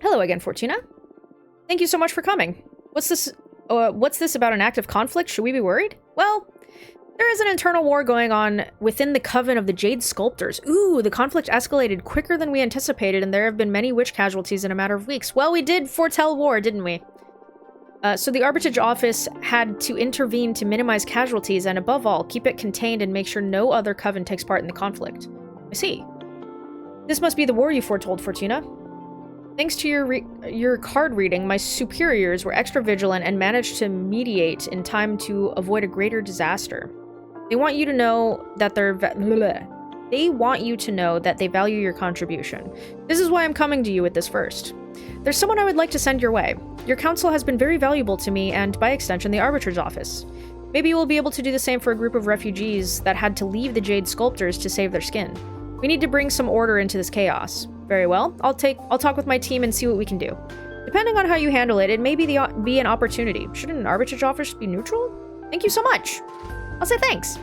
Hello again, Fortuna. Thank you so much for coming. What's this about an active conflict? Should we be worried? Well, there is an internal war going on within the Coven of the Jade Sculptors. Ooh, the conflict escalated quicker than we anticipated, and there have been many witch casualties in a matter of weeks. Well, we did foretell war, didn't we? So the Arbitrage Office had to intervene to minimize casualties and, above all, keep it contained and make sure no other coven takes part in the conflict. I see. This must be the war you foretold, Fortuna. Thanks to your card reading, my superiors were extra vigilant and managed to mediate in time to avoid a greater disaster. They want you to know that they value your contribution. This is why I'm coming to you with this first. There's someone I would like to send your way. Your counsel has been very valuable to me and, by extension, the Arbitrage Office. Maybe you will be able to do the same for a group of refugees that had to leave the Jade Sculptors to save their skin. We need to bring some order into this chaos. Very well. I'll talk with my team and see what we can do. Depending on how you handle it, it may be an opportunity. Shouldn't an Arbitrage Office be neutral? Thank you so much. I'll say thanks.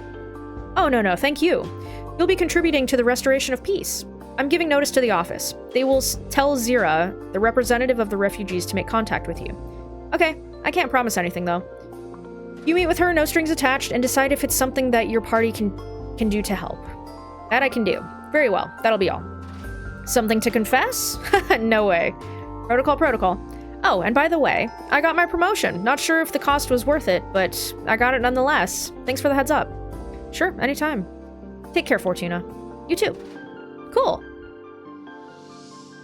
Oh, no, thank you. You'll be contributing to the restoration of peace. I'm giving notice to the office. They will tell Zira, the representative of the refugees, to make contact with you. Okay, I can't promise anything, though. You meet with her, no strings attached, and decide if it's something that your party can do to help. That I can do. Very well, that'll be all. Something to confess? No way. Protocol. Oh, and by the way, I got my promotion. Not sure if the cost was worth it, but I got it nonetheless. Thanks for the heads up. Sure, anytime. Take care, Fortuna. You too. Cool.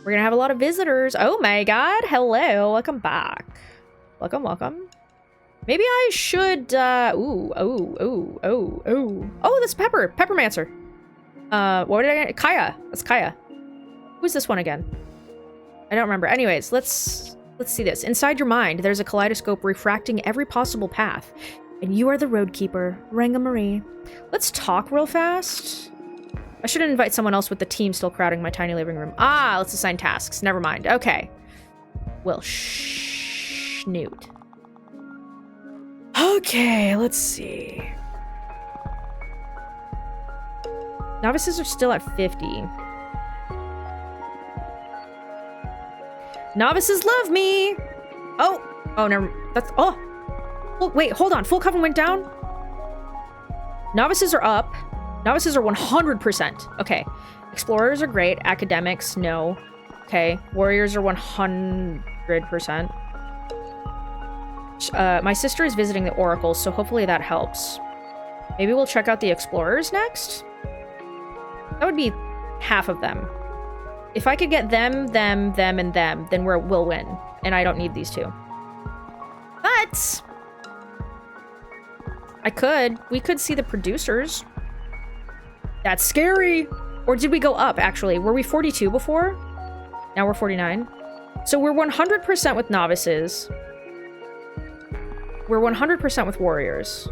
We're gonna have a lot of visitors. Oh my god, hello, welcome back. Welcome. Maybe I should, Oh, that's Peppermancer. What did I get? Kaya. That's Kaya. Who's this one again? I don't remember. Anyways, let's see this. Inside your mind, there's a kaleidoscope refracting every possible path. And you are the roadkeeper, Ranga Marie. Let's talk real fast. I should invite someone else with the team still crowding my tiny living room. Ah, let's assign tasks. Never mind. Okay. Well, snoot. Okay, let's see. Novices are still at 50. Novices love me! Oh, never. That's. Oh! Wait, hold on. Full coven went down? Novices are up. Novices are 100%. Okay. Explorers are great. Academics, no. Okay. Warriors are 100%. My sister is visiting the Oracle, so hopefully that helps. Maybe we'll check out the Explorers next? That would be half of them. If I could get them, and them, then we'll win. And I don't need these two. But we could see the producers. That's scary. Or did we go up, actually? Were we 42 before? Now we're 49. So we're 100% with novices. We're 100% with warriors.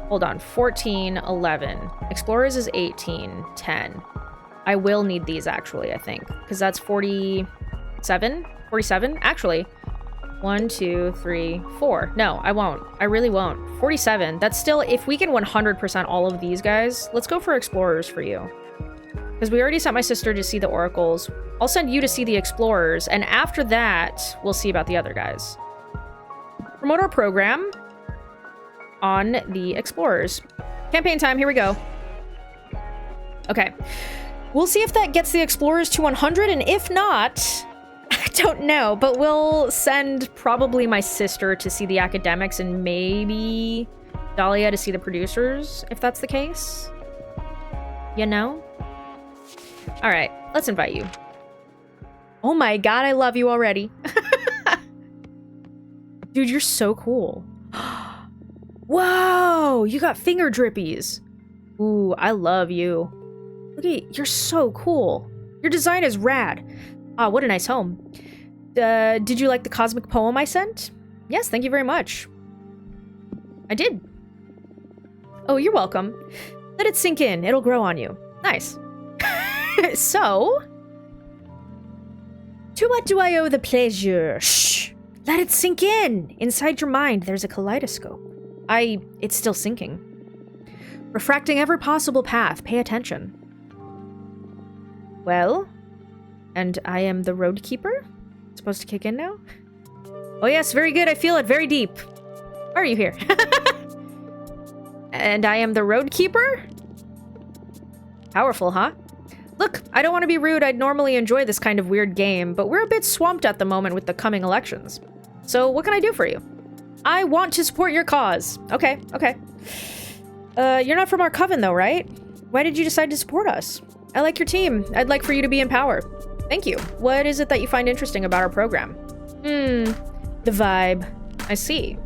Hold on. 14, 11. Explorers is 18, 10. I will need these, actually, I think. Because that's 47? 47? Actually. 1, 2, 3, 4. No, I won't. I really won't. 47. That's still, if we can 100% all of these guys, let's go for explorers for you. Because we already sent my sister to see the oracles. I'll send you to see the explorers, and after that, we'll see about the other guys. Promote our program on the explorers. Campaign time, here we go. Okay. We'll see if that gets the explorers to 100, and if not, I don't know, but we'll send probably my sister to see the academics and maybe Dahlia to see the producers, if that's the case. You know? All right, let's invite you. Oh my god, I love you already. Dude, you're so cool. Whoa, you got finger drippies. Ooh, I love you. Look at, you're so cool. Your design is rad. Ah, what a nice home. Did you like the cosmic poem I sent? Yes, thank you very much. I did. Oh, you're welcome. Let it sink in. It'll grow on you. Nice. So, to what do I owe the pleasure? Shh. Let it sink in. Inside your mind, there's a kaleidoscope. It's still sinking. Refracting every possible path. Pay attention. Well, And I am the road keeper? Supposed to kick in now? Oh yes, very good. I feel it very deep. Why are you here? And I am the road keeper? Powerful, huh? Look, I don't want to be rude. I'd normally enjoy this kind of weird game, but we're a bit swamped at the moment with the coming elections. So what can I do for you? I want to support your cause. Okay, okay. You're not from our coven though, right? Why did you decide to support us? I like your team. I'd like for you to be in power. Thank you. What is it that you find interesting about our program? The vibe. I see.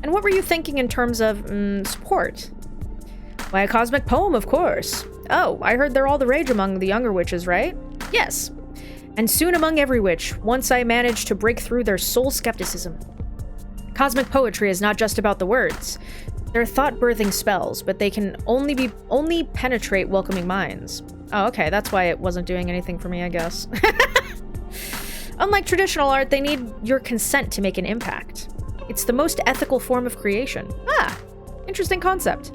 And what were you thinking in terms of, support? Why, a cosmic poem, of course. Oh, I heard they're all the rage among the younger witches, right? Yes. And soon among every witch, once I manage to break through their soul skepticism. Cosmic poetry is not just about the words. They're thought-birthing spells, but they can only penetrate welcoming minds. Oh, okay, that's why it wasn't doing anything for me, I guess. Unlike traditional art, they need your consent to make an impact. It's the most ethical form of creation. Ah, interesting concept.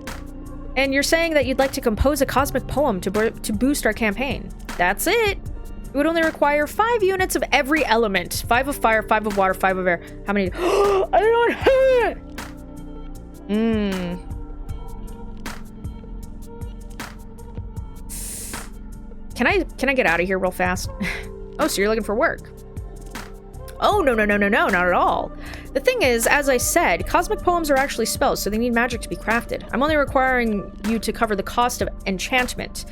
And you're saying that you'd like to compose a cosmic poem to boost our campaign. That's it. It would only require 5 units of every element. 5 of fire, 5 of water, 5 of air. How many? I don't have it! Can I get out of here real fast? Oh, so you're looking for work. Oh, no, not at all. The thing is, as I said, cosmic poems are actually spells, so they need magic to be crafted. I'm only requiring you to cover the cost of enchantment.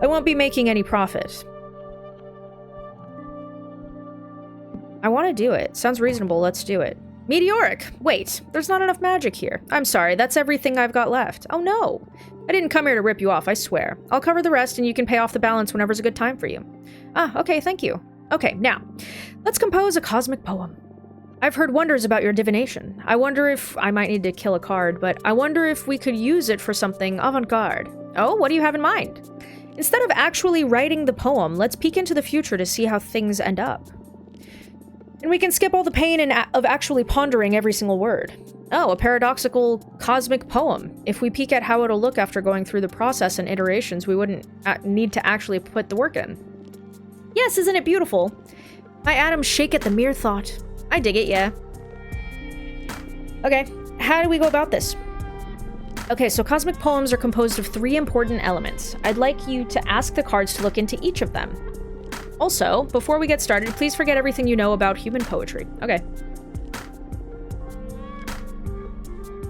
I won't be making any profit. I want to do it. Sounds reasonable. Let's do it. Meteoric! Wait, there's not enough magic here. I'm sorry, that's everything I've got left. Oh no! I didn't come here to rip you off, I swear. I'll cover the rest and you can pay off the balance whenever's a good time for you. Ah, okay, thank you. Okay, now, let's compose a cosmic poem. I've heard wonders about your divination. I wonder if... I might need to kill a card, but I wonder if we could use it for something avant-garde. Oh, what do you have in mind? Instead of actually writing the poem, let's peek into the future to see how things end up. And we can skip all the pain of actually pondering every single word. Oh, a paradoxical cosmic poem. If we peek at how it'll look after going through the process and iterations, we wouldn't need to actually put the work in. Yes, isn't it beautiful? My atoms shake at the mere thought. I dig it, yeah. Okay, how do we go about this? Okay, so cosmic poems are composed of 3 important elements. I'd like you to ask the cards to look into each of them. Also, before we get started, please forget everything you know about human poetry. Okay.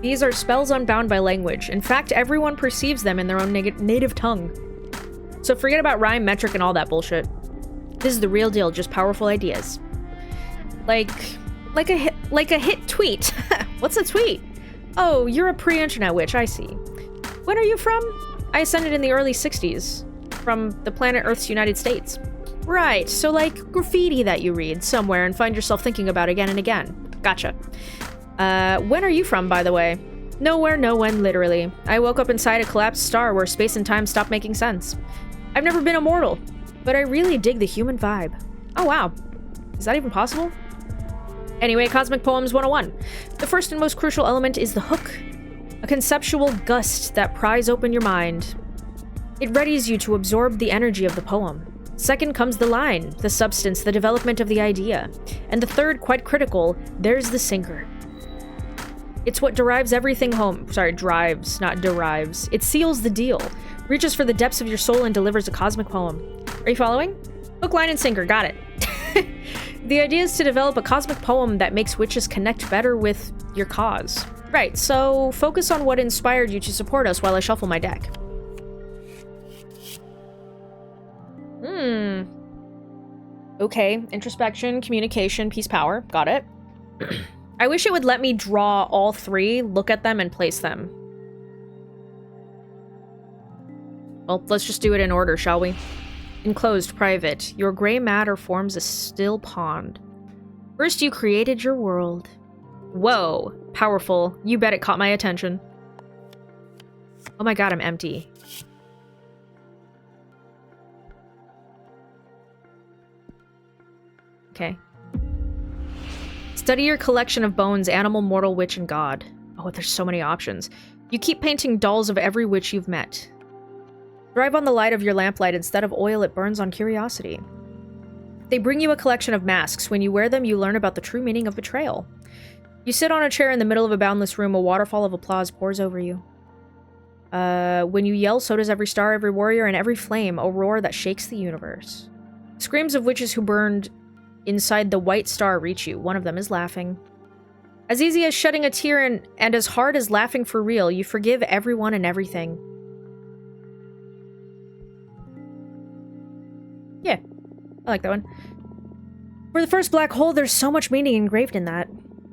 These are spells unbound by language. In fact, everyone perceives them in their own native tongue. So forget about rhyme, metric, and all that bullshit. This is the real deal, just powerful ideas. Like a hit tweet. What's a tweet? Oh, you're a pre-internet witch, I see. When are you from? I ascended in the early 60s. From the planet Earth's United States. Right, so like graffiti that you read somewhere and find yourself thinking about again and again. Gotcha. When are you from, by the way? Nowhere, no when, literally. I woke up inside a collapsed star where space and time stopped making sense. I've never been immortal, but I really dig the human vibe. Oh wow. Is that even possible? Anyway, Cosmic Poems 101. The first and most crucial element is the hook. A conceptual gust that pries open your mind. It readies you to absorb the energy of the poem. Second comes the line, the substance, the development of the idea. And the third, quite critical, there's the sinker. It's what drives everything home. Sorry, drives, not derives. It seals the deal, reaches for the depths of your soul and delivers a cosmic poem. Are you following? Hook, line, and sinker, got it. The idea is to develop a cosmic poem that makes witches connect better with your cause. Right, so focus on what inspired you to support us while I shuffle my deck. Okay, introspection, communication, peace, power. Got it. I wish it would let me draw all 3, look at them, and place them. Well, let's just do it in order, shall we? Enclosed, private. Your gray matter forms a still pond. First, you created your world. Whoa, powerful. You bet it caught my attention. Oh my god, I'm empty. Okay. Study your collection of bones, animal, mortal, witch, and god. Oh, there's so many options. You keep painting dolls of every witch you've met. Drive on the light of your lamplight. Instead of oil, it burns on curiosity. They bring you a collection of masks. When you wear them, you learn about the true meaning of betrayal. You sit on a chair in the middle of a boundless room. A waterfall of applause pours over you. When you yell, so does every star, every warrior, and every flame. A roar that shakes the universe. Screams of witches who burned inside the white star reach you. One of them is laughing. As easy as shedding a tear and as hard as laughing for real, you forgive everyone and everything. Yeah, I like that one. For the first black hole, there's so much meaning engraved in that.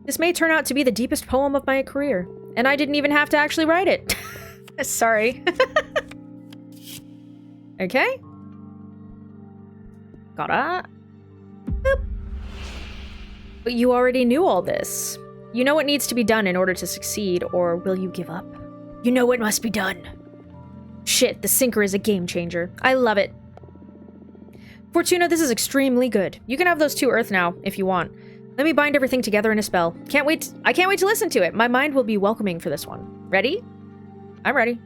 This may turn out to be the deepest poem of my career, and I didn't even have to actually write it. Sorry. Okay. Gotta. Boop. But you already knew all this. You know what needs to be done in order to succeed, or will you give up? You know what must be done. Shit, the sinker is a game changer. I love it. Fortuna, this is extremely good. You can have those 2 Earth now, if you want. Let me bind everything together in a spell. I can't wait to listen to it. My mind will be welcoming for this one. Ready? I'm ready.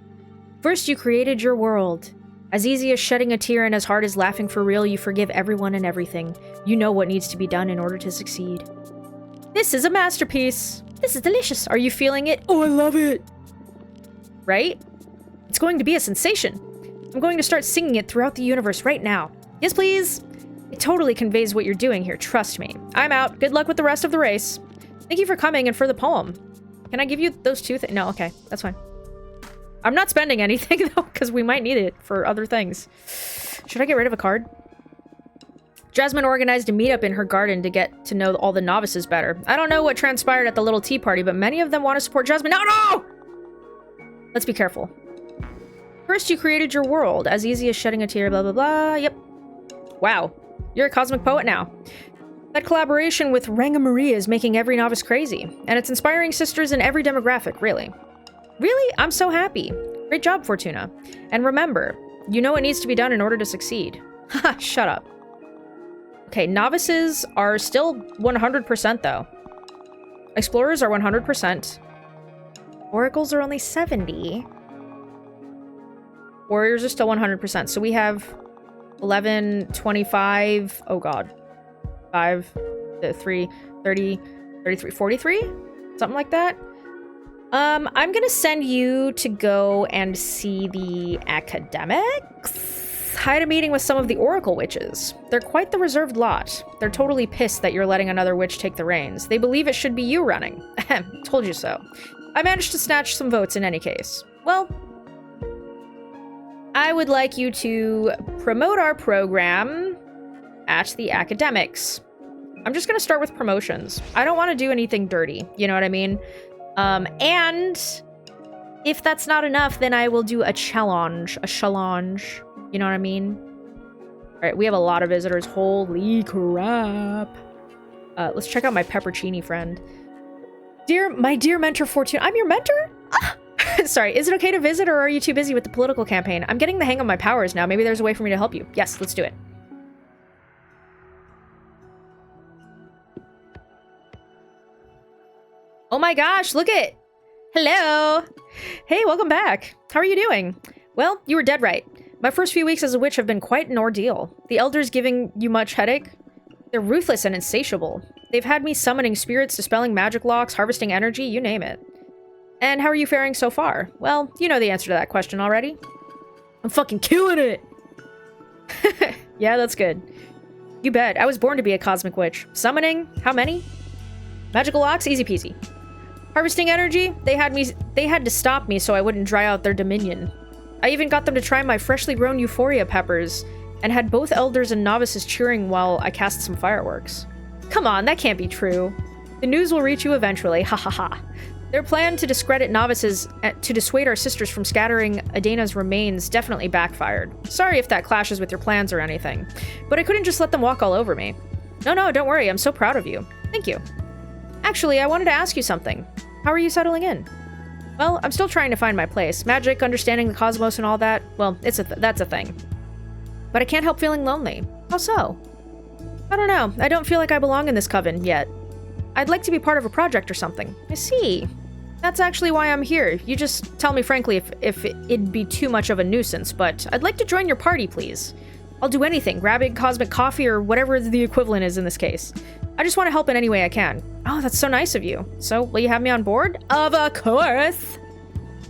First, you created your world. As easy as shedding a tear and as hard as laughing for real, you forgive everyone and everything. You know what needs to be done in order to succeed. This is a masterpiece. This is delicious. Are you feeling it? Oh, I love it. Right? It's going to be a sensation. I'm going to start singing it throughout the universe right now. Yes, please. It totally conveys what you're doing here. Trust me. I'm out. Good luck with the rest of the race. Thank you for coming and for the poem. Can I give you those 2 things? No, okay. That's fine. I'm not spending anything, though, because we might need it for other things. Should I get rid of a card? Jasmine organized a meetup in her garden to get to know all the novices better. I don't know what transpired at the little tea party, but many of them want to support Jasmine. No! Let's be careful. First, you created your world. As easy as shedding a tear, blah, blah, blah. Yep. Wow. You're a cosmic poet now. That collaboration with Ranga Maria is making every novice crazy. And it's inspiring sisters in every demographic, really. Really? I'm so happy. Great job, Fortuna. And remember, you know what needs to be done in order to succeed. Haha, shut up. Okay, novices are still 100% though. Explorers are 100%. Oracles are only 70. Warriors are still 100%. So we have 11, 25, oh god. 5, 3, 30, 33, 43? Something like that. I'm gonna send you to go and see the academics. I had a meeting with some of the Oracle witches. They're quite the reserved lot. They're totally pissed that you're letting another witch take the reins. They believe it should be you running. Ahem, told you so. I managed to snatch some votes in any case. Well, I would like you to promote our program at the academics. I'm just gonna start with promotions. I don't want to do anything dirty, you know what I mean? And if that's not enough, then I will do a challenge. A challenge. You know what I mean? Alright, we have a lot of visitors. Holy crap. Let's check out my peppercini friend. My dear mentor Fortuna. I'm your mentor? Ah! Sorry, is it okay to visit or are you too busy with the political campaign? I'm getting the hang of my powers now. Maybe there's a way for me to help you. Yes, let's do it. Oh my gosh, look it! Hello! Hey, welcome back. How are you doing? Well, you were dead right. My first few weeks as a witch have been quite an ordeal. The elders giving you much headache? They're ruthless and insatiable. They've had me summoning spirits, dispelling magic locks, harvesting energy, you name it. And how are you faring so far? Well, you know the answer to that question already. I'm fucking killing it! Yeah, that's good. You bet. I was born to be a cosmic witch. Summoning? How many? Magical locks? Easy peasy. Harvesting energy? They had to stop me so I wouldn't dry out their dominion. I even got them to try my freshly grown euphoria peppers, and had both elders and novices cheering while I cast some fireworks. Come on, that can't be true. The news will reach you eventually, ha ha ha. Their plan to discredit novices to dissuade our sisters from scattering Adena's remains definitely backfired. Sorry if that clashes with your plans or anything, but I couldn't just let them walk all over me. No, don't worry, I'm so proud of you. Thank you. Actually, I wanted to ask you something. How are you settling in? Well, I'm still trying to find my place. Magic, understanding the cosmos and all that, well, that's a thing. But I can't help feeling lonely. How so? I don't know. I don't feel like I belong in this coven yet. I'd like to be part of a project or something. I see. That's actually why I'm here. You just tell me frankly if it'd be too much of a nuisance, but I'd like to join your party, please. I'll do anything, grabbing cosmic coffee or whatever the equivalent is in this case. I just want to help in any way I can. Oh, that's so nice of you. So, will you have me on board? Of course!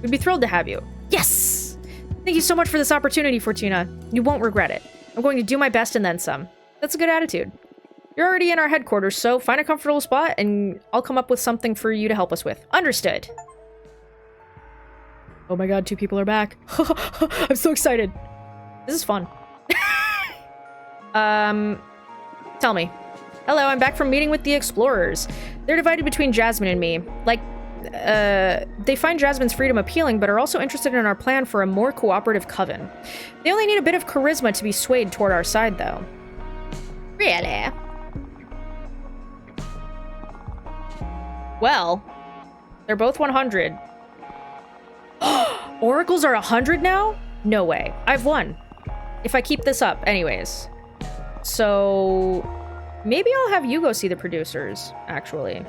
We'd be thrilled to have you. Yes! Thank you so much for this opportunity, Fortuna. You won't regret it. I'm going to do my best and then some. That's a good attitude. You're already in our headquarters, so find a comfortable spot and I'll come up with something for you to help us with. Understood. Oh my god, 2 people are back. I'm so excited. This is fun. Tell me. Hello, I'm back from meeting with the explorers. They're divided between Jasmine and me. Like, they find Jasmine's freedom appealing, but are also interested in our plan for a more cooperative coven. They only need a bit of charisma to be swayed toward our side, though. Really? Well, they're both 100. Oracles are 100 now? No way. I've won. If I keep this up, anyways. So, maybe I'll have you go see the producers, actually.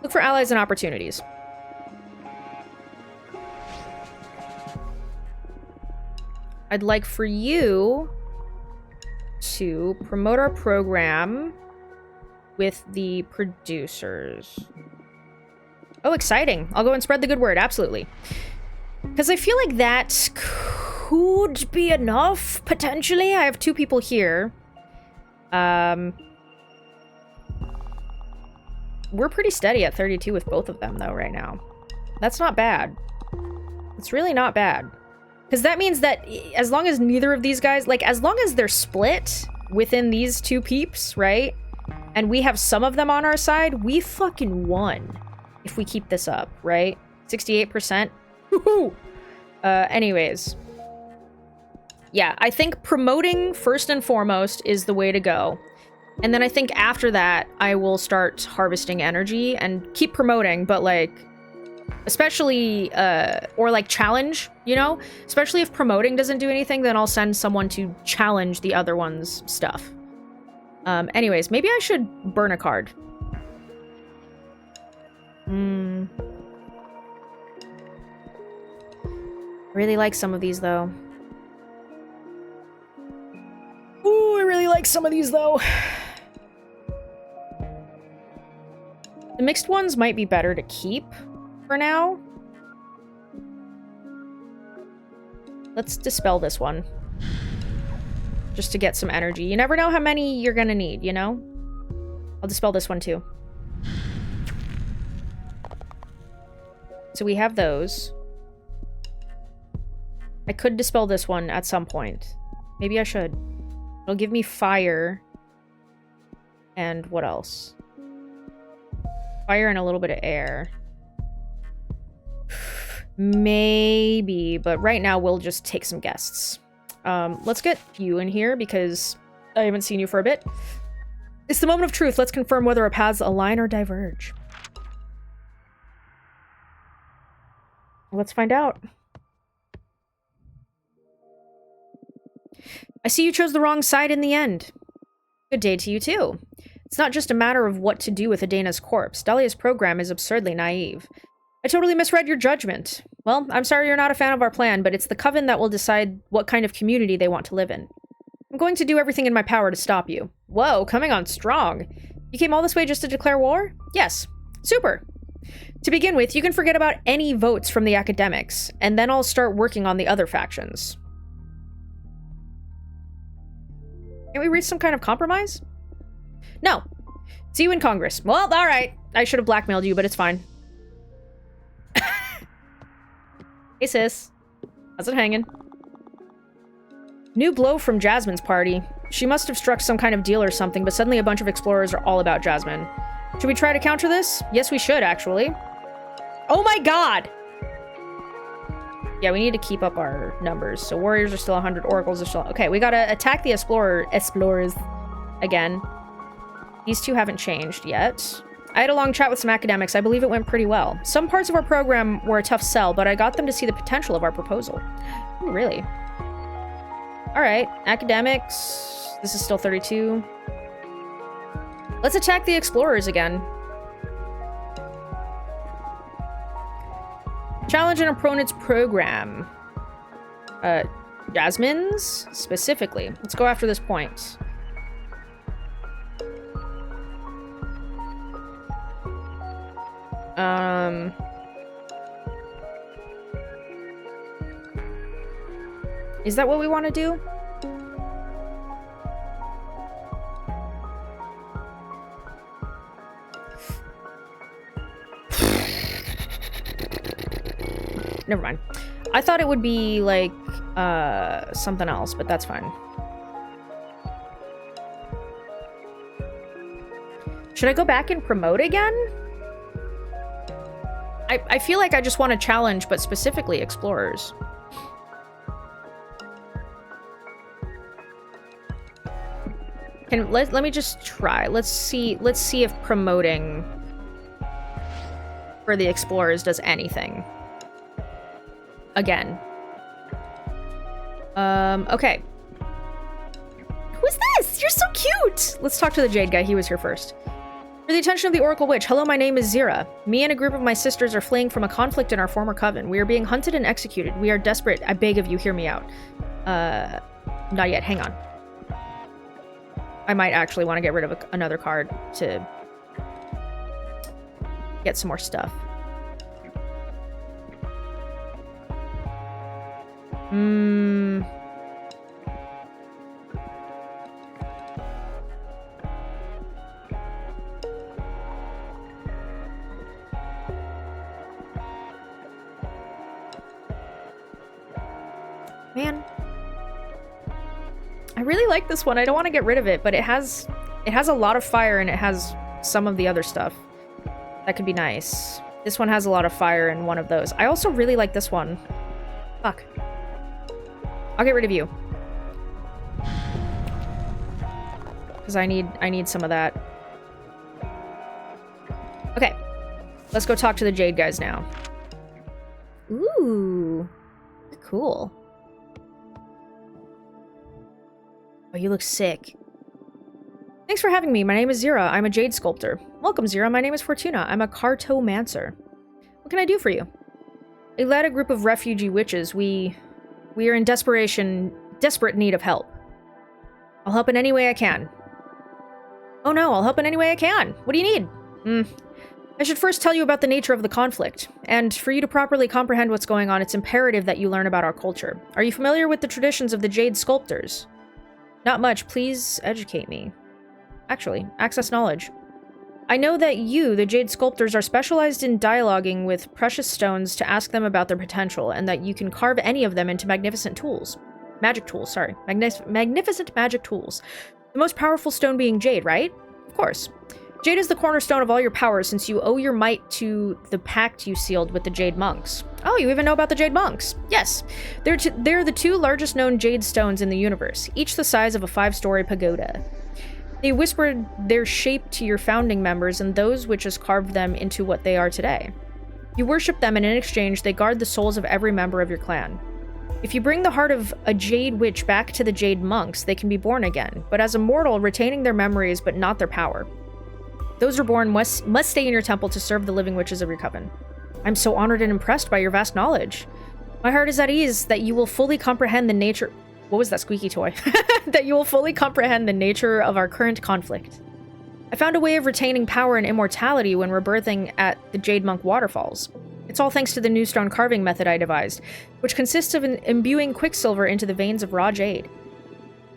Look for allies and opportunities. I'd like for you to promote our program with the producers. Oh, exciting. I'll go and spread the good word, absolutely. Because I feel like that could be enough, potentially. I have 2 people here. We're pretty steady at 32 with both of them, though, right now. That's not bad. It's really not bad. Because that means that as long as neither of these guys, like, as long as they're split within these 2 peeps, right? And we have some of them on our side, we fucking won. If we keep this up, right? 68%. Woohoo! Anyways. Yeah, I think promoting first and foremost is the way to go. And then I think after that, I will start harvesting energy and keep promoting, but like, especially, or like challenge, you know? Especially if promoting doesn't do anything, then I'll send someone to challenge the other one's stuff. Anyways, maybe I should burn a card. I really like some of these, though. Ooh, I really like some of these, though. The mixed ones might be better to keep for now. Let's dispel this one. Just to get some energy. You never know how many you're gonna need, you know? I'll dispel this one, too. So we have those. I could dispel this one at some point. Maybe I should. It'll give me fire. And what else? Fire and a little bit of air. Maybe, but right now we'll just take some guests. Let's get you in here because I haven't seen you for a bit. It's the moment of truth. Let's confirm whether our paths align or diverge. Let's find out. I see you chose the wrong side in the end. Good day to you, too. It's not just a matter of what to do with Adena's corpse. Dahlia's program is absurdly naive. I totally misread your judgment. Well, I'm sorry you're not a fan of our plan, but it's the Coven that will decide what kind of community they want to live in. I'm going to do everything in my power to stop you. Whoa, coming on strong. You came all this way just to declare war? Yes. Super. To begin with, you can forget about any votes from the academics, and then I'll start working on the other factions. Can we reach some kind of compromise? No. See you in Congress. Well, alright. I should have blackmailed you, but it's fine. Hey, sis. How's it hanging? New blow from Jasmine's party. She must have struck some kind of deal or something, but suddenly a bunch of explorers are all about Jasmine. Should we try to counter this? Yes, we should, actually. Oh my god! Yeah, we need to keep up our numbers. So warriors are still 100, oracles are still... Okay, we gotta attack the explorers again. These 2 haven't changed yet. I had a long chat with some academics. I believe it went pretty well. Some parts of our program were a tough sell, but I got them to see the potential of our proposal. Ooh, really? Alright, academics. This is still 32. Let's attack the explorers again. Challenge an opponent's program. Jasmine's? Specifically. Let's go after this point. Is that what we want to do? Never mind. I thought it would be like something else, but that's fine. Should I go back and promote again? I feel like I just want to challenge, but specifically explorers. Let me just try. Let's see if promoting for the explorers does anything. Again. Okay. Who is this? You're so cute! Let's talk to the Jade guy. He was here first. For the attention of the Oracle Witch, hello, my name is Zira. Me and a group of my sisters are fleeing from a conflict in our former coven. We are being hunted and executed. We are desperate. I beg of you, hear me out. Not yet. Hang on. I might actually want to get rid of another card to get some more stuff. Man. I really like this one. I don't want to get rid of it, but it has a lot of fire and it has some of the other stuff. That could be nice. This one has a lot of fire in one of those. I also really like this one. Fuck. I'll get rid of you. Because I need some of that. Okay. Let's go talk to the Jade guys now. Ooh. Cool. Oh, you look sick. Thanks for having me. My name is Zira. I'm a jade sculptor. Welcome, Zira. My name is Fortuna. I'm a cartomancer. What can I do for you? I led a group of refugee witches. We are in desperate need of help. I'll help in any way I can. Oh no, I'll help in any way I can. What do you need? I should first tell you about the nature of the conflict. And for you to properly comprehend what's going on, it's imperative that you learn about our culture. Are you familiar with the traditions of the jade sculptors? Not much. Please educate me. Actually, access knowledge. I know that you, the Jade Sculptors, are specialized in dialoguing with precious stones to ask them about their potential, and that you can carve any of them into magnificent tools. Magic tools, sorry. Magnificent magic tools. The most powerful stone being jade, right? Of course. Jade is the cornerstone of all your power, since you owe your might to the pact you sealed with the Jade Monks. Oh, you even know about the Jade Monks? Yes. They're the two largest known jade stones in the universe, each the size of a 5-story pagoda. They whispered their shape to your founding members and those which has carved them into what they are today. You worship them, and in exchange, they guard the souls of every member of your clan. If you bring the heart of a Jade Witch back to the Jade Monks, they can be born again, but as a mortal, retaining their memories but not their power. Those reborn must stay in your temple to serve the living witches of your coven. I'm so honored and impressed by your vast knowledge. My heart is at ease that you will fully comprehend the nature... What was that squeaky toy? That you will fully comprehend the nature of our current conflict. I found a way of retaining power and immortality when rebirthing at the Jade Monk Waterfalls. It's all thanks to the new stone carving method I devised, which consists of imbuing quicksilver into the veins of raw jade.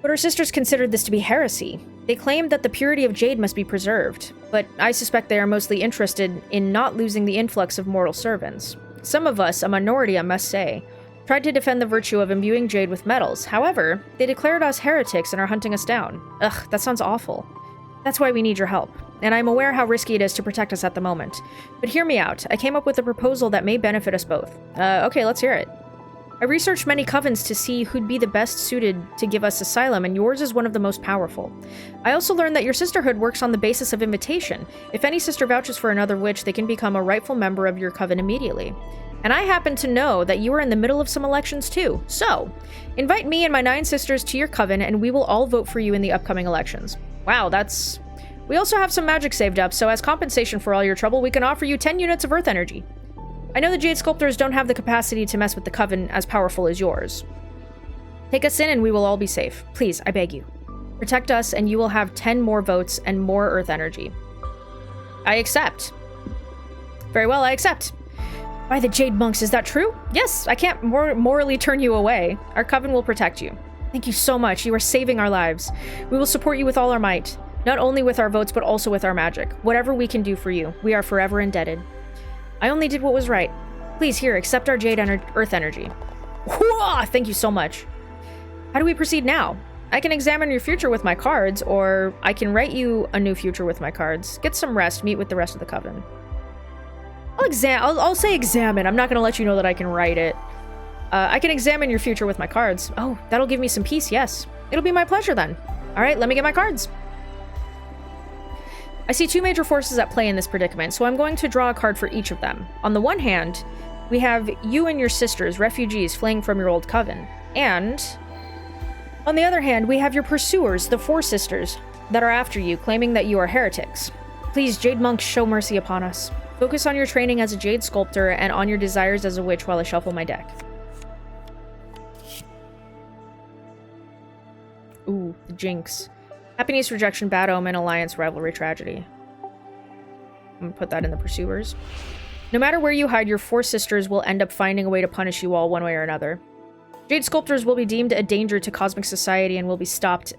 But our sisters considered this to be heresy. They claimed that the purity of jade must be preserved, but I suspect they are mostly interested in not losing the influx of mortal servants. Some of us, a minority I must say, tried to defend the virtue of imbuing jade with metals. However, they declared us heretics and are hunting us down. Ugh, that sounds awful. That's why we need your help, and I'm aware how risky it is to protect us at the moment. But hear me out. I came up with a proposal that may benefit us both. Okay, let's hear it. I researched many covens to see who'd be the best suited to give us asylum, and yours is one of the most powerful. I also learned that your sisterhood works on the basis of invitation. If any sister vouches for another witch, they can become a rightful member of your coven immediately. And I happen to know that you are in the middle of some elections too. So, invite me and my 9 sisters to your coven, and we will all vote for you in the upcoming elections. Wow, that's... We also have some magic saved up, so as compensation for all your trouble, we can offer you 10 units of earth energy. I know the Jade Sculptors don't have the capacity to mess with the Coven as powerful as yours. Take us in and we will all be safe. Please, I beg you. Protect us and you will have 10 more votes and more Earth energy. I accept. Very well, I accept. By the Jade Monks, is that true? Yes, I can't morally turn you away. Our Coven will protect you. Thank you so much. You are saving our lives. We will support you with all our might. Not only with our votes, but also with our magic. Whatever we can do for you, we are forever indebted. I only did what was right. Please, here, accept our Jade Earth energy. Whoa, thank you so much. How do we proceed now? I can examine your future with my cards, or I can write you a new future with my cards. Get some rest, meet with the rest of the Coven. I'll say examine. I'm not going to let you know that I can write it. I can examine your future with my cards. Oh, that'll give me some peace, yes. It'll be my pleasure then. All right, let me get my cards. I see two major forces at play in this predicament, so I'm going to draw a card for each of them. On the one hand, we have you and your sisters, refugees fleeing from your old Coven. And on the other hand, we have your pursuers, the Four Sisters, that are after you, claiming that you are heretics. Please, Jade Monks, show mercy upon us. Focus on your training as a Jade Sculptor and on your desires as a witch while I shuffle my deck. Ooh, the Jinx. Happiness, rejection, bad omen, alliance, rivalry, tragedy. I'm gonna put that in the pursuers. No matter where you hide, your Four Sisters will end up finding a way to punish you all one way or another. Jade Sculptors will be deemed a danger to cosmic society and will be stopped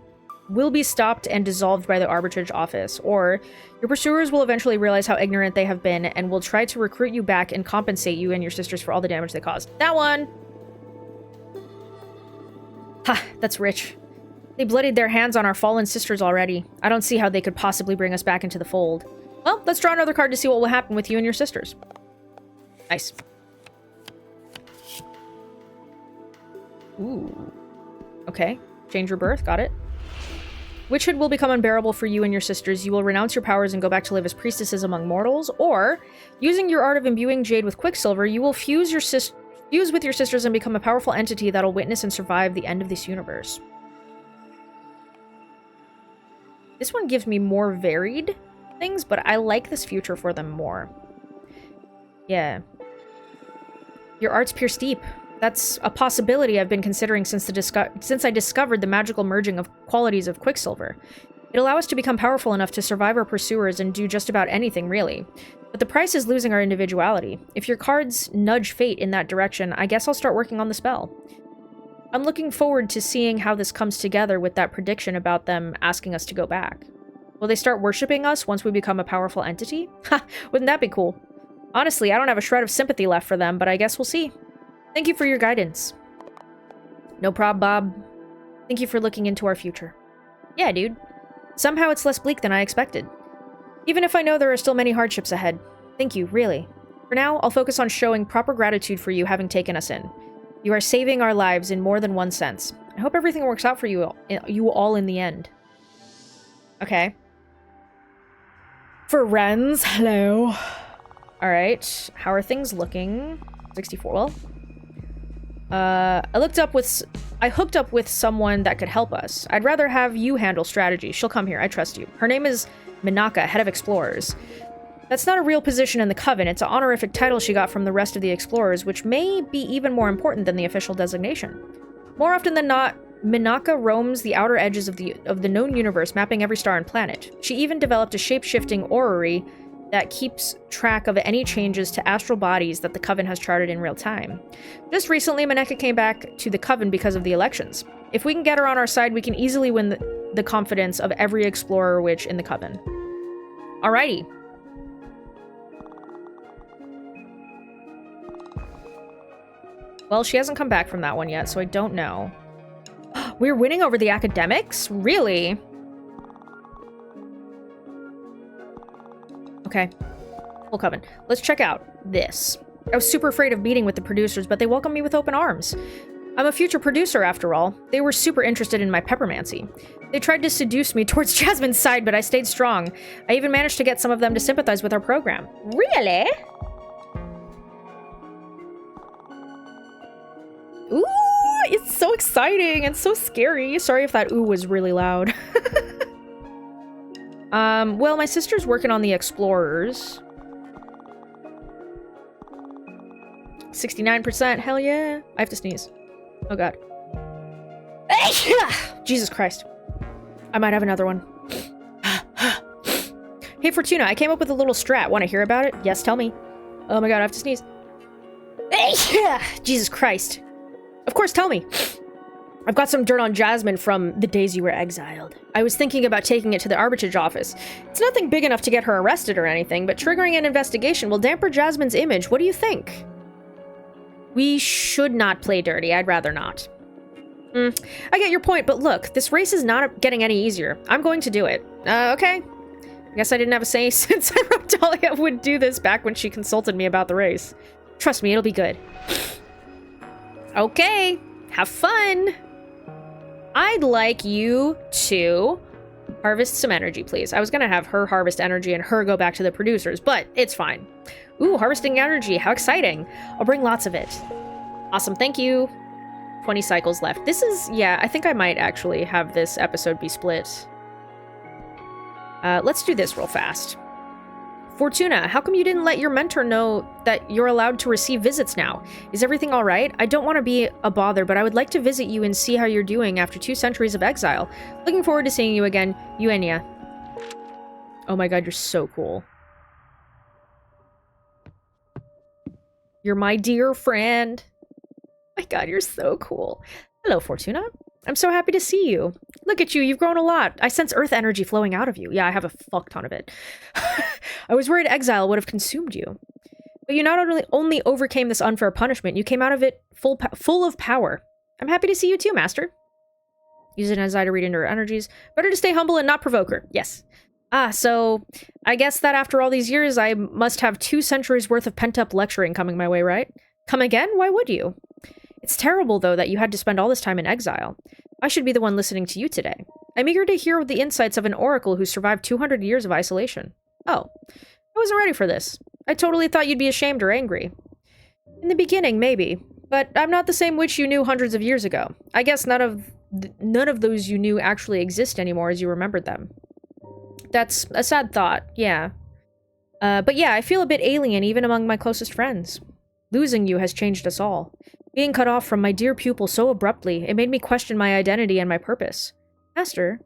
and dissolved by the Arbitrage Office, or your pursuers will eventually realize how ignorant they have been and will try to recruit you back and compensate you and your sisters for all the damage they caused. That one! Ha, that's rich. They bloodied their hands on our fallen sisters already. I don't see how they could possibly bring us back into the fold. Well, let's draw another card to see what will happen with you and your sisters. Nice. Ooh. Okay. Change your birth. Got it. Witchhood will become unbearable for you and your sisters. You will renounce your powers and go back to live as priestesses among mortals, or, using your art of imbuing Jade with Quicksilver, you will fuse with your sisters and become a powerful entity that'll witness and survive the end of this universe. This one gives me more varied things, but I like this future for them more. Yeah. Your arts pierce deep. That's a possibility I've been considering since I discovered the magical merging of qualities of Quicksilver. It'll allow us to become powerful enough to survive our pursuers and do just about anything, really. But the price is losing our individuality. If your cards nudge fate in that direction, I guess I'll start working on the spell. I'm looking forward to seeing how this comes together with that prediction about them asking us to go back. Will they start worshipping us once we become a powerful entity? Ha! Wouldn't that be cool? Honestly, I don't have a shred of sympathy left for them, but I guess we'll see. Thank you for your guidance. No prob, Bob. Thank you for looking into our future. Yeah, dude. Somehow it's less bleak than I expected. Even if I know there are still many hardships ahead. Thank you, really. For now, I'll focus on showing proper gratitude for you having taken us in. You are saving our lives in more than one sense. I hope everything works out for you all in the end. Okay. Friends, hello. Alright, how are things looking? 64, well. I hooked up with someone that could help us. I'd rather have you handle strategy. She'll come here, I trust you. Her name is Minaka, head of explorers. That's not a real position in the Coven, it's an honorific title she got from the rest of the explorers, which may be even more important than the official designation. More often than not, Minaka roams the outer edges of the known universe, mapping every star and planet. She even developed a shape-shifting orrery that keeps track of any changes to astral bodies that the Coven has charted in real time. Just recently, Minaka came back to the Coven because of the elections. If we can get her on our side, we can easily win the confidence of every explorer witch in the Coven. Alrighty. Well, she hasn't come back from that one yet, so I don't know. We're winning over the academics? Really? Okay. Full Coven. Let's check out this. I was super afraid of meeting with the producers, but they welcomed me with open arms. I'm a future producer, after all. They were super interested in my peppermancy. They tried to seduce me towards Jasmine's side, but I stayed strong. I even managed to get some of them to sympathize with our program. Really? Ooh, it's so exciting and so scary. Sorry if that ooh was really loud. Well, my sister's working on the explorers. 69%. Hell yeah. I have to sneeze. Oh god. Jesus Christ. I might have another one. Hey Fortuna, I came up with a little strat. Want to hear about it? Yes, tell me. Oh my god, I have to sneeze. Jesus Christ. Of course, tell me. I've got some dirt on Jasmine from the days you were exiled. I was thinking about taking it to the arbitrage office. It's nothing big enough to get her arrested or anything, but triggering an investigation will damper Jasmine's image. What do you think? We should not play dirty. I'd rather not. I get your point, but look, this race is not getting any easier. I'm going to do it. Okay. I guess I didn't have a say since I wrote Dahlia would do this back when she consulted me about the race. Trust me, it'll be good. Okay. Have fun. I'd like you to harvest some energy, please. I was gonna have her harvest energy and her go back to the producers, but it's fine. Ooh, harvesting energy. How exciting. I'll bring lots of it. Awesome, thank you. 20 cycles left. This is, yeah, I think I might actually have this episode be split. Let's do this real fast. Fortuna, how come you didn't let your mentor know that you're allowed to receive visits now? Is everything all right? I don't want to be a bother, but I would like to visit you and see how you're doing after 2 centuries of exile. Looking forward to seeing you again, Eugenia. Oh my god, you're so cool. You're my dear friend. My god, you're so cool. Hello, Fortuna. I'm so happy to see you. Look at you, you've grown a lot. I sense earth energy flowing out of you. Yeah, I have a fuck ton of it. I was worried exile would have consumed you. But you not only overcame this unfair punishment, you came out of it full of power. I'm happy to see you too, Master. Use an Enzai to read into her energies. Better to stay humble and not provoke her. Yes. So I guess that after all these years, I must have 2 centuries worth of pent-up lecturing coming my way, right? Come again? Why would you? It's terrible, though, that you had to spend all this time in exile. I should be the one listening to you today. I'm eager to hear the insights of an oracle who survived 200 years of isolation. Oh, I wasn't ready for this. I totally thought you'd be ashamed or angry. In the beginning, maybe. But I'm not the same witch you knew hundreds of years ago. I guess none of those you knew actually exist anymore as you remembered them. That's a sad thought, yeah. But yeah, I feel a bit alien even among my closest friends. Losing you has changed us all. Being cut off from my dear pupil so abruptly, it made me question my identity and my purpose. Master,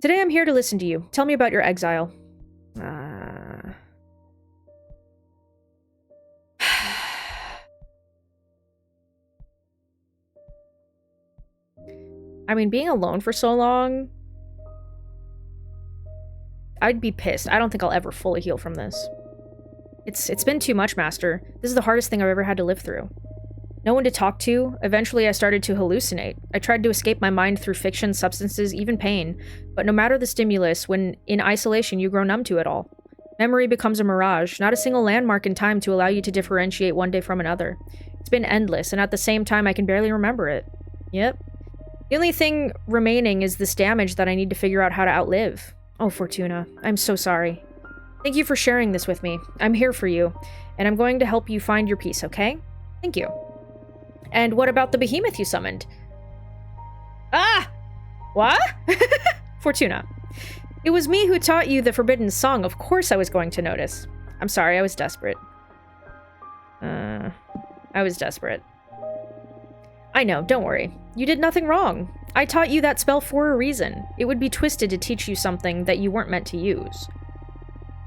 today I'm here to listen to you. Tell me about your exile. I mean, being alone for so long, I'd be pissed. I don't think I'll ever fully heal from this. It's been too much, Master. This is the hardest thing I've ever had to live through. No one to talk to. Eventually, I started to hallucinate. I tried to escape my mind through fiction, substances, even pain. But no matter the stimulus, when in isolation, you grow numb to it all. Memory becomes a mirage, not a single landmark in time to allow you to differentiate one day from another. It's been endless, and at the same time, I can barely remember it. Yep. The only thing remaining is this damage that I need to figure out how to outlive. Oh, Fortuna, I'm so sorry. Thank you for sharing this with me. I'm here for you, and I'm going to help you find your peace, okay? Thank you. And what about the behemoth you summoned? Ah! What? Fortuna. It was me who taught you the forbidden song. Of course I was going to notice. I'm sorry, I was desperate. I was desperate. I know, don't worry. You did nothing wrong. I taught you that spell for a reason. It would be twisted to teach you something that you weren't meant to use.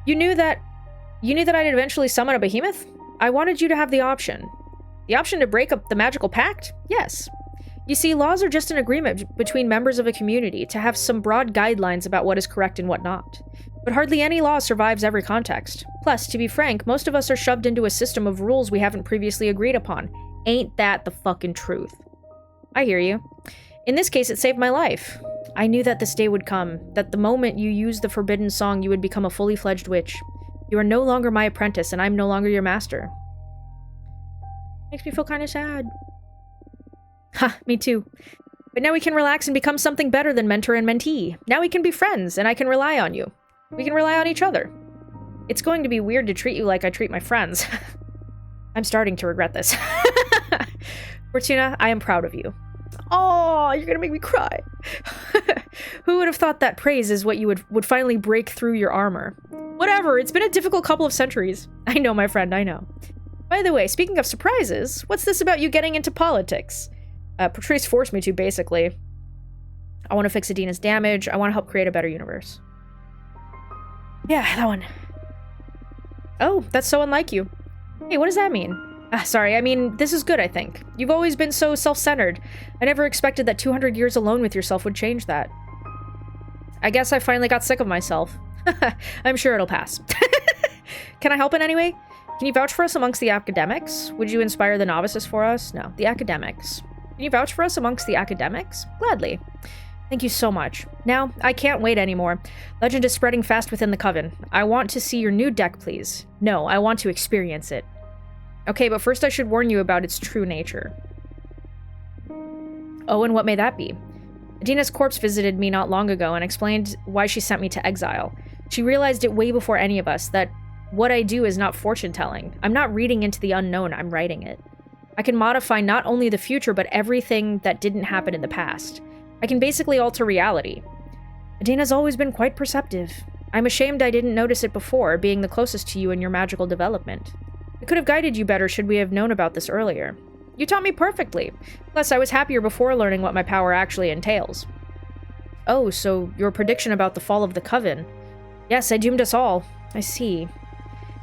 You knew that I'd eventually summon a behemoth? I wanted you to have the option. The option to break up the magical pact? Yes. You see, laws are just an agreement between members of a community to have some broad guidelines about what is correct and what not. But hardly any law survives every context. Plus, to be frank, most of us are shoved into a system of rules we haven't previously agreed upon. Ain't that the fucking truth? I hear you. In this case, it saved my life. I knew that this day would come, that the moment you used the forbidden song, you would become a fully fledged witch. You are no longer my apprentice, and I'm no longer your master. Makes me feel kind of sad. Ha, me too. But now we can relax and become something better than mentor and mentee. Now we can be friends, and I can rely on you. We can rely on each other. It's going to be weird to treat you like I treat my friends. I'm starting to regret this. Fortuna, I am proud of you. Oh, you're gonna make me cry. Who would have thought that praise is what you would finally break through your armor? Whatever, it's been a difficult couple of centuries. I know, my friend, I know. By the way, speaking of surprises, what's this about you getting into politics? Patrice forced me to, basically. I want to fix Adina's damage. I want to help create a better universe. Yeah, that one. Oh, that's so unlike you. Hey, what does that mean? Sorry, I mean, this is good, I think. You've always been so self-centered. I never expected that 200 years alone with yourself would change that. I guess I finally got sick of myself. I'm sure it'll pass. Can I help in any way? Can you vouch for us amongst the academics? Would you inspire the novices for us? No, the academics. Can you vouch for us amongst the academics? Gladly. Thank you so much. Now, I can't wait anymore. Legend is spreading fast within the Coven. I want to see your new deck, please. No, I want to experience it. Okay, but first I should warn you about its true nature. Oh, and what may that be? Adina's corpse visited me not long ago and explained why she sent me to exile. She realized it way before any of us, that what I do is not fortune-telling. I'm not reading into the unknown, I'm writing it. I can modify not only the future, but everything that didn't happen in the past. I can basically alter reality. Adina's always been quite perceptive. I'm ashamed I didn't notice it before, being the closest to you in your magical development. I could have guided you better should we have known about this earlier. You taught me perfectly. Plus, I was happier before learning what my power actually entails. Oh, so your prediction about the fall of the Coven. Yes, I doomed us all. I see.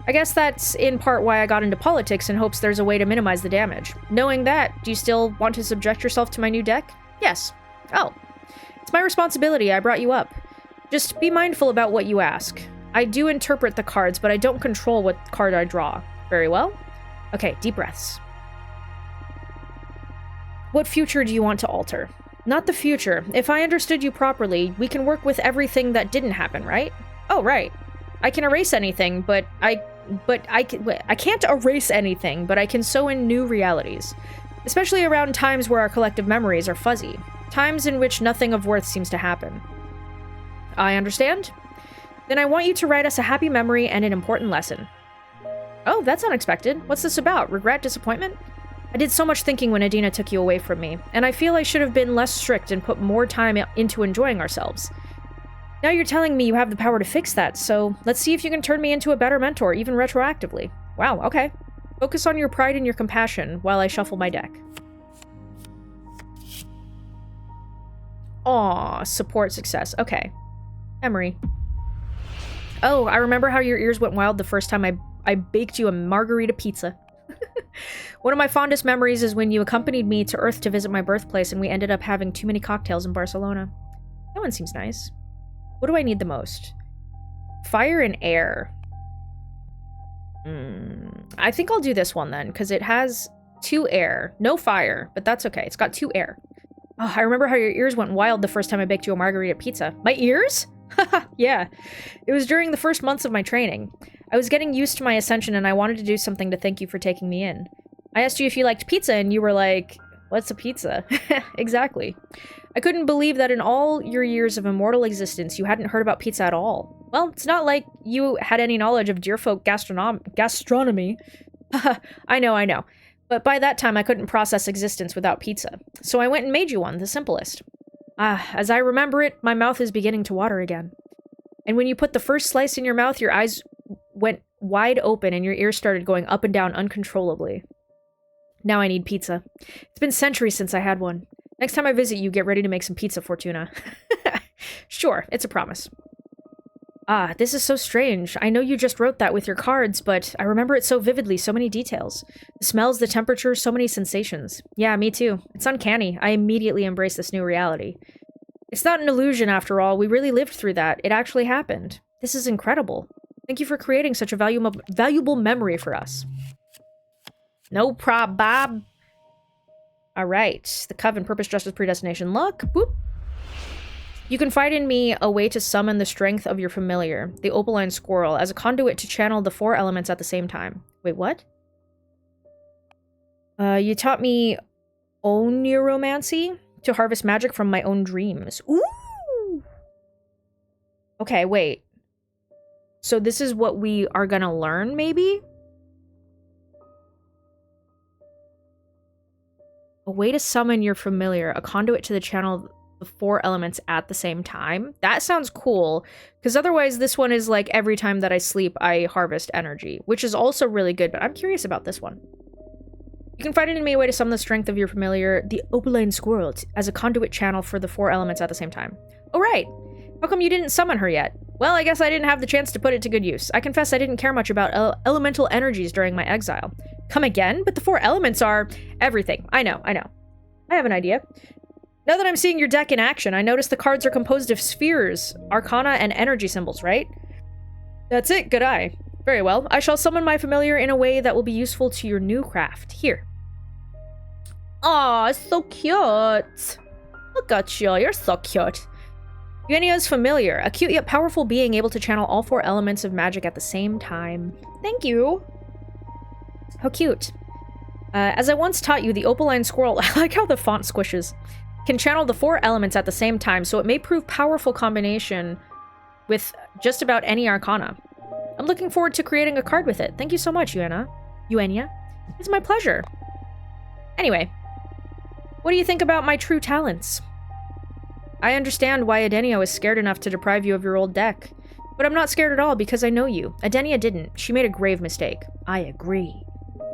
I guess that's in part why I got into politics in hopes there's a way to minimize the damage. Knowing that, do you still want to subject yourself to my new deck? Yes. Oh. It's my responsibility, I brought you up. Just be mindful about what you ask. I do interpret the cards, but I don't control what card I draw. Very well. Okay, deep breaths. What future do you want to alter? Not the future. If I understood you properly, we can work with everything that didn't happen, right? Oh, right. I can erase anything, but I can't erase anything, but I can sew in new realities. Especially around times where our collective memories are fuzzy. Times in which nothing of worth seems to happen. I understand. Then I want you to write us a happy memory and an important lesson. Oh, that's unexpected. What's this about? Regret? Disappointment? I did so much thinking when Adina took you away from me, and I feel I should have been less strict and put more time into enjoying ourselves. Now you're telling me you have the power to fix that, so let's see if you can turn me into a better mentor, even retroactively. Wow, okay. Focus on your pride and your compassion while I shuffle my deck. Aw, support success. Okay. Memory. Oh, I remember how your ears went wild the first time I baked you a margarita pizza. One of my fondest memories is when you accompanied me to Earth to visit my birthplace and we ended up having too many cocktails in Barcelona. That one seems nice. What do I need the most? Fire and air. I think I'll do this one then, because it has 2 air. No fire, but that's okay. It's got 2 air. Oh, I remember how your ears went wild the first time I baked you a margarita pizza. My ears? Haha, yeah. It was during the first months of my training. I was getting used to my ascension and I wanted to do something to thank you for taking me in. I asked you if you liked pizza and you were like, what's a pizza? Exactly. I couldn't believe that in all your years of immortal existence you hadn't heard about pizza at all. Well, it's not like you had any knowledge of deerfolk gastronomy. I know. But by that time I couldn't process existence without pizza. So I went and made you one, the simplest. As I remember it, my mouth is beginning to water again. And when you put the first slice in your mouth, your eyes went wide open and your ears started going up and down uncontrollably. Now I need pizza. It's been centuries since I had one. Next time I visit you, get ready to make some pizza, Fortuna. Sure, it's a promise. This is so strange. I know you just wrote that with your cards, but I remember it so vividly, so many details. The smells, the temperature, so many sensations. Yeah, me too. It's uncanny. I immediately embrace this new reality. It's not an illusion, after all. We really lived through that. It actually happened. This is incredible. Thank you for creating such a valuable memory for us. No prob, Bob. All right. The Coven, Purpose, Justice, Predestination, Luck. Boop. You confide in me a way to summon the strength of your familiar, the opaline squirrel, as a conduit to channel the 4 elements at the same time. Wait, what? You taught me oneiromancy to harvest magic from my own dreams. Ooh! Okay, wait. So this is what we are gonna learn, maybe? A way to summon your familiar, a conduit to the channel the 4 elements at the same time. That sounds cool, because otherwise this one is like every time that I sleep, I harvest energy, which is also really good, but I'm curious about this one. You can find an enemy way to summon the strength of your familiar, the opaline squirrel, as a conduit channel for the 4 elements at the same time. Oh, right. How come you didn't summon her yet? Well, I guess I didn't have the chance to put it to good use. I confess I didn't care much about elemental energies during my exile. Come again? But the 4 elements are everything. I know. I have an idea. Now that I'm seeing your deck in action, I notice the cards are composed of spheres, arcana, and energy symbols, right? That's it. Good eye. Very well. I shall summon my familiar in a way that will be useful to your new craft. Here. Aw, so cute. Look at you. You're so cute. Eugenia's familiar, a cute yet powerful being able to channel all 4 elements of magic at the same time. Thank you. How cute. As I once taught you, the opaline squirrel, I like how the font squishes, can channel the 4 elements at the same time, so it may prove powerful combination with just about any arcana. I'm looking forward to creating a card with it. Thank you so much, Eugenia. It's my pleasure. Anyway, what do you think about my true talents? I understand why Edenia was scared enough to deprive you of your old deck. But I'm not scared at all because I know you. Edenia didn't. She made a grave mistake. I agree.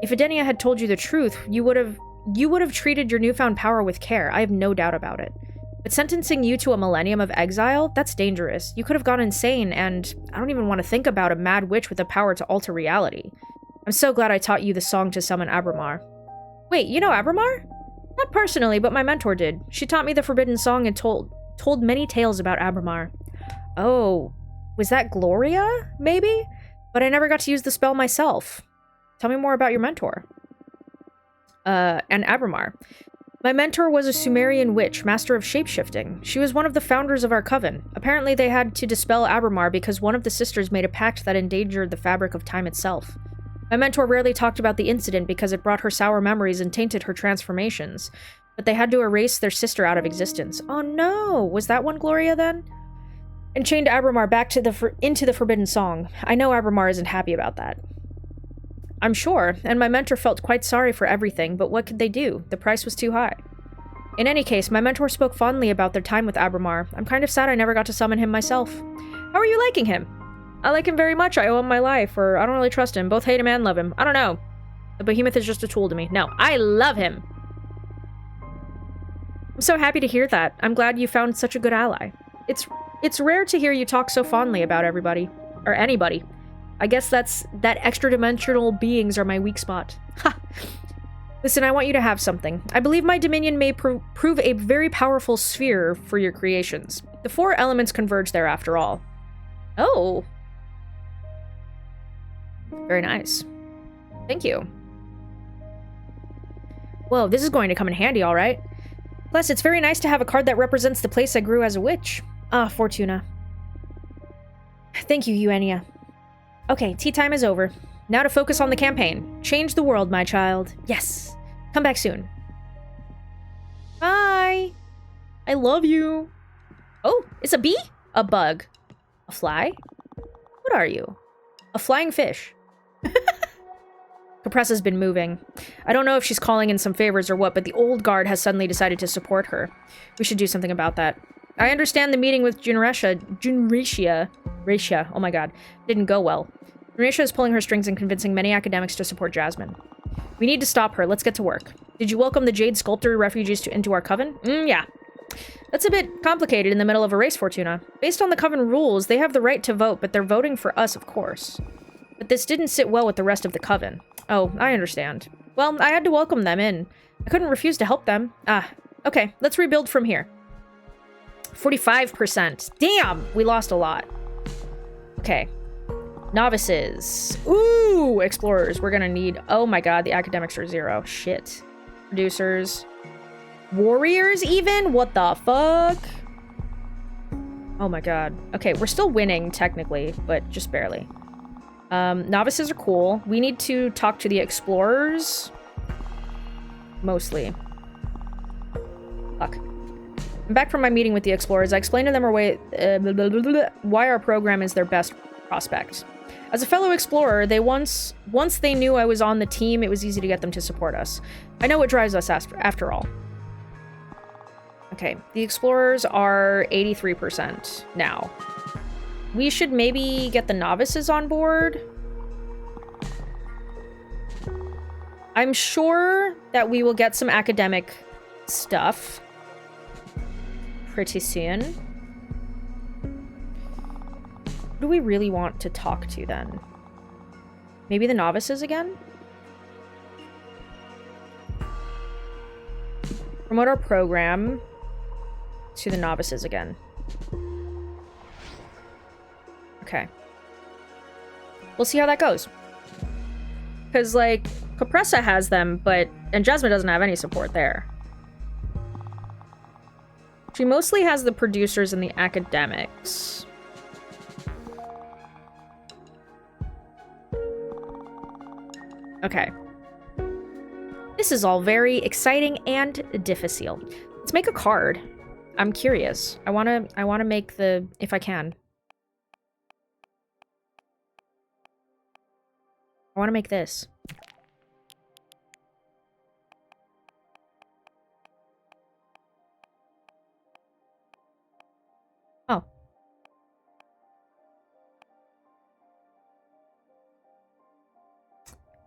If Edenia had told you the truth, you would have treated your newfound power with care. I have no doubt about it. But sentencing you to a millennium of exile? That's dangerous. You could have gone insane, and I don't even want to think about a mad witch with the power to alter reality. I'm so glad I taught you the song to summon Abramar. Wait, you know Abramar? Not personally, but my mentor did. She taught me the forbidden song and told many tales about Abramar. Oh, was that Gloria, maybe? But I never got to use the spell myself. Tell me more about your mentor. And Abramar. My mentor was a Sumerian witch, master of shapeshifting. She was one of the founders of our coven. Apparently they had to dispel Abramar because one of the sisters made a pact that endangered the fabric of time itself. My mentor rarely talked about the incident because it brought her sour memories and tainted her transformations. But they had to erase their sister out of existence. Oh no! Was that one Gloria then? And chained Abramar back to into the forbidden song. I know Abramar isn't happy about that. I'm sure, and my mentor felt quite sorry for everything, but what could they do? The price was too high. In any case, my mentor spoke fondly about their time with Abramar. I'm kind of sad I never got to summon him myself. How are you liking him? I like him very much. I owe him my life, or I don't really trust him. Both hate him and love him. I don't know. The behemoth is just a tool to me. No, I love him. I'm so happy to hear that. I'm glad you found such a good ally. It's rare to hear you talk so fondly about everybody. Or anybody. I guess that extra-dimensional beings are my weak spot. Ha! Listen, I want you to have something. I believe my dominion may prove a very powerful sphere for your creations. The 4 elements converge there after all. Oh. Very nice. Thank you. Whoa, this is going to come in handy, all right. Plus, it's very nice to have a card that represents the place I grew as a witch. Ah, Fortuna. Thank you, Eugenia. Okay, tea time is over. Now to focus on the campaign. Change the world, my child. Yes. Come back soon. Bye. I love you. Oh, it's a bee? A bug. A fly? What are you? A flying fish. Capressa's been moving. I don't know if she's calling in some favors or what, but the old guard has suddenly decided to support her. We should do something about that. I understand the meeting with Junretia, oh my god, didn't go well. Junretia is pulling her strings and convincing many academics to support Jasmine. We need to stop her. Let's get to work. Did you welcome the Jade Sculptor refugees into our coven? Yeah. That's a bit complicated in the middle of a race, Fortuna. Based on the coven rules, they have the right to vote, but they're voting for us, of course. But this didn't sit well with the rest of the coven. Oh, I understand. Well, I had to welcome them in. I couldn't refuse to help them. Ah, okay, let's rebuild from here. 45%. Damn! We lost a lot. Okay. Novices. Ooh! Explorers. We're gonna need... Oh my god, the academics are 0. Shit. Producers. Warriors, even? What the fuck? Oh my god. Okay, we're still winning, technically, but just barely. Novices are cool. We need to talk to the explorers. Mostly. Fuck. I'm back from my meeting with the explorers. I explained to them why our program is their best prospect. As a fellow explorer, once they knew I was on the team, it was easy to get them to support us. I know what drives us after all. Okay, the explorers are 83% now. We should maybe get the novices on board. I'm sure that we will get some academic stuff pretty soon. Who do we really want to talk to then? Maybe the novices again? Promote our program to the novices again. Okay. We'll see how that goes. Because, like, Capressa has them, and Jasmine doesn't have any support there. She mostly has the producers and the academics. Okay. This is all very exciting and difficile. Let's make a card. I'm curious. I wanna make the, if I can. I wanna make this. Oh.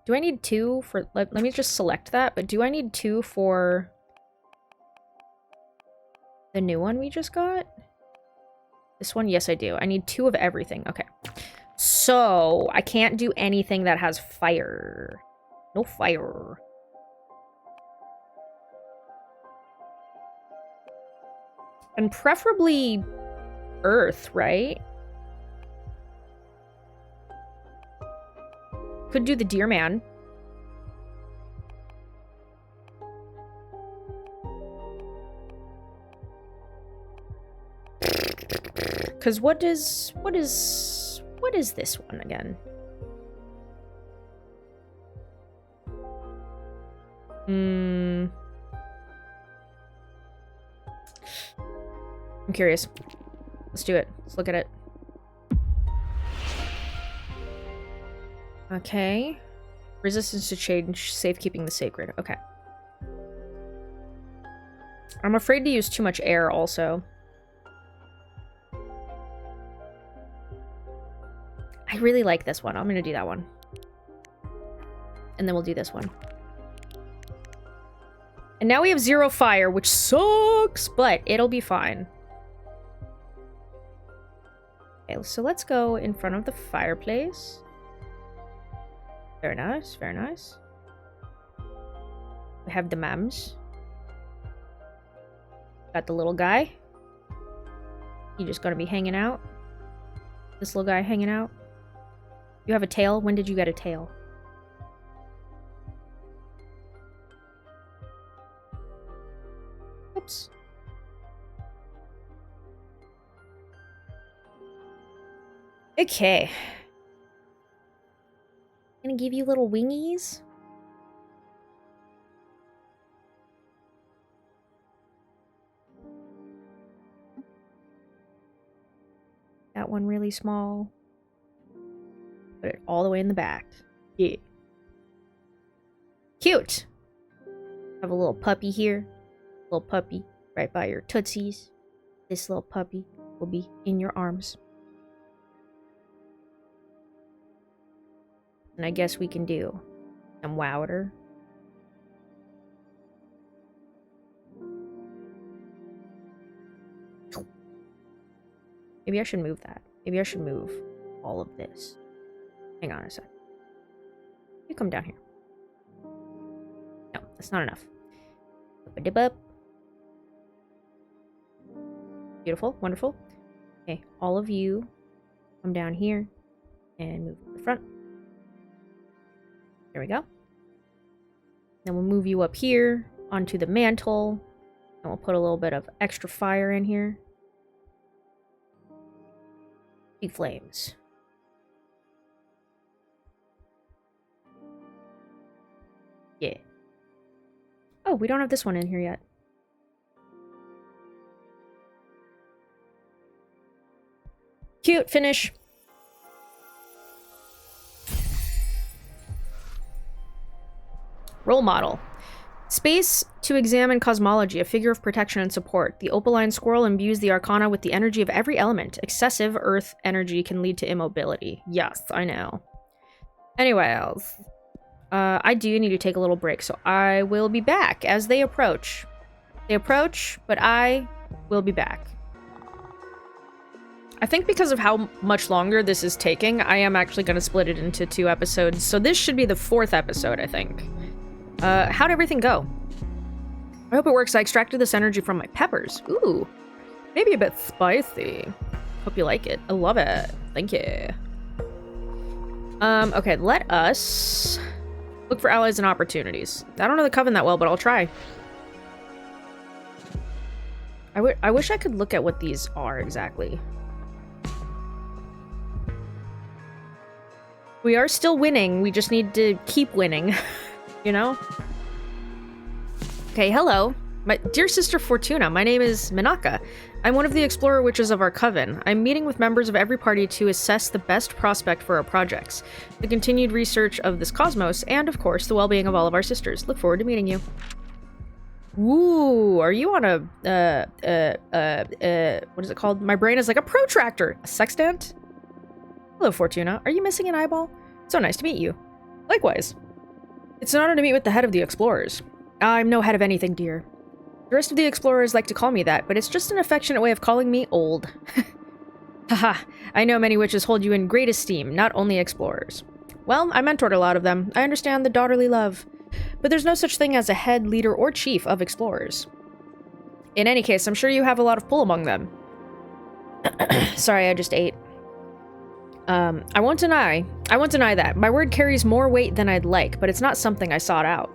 Do I need 2 for... Let me just select that, but do I need 2 for the new one we just got? This one? Yes, I do. I need 2 of everything. Okay. So, I can't do anything that has fire. No fire. And preferably earth, right? Could do the Deer Man. Because what is this one again? I'm curious. Let's do it. Let's look at it. Okay. Resistance to change, safekeeping the sacred. Okay. I'm afraid to use too much air also. I really like this one. I'm gonna do that one. And then we'll do this one. And now we have 0 fire, which sucks, but it'll be fine. Okay, so let's go in front of the fireplace. Very nice, very nice. We have the mams. Got the little guy. He just gonna be hanging out. This little guy hanging out. You have a tail? When did you get a tail? Oops. Okay. Gonna give you little wingies. That one really small. Put it all the way in the back. Yeah. Cute! Have a little puppy here. Little puppy right by your tootsies. This little puppy will be in your arms. And I guess we can do some wowder. Maybe I should move that. Maybe I should move all of this. Hang on a sec. You come down here. No, that's not enough. Up-a-dip-up. Beautiful, wonderful. Okay, all of you come down here and move to the front. There we go. Then we'll move you up here onto the mantle. And we'll put a little bit of extra fire in here. Big flames. Yeah. Oh, we don't have this one in here yet. Cute, finish. Role model. Space to examine cosmology, a figure of protection and support. The opaline squirrel imbues the arcana with the energy of every element. Excessive earth energy can lead to immobility. Yes, I know. Anyways, I do need to take a little break, so I will be back as they approach. They approach, but I will be back. I think because of how much longer this is taking, I am actually going to split it into 2 episodes, so this should be the 4th episode, I think. How'd everything go? I hope it works. I extracted this energy from my peppers. Ooh, maybe a bit spicy. Hope you like it. I love it. Thank you. Okay, let us look for allies and opportunities. I don't know the Coven that well, but I'll try. I wish I could look at what these are exactly. We are still winning. We just need to keep winning. You know? Okay, hello. My dear sister Fortuna, my name is Minaka. I'm one of the explorer witches of our coven. I'm meeting with members of every party to assess the best prospect for our projects, the continued research of this cosmos, and of course, the well-being of all of our sisters. Look forward to meeting you. Ooh, are you on a, what is it called? My brain is like a protractor. A sextant? Hello, Fortuna. Are you missing an eyeball? So nice to meet you. Likewise. It's an honor to meet with the head of the explorers. I'm no head of anything, dear. The rest of the explorers like to call me that, but it's just an affectionate way of calling me old. Haha, I know many witches hold you in great esteem, not only explorers. Well, I mentored a lot of them. I understand the daughterly love. But there's no such thing as a head, leader, or chief of explorers. In any case, I'm sure you have a lot of pull among them. Sorry, I just ate. I won't deny that. My word carries more weight than I'd like, but it's not something I sought out.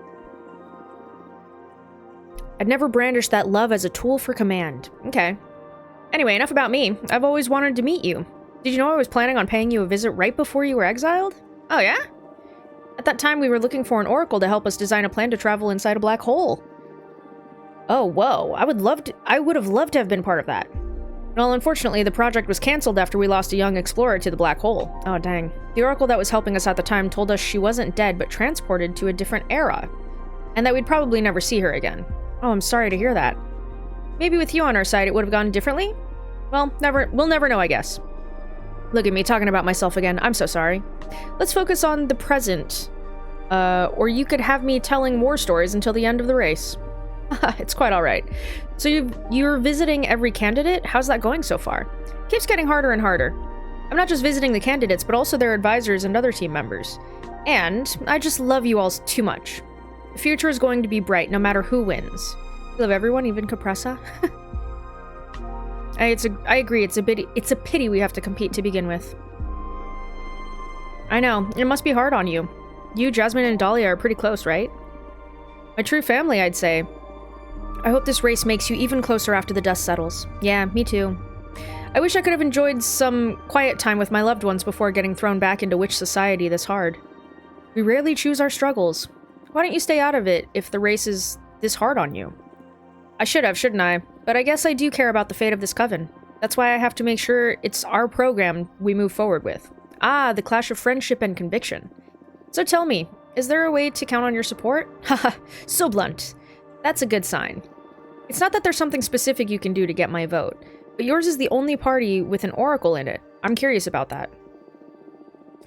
I'd never brandished that love as a tool for command. Okay. Anyway, enough about me. I've always wanted to meet you. Did you know I was planning on paying you a visit right before you were exiled? Oh, yeah? At that time, we were looking for an oracle to help us design a plan to travel inside a black hole. Oh, whoa. I would have loved to have been part of that. Well, unfortunately, the project was cancelled after we lost a young explorer to the black hole. Oh, dang. The oracle that was helping us at the time told us she wasn't dead, but transported to a different era, and that we'd probably never see her again. Oh, I'm sorry to hear that. Maybe with you on our side, it would have gone differently? Well, we'll never know, I guess. Look at me talking about myself again. I'm so sorry. Let's focus on the present. Or you could have me telling war stories until the end of the race. It's quite alright. So you're visiting every candidate? How's that going so far? Keeps getting harder and harder. I'm not just visiting the candidates, but also their advisors and other team members. And I just love you all too much. The future is going to be bright, no matter who wins. You love everyone, even Capressa? I agree, it's a pity we have to compete to begin with. I know, it must be hard on you. You, Jasmine, and Dahlia are pretty close, right? My true family, I'd say. I hope this race makes you even closer after the dust settles. Yeah, me too. I wish I could have enjoyed some quiet time with my loved ones before getting thrown back into witch society this hard. We rarely choose our struggles. Why don't you stay out of it if the race is this hard on you? I should have, shouldn't I? But I guess I do care about the fate of this coven. That's why I have to make sure it's our program we move forward with. Ah, the clash of friendship and conviction. So tell me, is there a way to count on your support? Haha, so blunt. That's a good sign. It's not that there's something specific you can do to get my vote, but yours is the only party with an oracle in it. I'm curious about that.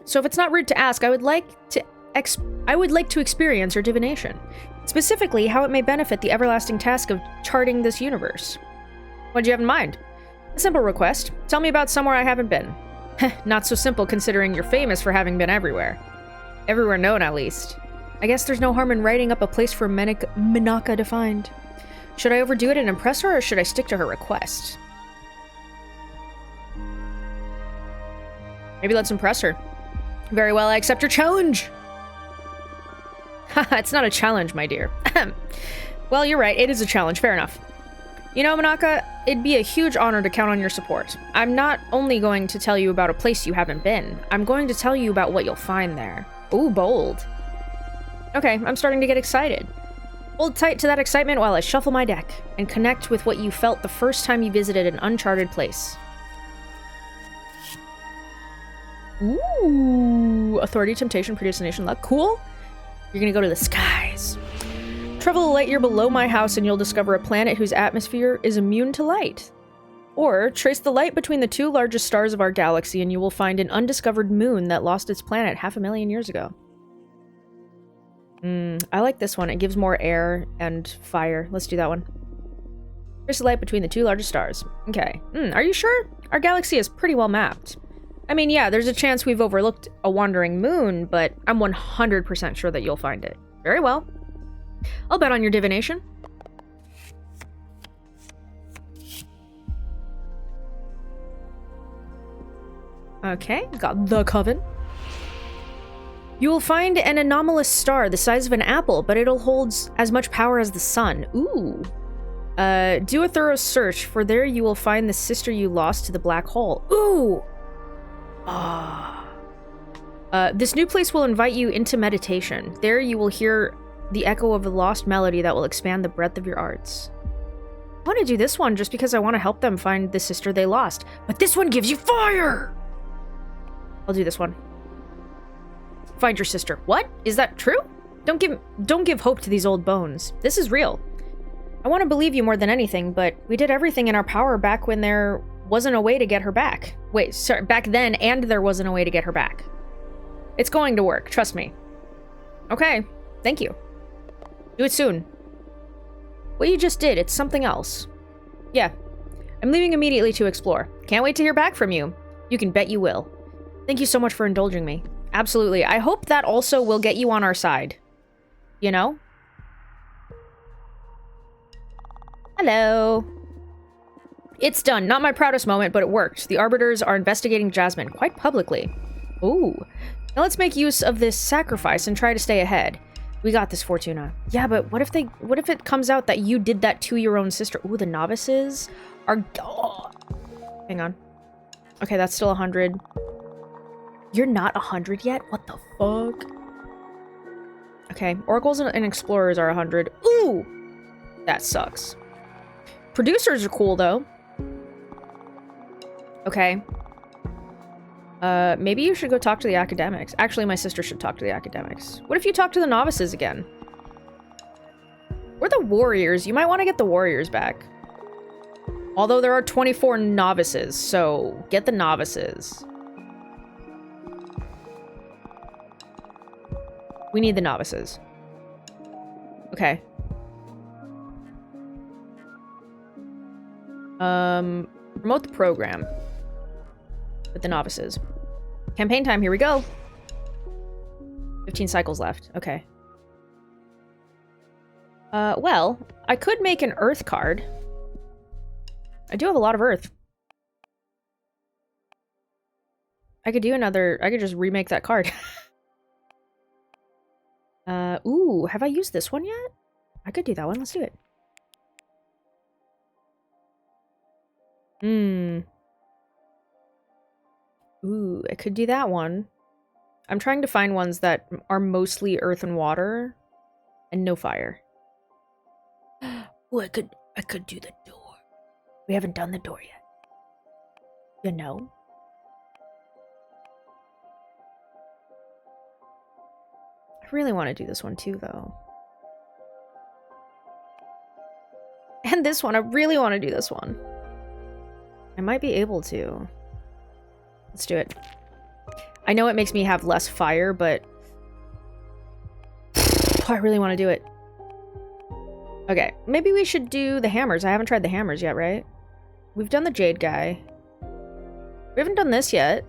So if it's not rude to ask, I would like to experience your divination. Specifically, how it may benefit the everlasting task of charting this universe. What do you have in mind? A simple request. Tell me about somewhere I haven't been. Not so simple considering you're famous for having been everywhere. Everywhere known, at least. I guess there's no harm in writing up a place for Minaka to find. Should I overdo it and impress her, or should I stick to her request? Maybe let's impress her. Very well, I accept your challenge! Haha, it's not a challenge, my dear. Well, you're right, it is a challenge, fair enough. You know, Minaka, it'd be a huge honor to count on your support. I'm not only going to tell you about a place you haven't been, I'm going to tell you about what you'll find there. Ooh, bold. Okay, I'm starting to get excited. Hold tight to that excitement while I shuffle my deck, and connect with what you felt the first time you visited an uncharted place. Ooh, authority, temptation, predestination, luck. Cool. You're gonna go to the skies. Travel a light year below my house and you'll discover a planet whose atmosphere is immune to light. Or, trace the light between the two largest stars of our galaxy and you will find an undiscovered moon that lost its planet 500,000 years ago. I like this one. It gives more air and fire. Let's do that one. Trace the light between the two largest stars. Okay. Are you sure? Our galaxy is pretty well mapped. I mean, yeah, there's a chance we've overlooked a wandering moon, but I'm 100% sure that you'll find it. Very well. I'll bet on your divination. Okay, got the Coven. You will find an anomalous star the size of an apple, but it'll hold as much power as the sun. Ooh. Do a thorough search, for there you will find the sister you lost to the black hole. Ooh! This new place will invite you into meditation. There you will hear the echo of a lost melody that will expand the breadth of your arts. I want to do this one just because I want to help them find the sister they lost. But this one gives you fire! I'll do this one. Find your sister. What? Is that true? Don't give hope to these old bones. This is real. I want to believe you more than anything, but we did everything in our power back when there wasn't a way to get her back. Wait, sorry, back then, and there wasn't a way to get her back. It's going to work, trust me. Okay, thank you. Do it soon. What you just did, it's something else. Yeah, I'm leaving immediately to explore. Can't wait to hear back from you. You can bet you will. Thank you so much for indulging me. Absolutely. I hope that also will get you on our side. You know? Hello. It's done. Not my proudest moment, but it worked. The Arbiters are investigating Jasmine quite publicly. Ooh. Now let's make use of this sacrifice and try to stay ahead. We got this, Fortuna. Yeah, but what if it comes out that you did that to your own sister? Ooh, the novices are... Oh. Hang on. Okay, that's still 100. You're not 100 yet? What the fuck? Okay, Oracles and Explorers are 100. Ooh! That sucks. Producers are cool, though. Okay. Maybe you should go talk to the academics. Actually, my sister should talk to the academics. What if you talk to the novices again? Or the warriors. You might want to get the warriors back. Although there are 24 novices, so get the novices. We need the novices. Okay. Promote the program. With the novices. Campaign time, here we go. 15 cycles left. Okay. Well, I could make an Earth card. I do have a lot of Earth. I could do another... I could just remake that card. Ooh, have I used this one yet? I could do that one. Let's do it. Ooh, I could do that one. I'm trying to find ones that are mostly earth and water and no fire. Ooh, I could do the door. We haven't done the door yet. You know? I really want to do this one too, though. And this one, I really want to do this one. I might be able to. Let's do it. I know it makes me have less fire, but I really want to do it. Okay, maybe we should do the hammers. I haven't tried the hammers yet, right? We've done the jade guy. We haven't done this yet.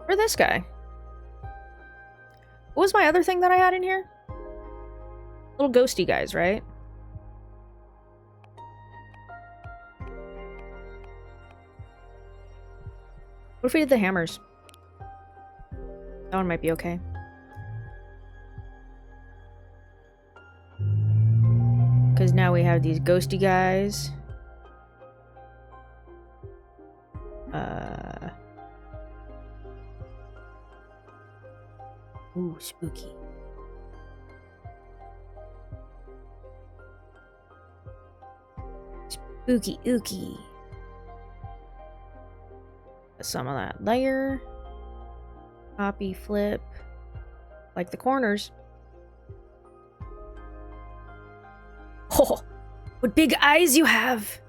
Or this guy. What was my other thing that I had in here? Little ghosty guys, right? What if we did the hammers? That one might be okay. Because now we have these ghosty guys. Ooh, spooky. Spooky ooky. Some of that layer. Copy, flip. Like the corners. Oh, what big eyes you have!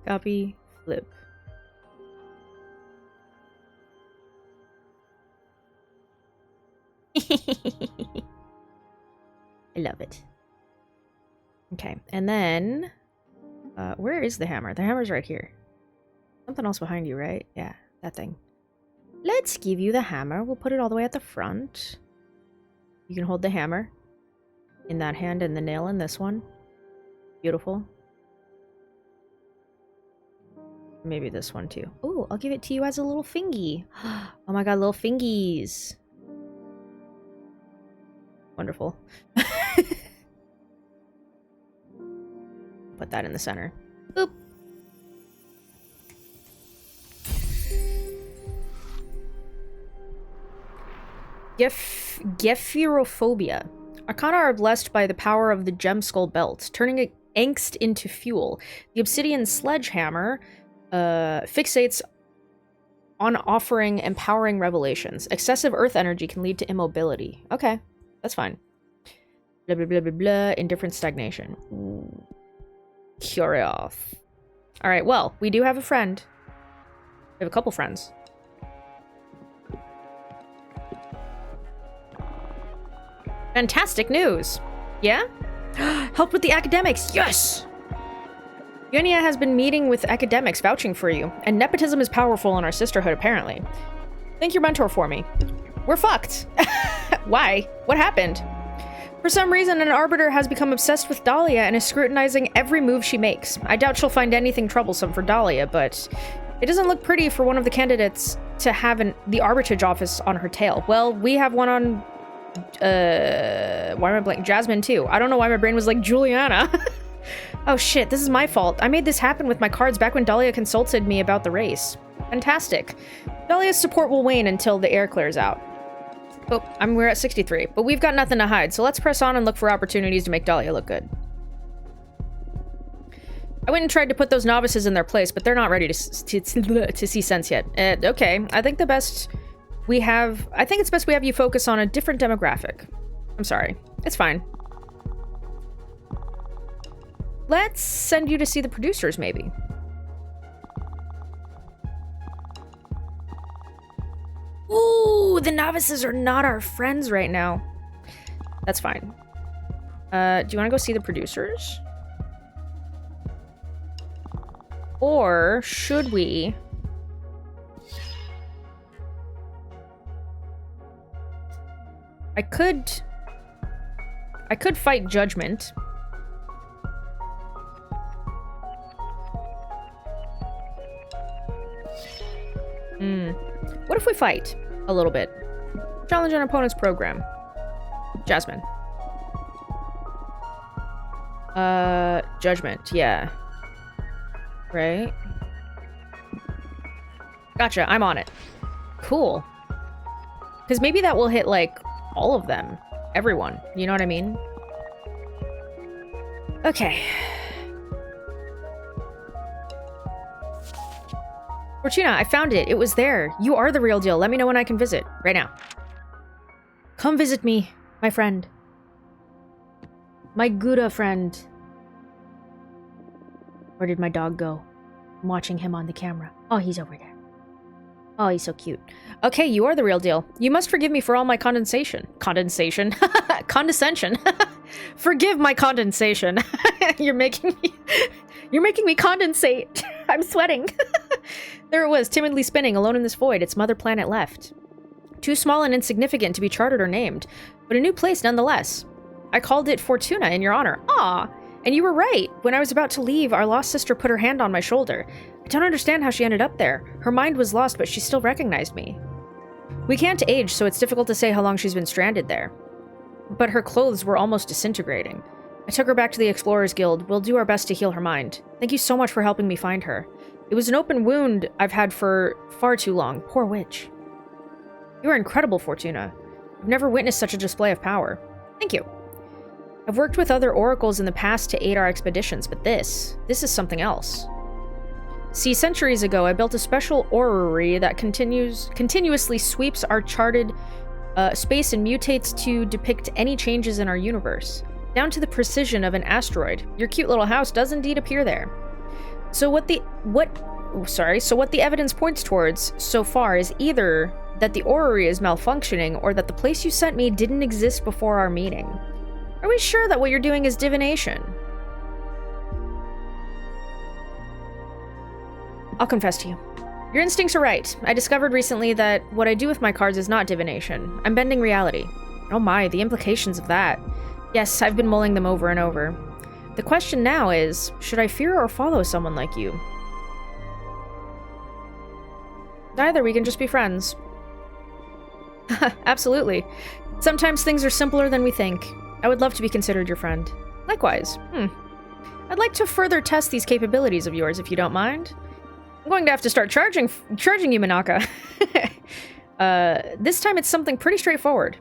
Copy, flip. I love it. Okay, and then... where is the hammer? The hammer's right here. Something else behind you, right? Yeah, that thing. Let's give you the hammer. We'll put it all the way at the front. You can hold the hammer in that hand and the nail in this one. Beautiful. Maybe this one too. Oh, I'll give it to you as a little fingy. Oh my god, little fingies. Wonderful. Put that in the center. Boop. Gephyrophobia. Arcana are blessed by the power of the gem skull belt, turning angst into fuel. The obsidian sledgehammer fixates on offering empowering revelations. Excessive earth energy can lead to immobility. Okay, that's fine. Blah, blah, blah, blah, blah. Indifferent stagnation. Curious. Alright, well, we do have a friend. We have a couple friends. Fantastic news! Yeah? Help with the academics! Yes! Yunia has been meeting with academics vouching for you, and nepotism is powerful in our sisterhood, apparently. Thank your mentor for me. We're fucked! Why? What happened? For some reason, an arbiter has become obsessed with Dahlia and is scrutinizing every move she makes. I doubt she'll find anything troublesome for Dahlia, but it doesn't look pretty for one of the candidates to have the arbitrage office on her tail. Well, we have one on... why am I blanking? Jasmine, too. I don't know why my brain was like Juliana. Oh shit, this is my fault. I made this happen with my cards back when Dahlia consulted me about the race. Fantastic. Dahlia's support will wane until the air clears out. Oh, we're at 63, but we've got nothing to hide, so let's press on and look for opportunities to make Dahlia look good. I went and tried to put those novices in their place, but they're not ready to see sense yet. Okay, I think it's best we have you focus on a different demographic. I'm sorry. It's fine. Let's send you to see the producers, maybe. Ooh, the novices are not our friends right now. That's fine. Do you want to go see the producers? Or should we... I could fight Judgment. What if we fight a little bit? Challenge an opponent's program. Jasmine. Judgment, yeah. Right? Gotcha, I'm on it. Cool. Because maybe that will hit, like, all of them. Everyone. You know what I mean? Okay. Fortuna, I found it. It was there. You are the real deal. Let me know when I can visit. Right now. Come visit me, my friend. My Gouda friend. Where did my dog go? I'm watching him on the camera. Oh, he's over there. Oh, he's so cute. Okay, you are the real deal. You must forgive me for all my condensation. Condensation? Condescension. Forgive my condensation. You're making me condensate. I'm sweating. There it was, timidly spinning, alone in this void, its mother planet left. Too small and insignificant to be charted or named, but a new place nonetheless. I called it Fortuna in your honor. Ah, and you were right. When I was about to leave, our lost sister put her hand on my shoulder. I don't understand how she ended up there. Her mind was lost, but she still recognized me. We can't age, so it's difficult to say how long she's been stranded there. But her clothes were almost disintegrating. I took her back to the Explorers Guild. We'll do our best to heal her mind. Thank you so much for helping me find her. It was an open wound I've had for far too long. Poor witch. You are incredible, Fortuna. I've never witnessed such a display of power. Thank you. I've worked with other oracles in the past to aid our expeditions, but this is something else. See, centuries ago, I built a special orrery that continuously sweeps our charted space and mutates to depict any changes in our universe, down to the precision of an asteroid. Your cute little house does indeed appear there. So what the evidence points towards so far is either that the orrery is malfunctioning or that the place you sent me didn't exist before our meeting. Are we sure that what you're doing is divination? I'll confess to you. Your instincts are right. I discovered recently that what I do with my cards is not divination. I'm bending reality. Oh my, the implications of that. Yes, I've been mulling them over and over. The question now is, should I fear or follow someone like you? Neither, we can just be friends. Absolutely. Sometimes things are simpler than we think. I would love to be considered your friend. Likewise. I'd like to further test these capabilities of yours, if you don't mind. I'm going to have to start charging you, Minaka. This time it's something pretty straightforward.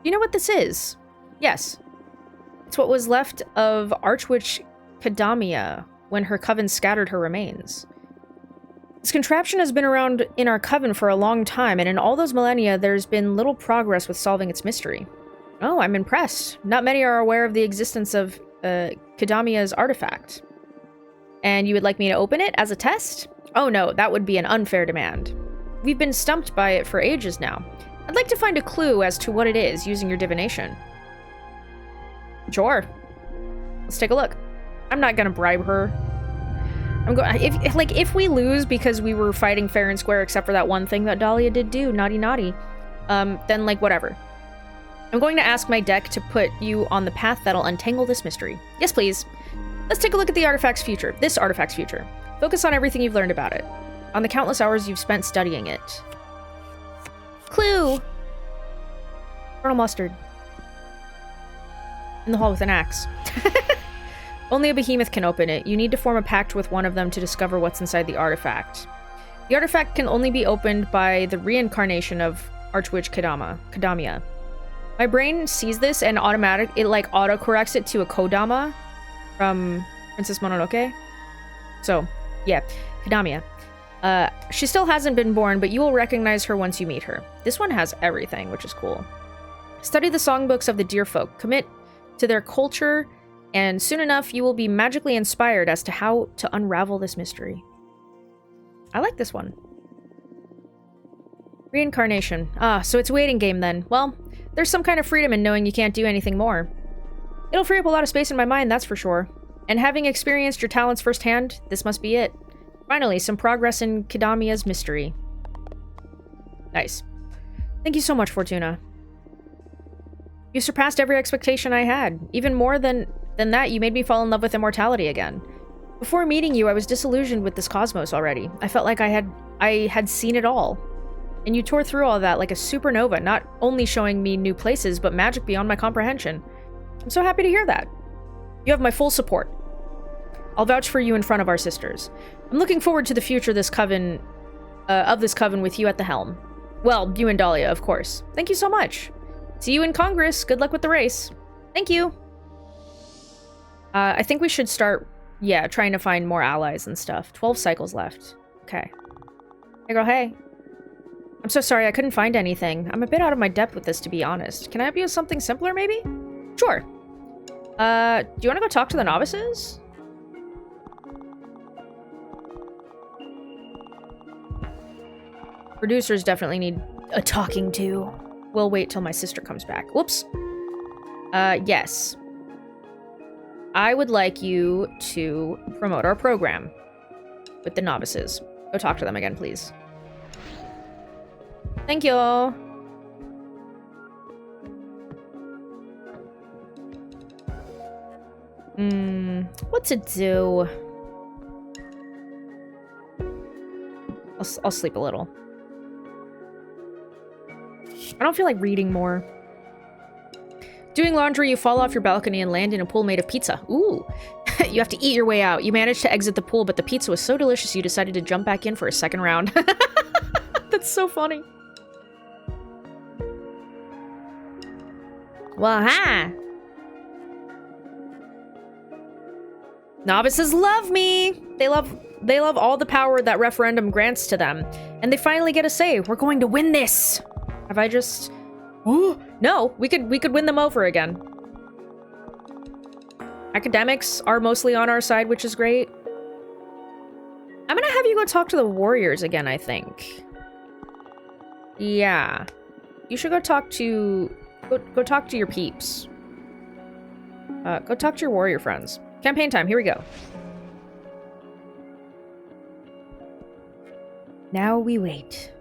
You know what this is? Yes. It's what was left of Archwitch Kadamia when her coven scattered her remains. This contraption has been around in our coven for a long time, and in all those millennia, there's been little progress with solving its mystery. Oh, I'm impressed. Not many are aware of the existence of Kadamia's artifact. And you would like me to open it as a test? Oh no, that would be an unfair demand. We've been stumped by it for ages now. I'd like to find a clue as to what it is using your divination. Sure. Let's take a look. I'm not gonna bribe her. If we lose because we were fighting fair and square except for that one thing that Dahlia did do, naughty, then whatever. I'm going to ask my deck to put you on the path that'll untangle this mystery. Yes, please. Let's take a look at the artifact's future. This artifact's future. Focus on everything you've learned about it. On the countless hours you've spent studying it. Clue! Colonel Mustard. In the hall with an axe. Only a behemoth can open it. You need to form a pact with one of them to discover what's inside the artifact. The artifact can only be opened by the reincarnation of Archwitch Kadamia. My brain sees this and auto-corrects it to a Kodama from Princess Mononoke. So, yeah, Kadamia. She still hasn't been born, but you will recognize her once you meet her. This one has everything, which is cool. Study the songbooks of the deer folk. Commit to their culture, and soon enough you will be magically inspired as to how to unravel this mystery. I like this one. Reincarnation. So it's a waiting game then. Well, there's some kind of freedom in knowing you can't do anything more. It'll free up a lot of space in my mind, that's for sure. And having experienced your talents firsthand, this must be it. Finally, some progress in Kadamia's mystery. Nice. Thank you so much, Fortuna. You surpassed every expectation I had. Even more than that, you made me fall in love with immortality again. Before meeting you, I was disillusioned with this cosmos already. I felt like I had seen it all. And you tore through all that like a supernova, not only showing me new places, but magic beyond my comprehension. I'm so happy to hear that. You have my full support. I'll vouch for you in front of our sisters. I'm looking forward to the future of this coven with you at the helm. Well, you and Dahlia, of course. Thank you so much. See you in Congress. Good luck with the race. Thank you. I think we should start, trying to find more allies and stuff. 12 cycles left. Okay. Hey, girl, hey. I'm so sorry, I couldn't find anything. I'm a bit out of my depth with this, to be honest. Can I help you with something simpler, maybe? Sure. Do you want to go talk to the novices? Producers definitely need a talking to. We'll wait till my sister comes back. Whoops. Yes. I would like you to promote our program with the novices. Go talk to them again, please. Thank you. What to do? I'll sleep a little. I don't feel like reading more. Doing laundry, you fall off your balcony and land in a pool made of pizza. Ooh. You have to eat your way out. You managed to exit the pool, but the pizza was so delicious you decided to jump back in for a second round. That's so funny. Well, ha! Novices love me! They love all the power that referendum grants to them. And they finally get a say. We're going to win this! Have I just... Oh, no! We could win them over again. Academics are mostly on our side, which is great. I'm gonna have you go talk to the warriors again, I think. Yeah. You should go talk to... Go talk to your peeps. Go talk to your warrior friends. Campaign time, here we go. Now we wait.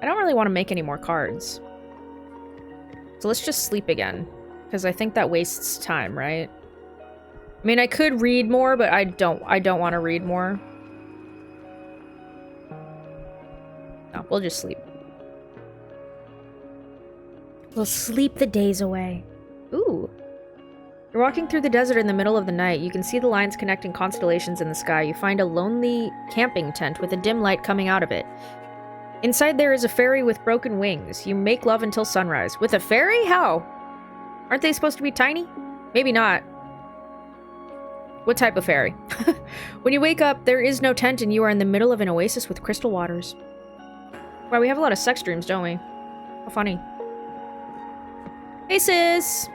I don't really want to make any more cards. So let's just sleep again. Because I think that wastes time, right? I mean, I could read more, but I don't want to read more. No, we'll just sleep. We'll sleep the days away. Ooh. You're walking through the desert in the middle of the night. You can see the lines connecting constellations in the sky. You find a lonely camping tent with a dim light coming out of it. Inside there is a fairy with broken wings. You make love until sunrise. With a fairy? How? Aren't they supposed to be tiny? Maybe not. What type of fairy? When you wake up, there is no tent and you are in the middle of an oasis with crystal waters. Wow, we have a lot of sex dreams, don't we? How funny. Hey, sis!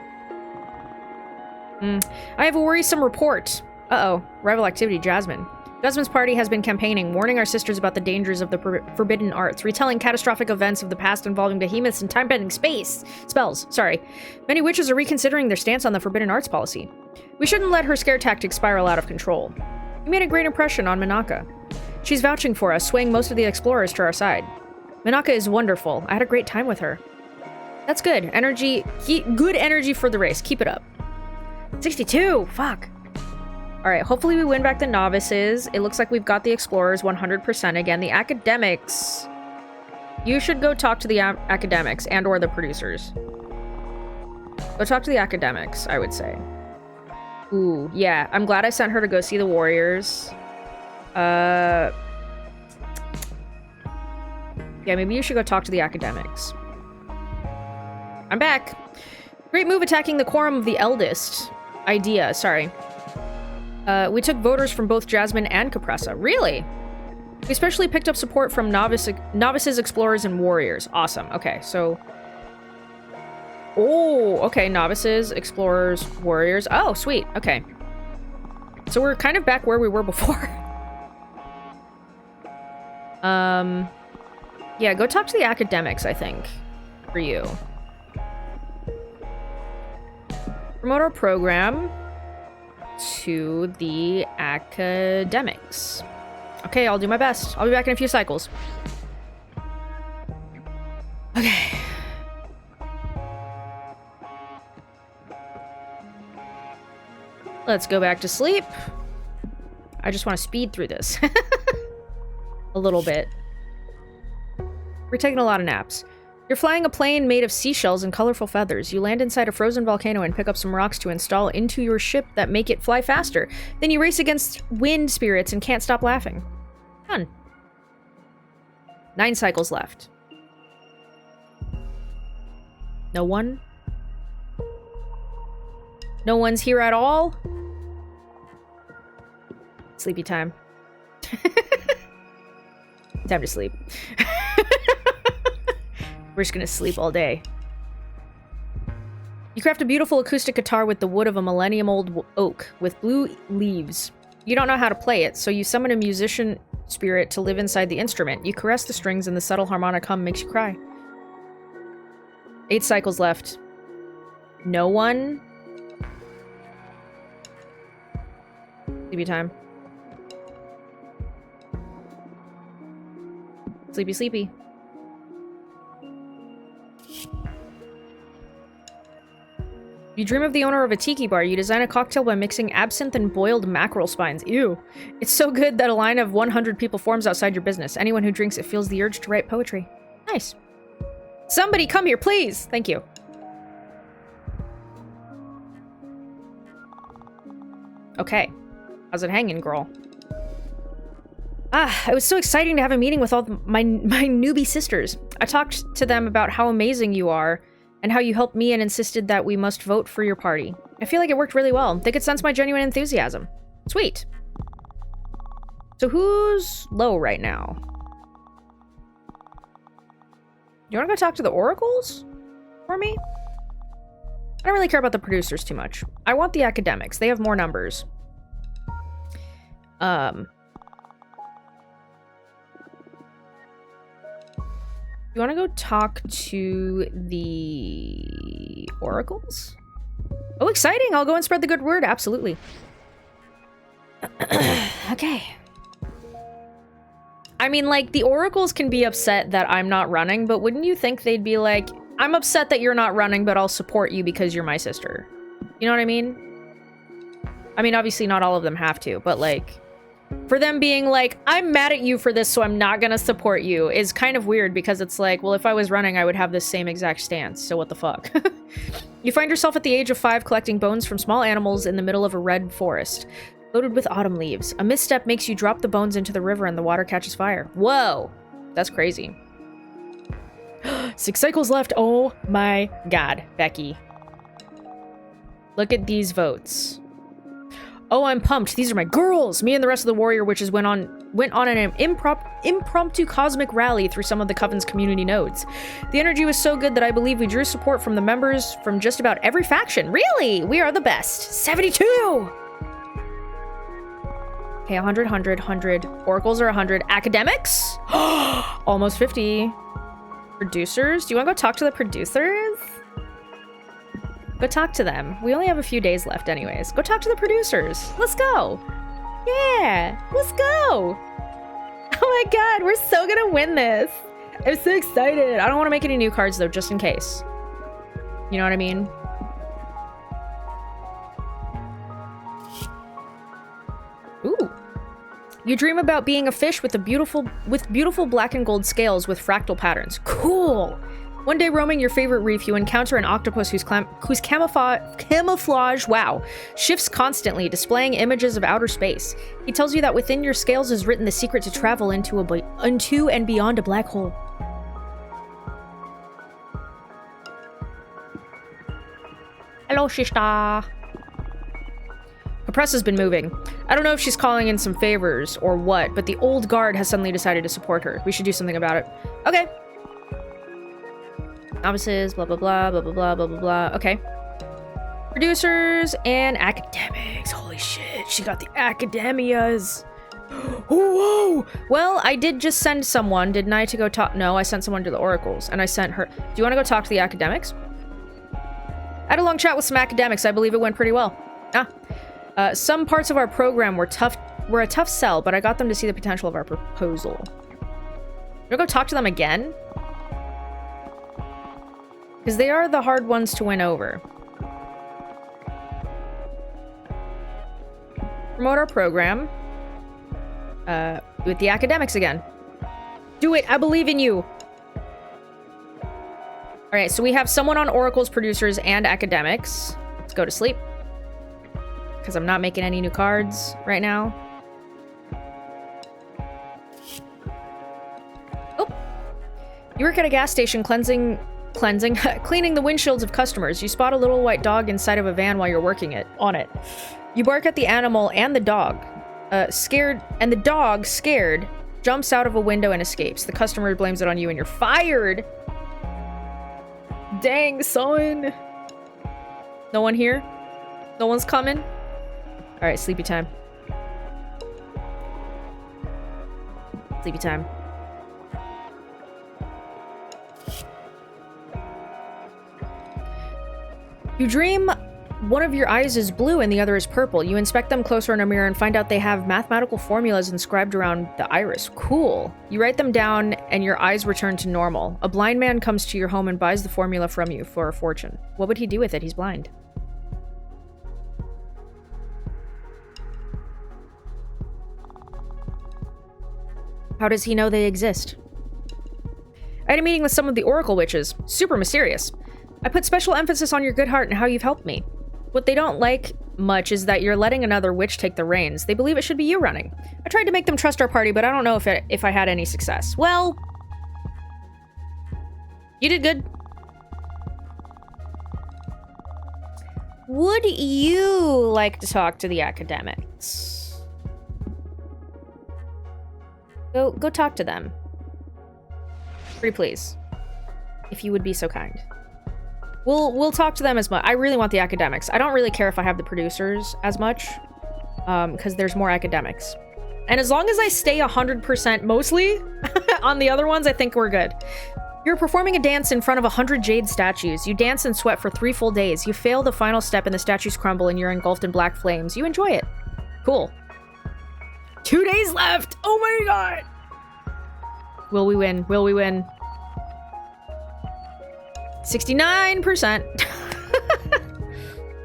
I have a worrisome report. Uh-oh. Rival activity, Jasmine. Jasmine's party has been campaigning, warning our sisters about the dangers of the forbidden arts, retelling catastrophic events of the past involving behemoths and time-bending spells. Sorry. Many witches are reconsidering their stance on the forbidden arts policy. We shouldn't let her scare tactics spiral out of control. You made a great impression on Minaka. She's vouching for us, swaying most of the explorers to our side. Minaka is wonderful. I had a great time with her. That's good. Good energy for the race. Keep it up. 62! Fuck. Alright, hopefully we win back the novices. It looks like we've got the explorers 100% again. The academics... You should go talk to the academics and or the producers. Go talk to the academics, I would say. Ooh, yeah. I'm glad I sent her to go see the warriors. Yeah, maybe you should go talk to the academics. I'm back. Great move attacking the quorum of the eldest. Idea, sorry. We took voters from both Jasmine and Capressa. Really? We especially picked up support from novices, explorers, and warriors. Awesome. Okay, so... Oh, okay. Novices, explorers, warriors. Oh, sweet. Okay. So we're kind of back where we were before. Yeah, go talk to the academics, I think. For you. Promote our program to the academics. Okay, I'll do my best. I'll be back in a few cycles. Okay. Let's go back to sleep. I just want to speed through this. A little bit. We're taking a lot of naps. You're flying a plane made of seashells and colorful feathers. You land inside a frozen volcano and pick up some rocks to install into your ship that make it fly faster. Then you race against wind spirits and can't stop laughing. Fun. 9 cycles left. No one? No one's here at all? Sleepy time. Time to sleep. We're just gonna sleep all day. You craft a beautiful acoustic guitar with the wood of a millennium-old oak with blue leaves. You don't know how to play it, so you summon a musician spirit to live inside the instrument. You caress the strings and the subtle harmonic hum makes you cry. 8 cycles left. No one? Sleepy time. Sleepy, sleepy. You dream of the owner of a tiki bar. You design a cocktail by mixing absinthe and boiled mackerel spines. Ew. It's so good that a line of 100 people forms outside your business. Anyone who drinks it feels the urge to write poetry. Nice. Somebody come here, please! Thank you. Okay. How's it hanging, girl? Ah, it was so exciting to have a meeting with all my newbie sisters. I talked to them about how amazing you are, and how you helped me and insisted that we must vote for your party. I feel like it worked really well. They could sense my genuine enthusiasm. Sweet. So who's low right now? You want to go talk to the oracles for me? I don't really care about the producers too much. I want the academics. They have more numbers. You want to go talk to the oracles? Oh, exciting! I'll go and spread the good word. Absolutely. Okay. I mean, like, the oracles can be upset that I'm not running, but wouldn't you think they'd be like, I'm upset that you're not running, but I'll support you because you're my sister. You know what I mean? I mean, obviously not all of them have to, but like, for them being like, I'm mad at you for this, so I'm not gonna support you, is kind of weird because it's like, well, if I was running, I would have this same exact stance, so what the fuck? You find yourself at the age of 5 collecting bones from small animals in the middle of a red forest, loaded with autumn leaves. A misstep makes you drop the bones into the river and the water catches fire. Whoa! That's crazy. 6 cycles left. Oh my god, Becky. Look at these votes. Oh, I'm pumped. These are my girls. Me and the rest of the warrior witches went on an impromptu cosmic rally through some of the Coven's community nodes. The energy was so good that I believe we drew support from the members from just about every faction. Really? We are the best. 72! Okay, 100, 100, 100. Oracles are 100. Academics? Almost 50. Producers? Do you want to go talk to the producers? Go talk to them. We only have a few days left anyways. Go talk to the producers. Let's go. Yeah, let's go. Oh my god, we're so gonna win this. I'm so excited. I don't want to make any new cards though, just in case. You know what I mean? Ooh. You dream about being a fish with beautiful black and gold scales with fractal patterns. Cool. One day roaming your favorite reef, you encounter an octopus whose camouflage, wow, shifts constantly, displaying images of outer space. He tells you that within your scales is written the secret to travel into and beyond a black hole. Hello, sister. Her press has been moving. I don't know if she's calling in some favors or what, but the old guard has suddenly decided to support her. We should do something about it. Okay. Novices, blah, blah, blah, blah, blah, blah, blah, blah, blah. Okay. Producers and academics. Holy shit, she got the academias. Whoa! Well, I did just send someone, didn't I, to go talk? No, I sent someone to the oracles, and I sent her. Do you want to go talk to the academics? I had a long chat with some academics. I believe it went pretty well. Some parts of our program were a tough sell, but I got them to see the potential of our proposal. You want to go talk to them again? Because they are the hard ones to win over. Promote our program. With the academics again. Do it! I believe in you! Alright, so we have someone on Oracle's producers and academics. Let's go to sleep. Because I'm not making any new cards right now. Oh! You work at a gas station cleaning the windshields of customers. You spot a little white dog inside of a van while you're working on it. You bark at the animal and the dog. The dog, scared, jumps out of a window and escapes. The customer blames it on you and you're fired! Dang, son! No one here? No one's coming? Alright, sleepy time. Sleepy time. You dream one of your eyes is blue and the other is purple. You inspect them closer in a mirror and find out they have mathematical formulas inscribed around the iris. Cool. You write them down and your eyes return to normal. A blind man comes to your home and buys the formula from you for a fortune. What would he do with it? He's blind. How does he know they exist? I had a meeting with some of the Oracle witches. Super mysterious. I put special emphasis on your good heart and how you've helped me. What they don't like much is that you're letting another witch take the reins. They believe it should be you running. I tried to make them trust our party, but I don't know if I had any success. Well, you did good. Would you like to talk to the academics? Go talk to them. Pretty please. If you would be so kind. We'll talk to them as much. I really want the academics. I don't really care if I have the producers as much, because there's more academics. And as long as I stay 100% mostly on the other ones, I think we're good. You're performing a dance in front of 100 jade statues. You dance and sweat for 3 full days. You fail the final step and the statues crumble and you're engulfed in black flames. You enjoy it. Cool. 2 days left! Oh my god! Will we win? Will we win? 69%.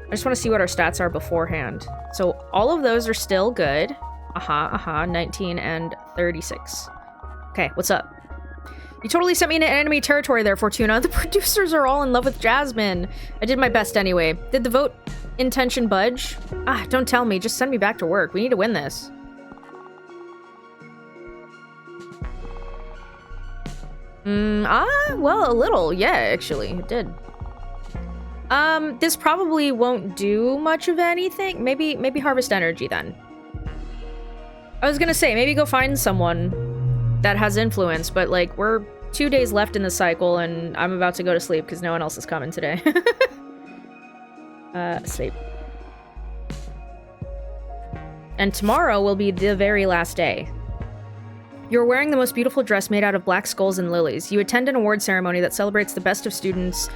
I just want to see what our stats are beforehand. So all of those are still good. 19 and 36. Okay, what's up? You totally sent me into enemy territory there, Fortuna. The producers are all in love with Jasmine. I did my best anyway. Did the vote intention budge? Don't tell me. Just send me back to work. We need to win this. Well, a little. Yeah, actually, it did. This probably won't do much of anything. Maybe harvest energy then. I was gonna say, maybe go find someone that has influence, but like, we're 2 days left in the cycle and I'm about to go to sleep because no one else is coming today. Sleep. And tomorrow will be the very last day. You're wearing the most beautiful dress made out of black skulls and lilies. You attend an award ceremony that celebrates the best students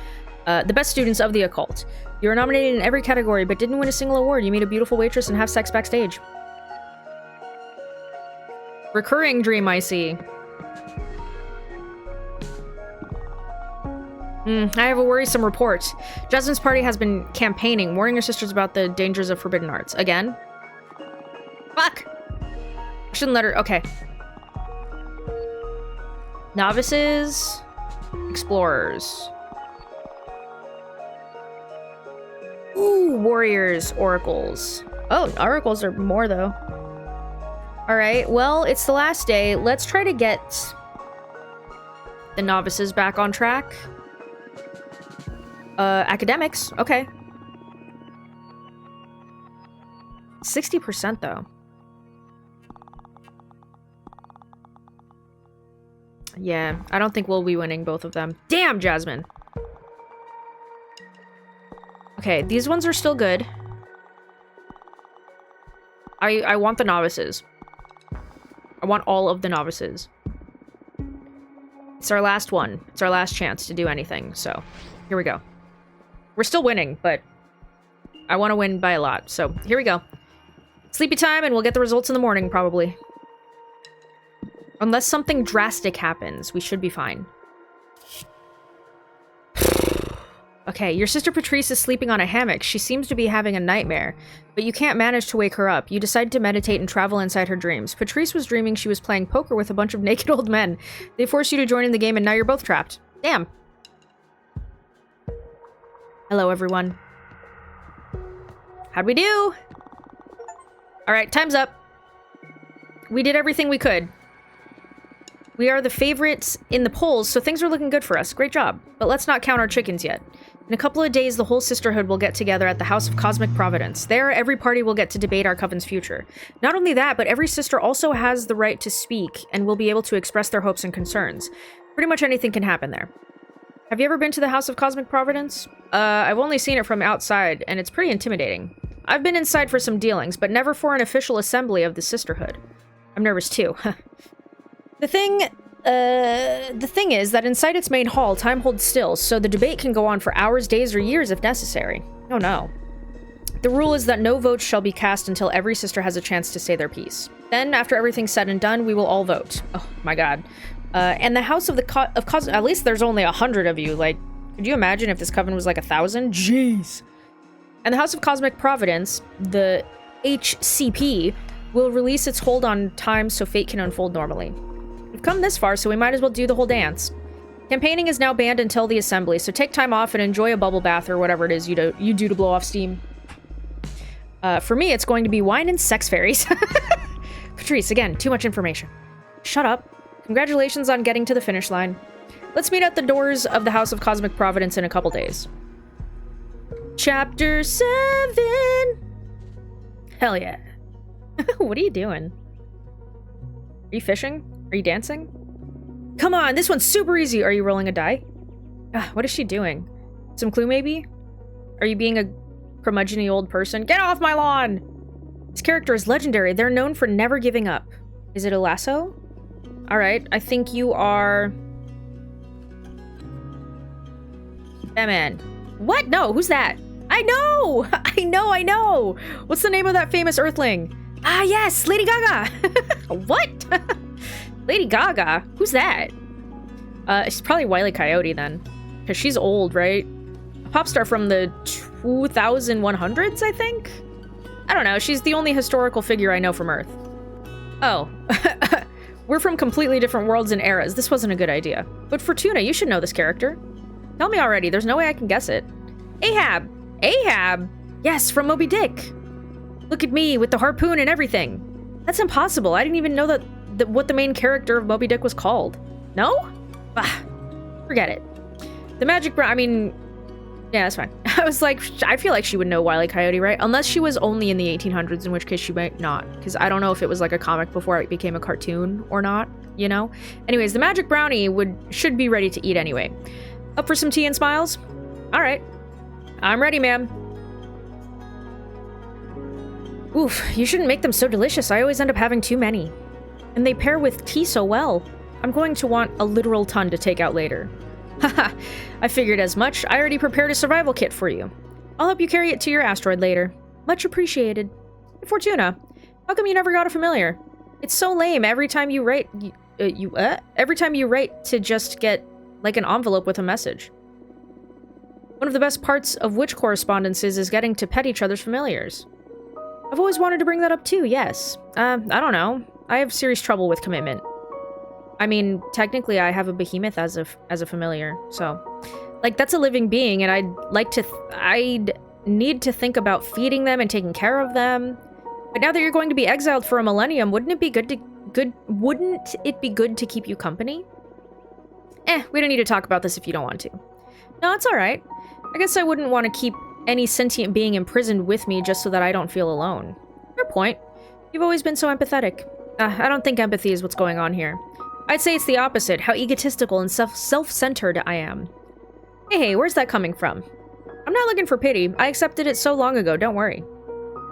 of the occult. You are nominated in every category, but didn't win a single award. You meet a beautiful waitress and have sex backstage. Recurring dream, I see. I have a worrisome report. Jasmine's party has been campaigning, warning her sisters about the dangers of forbidden arts. Again? Fuck! I shouldn't let her... Okay. Novices. Explorers. Ooh, warriors. Oracles. Oh, oracles are more, though. Alright, well, it's the last day. Let's try to get the novices back on track. Academics. Okay. 60% though. Yeah, I don't think we'll be winning both of them. Damn, Jasmine! Okay, these ones are still good. I want the novices. I want all of the novices. It's our last one. It's our last chance to do anything, so here we go. We're still winning, but I want to win by a lot, so here we go. Sleepy time, and we'll get the results in the morning, probably. Unless something drastic happens, we should be fine. Okay, your sister Patrice is sleeping on a hammock. She seems to be having a nightmare, but you can't manage to wake her up. You decide to meditate and travel inside her dreams. Patrice was dreaming she was playing poker with a bunch of naked old men. They forced you to join in the game, and now you're both trapped. Damn. Hello, everyone. How'd we do? Alright, time's up. We did everything we could. We are the favorites in the polls, so things are looking good for us. Great job. But let's not count our chickens yet. In a couple of days, the whole sisterhood will get together at the House of Cosmic Providence. There, every party will get to debate our coven's future. Not only that, but every sister also has the right to speak and will be able to express their hopes and concerns. Pretty much anything can happen there. Have you ever been to the House of Cosmic Providence? I've only seen it from outside, and it's pretty intimidating. I've been inside for some dealings, but never for an official assembly of the sisterhood. I'm nervous too. The thing is that inside its main hall, time holds still, so the debate can go on for hours, days, or years if necessary. Oh no. The rule is that no votes shall be cast until every sister has a chance to say their piece. Then, after everything's said and done, we will all vote. Oh my god. And the House of the at least there's only 100 of you. Like, could you imagine if this coven was like 1,000? Jeez. And the House of Cosmic Providence, the HCP, will release its hold on time so fate can unfold normally. We've come this far, so we might as well do the whole dance. Campaigning is now banned until the assembly, so take time off and enjoy a bubble bath or whatever it is you do to blow off steam. For me, it's going to be wine and sex fairies. Patrice, again, too much information. Shut up. Congratulations on getting to the finish line. Let's meet at the doors of the House of Cosmic Providence in a couple days. Chapter 7! Hell yeah. What are you doing? Are you fishing? Are you dancing? Come on, this one's super easy. Are you rolling a die? What is she doing? Some clue, maybe? Are you being a curmudgeon-y old person? Get off my lawn! This character is legendary. They're known for never giving up. Is it a lasso? Alright, I think you are... Batman. What? No, who's that? I know! I know! What's the name of that famous Earthling? Ah, yes! Lady Gaga! What? Lady Gaga? Who's that? It's probably Wile E. Coyote, then. Because she's old, right? A pop star from the 2100s, I think? I don't know. She's the only historical figure I know from Earth. Oh. We're from completely different worlds and eras. This wasn't a good idea. But Fortuna, you should know this character. Tell me already. There's no way I can guess it. Ahab! Ahab! Yes, from Moby Dick. Look at me with the harpoon and everything. That's impossible. I didn't even know that what the main character of Moby Dick was called. No? Bah, forget it. The magic brown, I mean, yeah, that's fine. I was like, I feel like she would know Wile E. Coyote, right? Unless she was only in the 1800s, in which case she might not. Because I don't know if it was like a comic before it became a cartoon or not, you know? Anyways, the magic brownie should be ready to eat anyway. Up for some tea and smiles? All right. I'm ready, ma'am. Oof, you shouldn't make them so delicious. I always end up having too many. And they pair with tea so well. I'm going to want a literal ton to take out later. Haha, I figured as much. I already prepared a survival kit for you. I'll help you carry it to your asteroid later. Much appreciated. Hey, Fortuna, how come you never got a familiar? It's so lame. Every time you write, every time you write to just get like an envelope with a message. One of the best parts of witch correspondences is getting to pet each other's familiars. I've always wanted to bring that up too, yes. I don't know. I have serious trouble with commitment. I mean, technically I have a behemoth as a familiar, so... Like, that's a living being, and I'd need to think about feeding them and taking care of them. But now that you're going to be exiled for a millennium, wouldn't it be good to keep you company? We don't need to talk about this if you don't want to. No, it's alright. I guess I wouldn't want to keep any sentient being imprisoned with me just so that I don't feel alone. Fair point. You've always been so empathetic. I don't think empathy is what's going on here. I'd say it's the opposite, how egotistical and self-centered I am. Hey, where's that coming from? I'm not looking for pity. I accepted it so long ago, don't worry.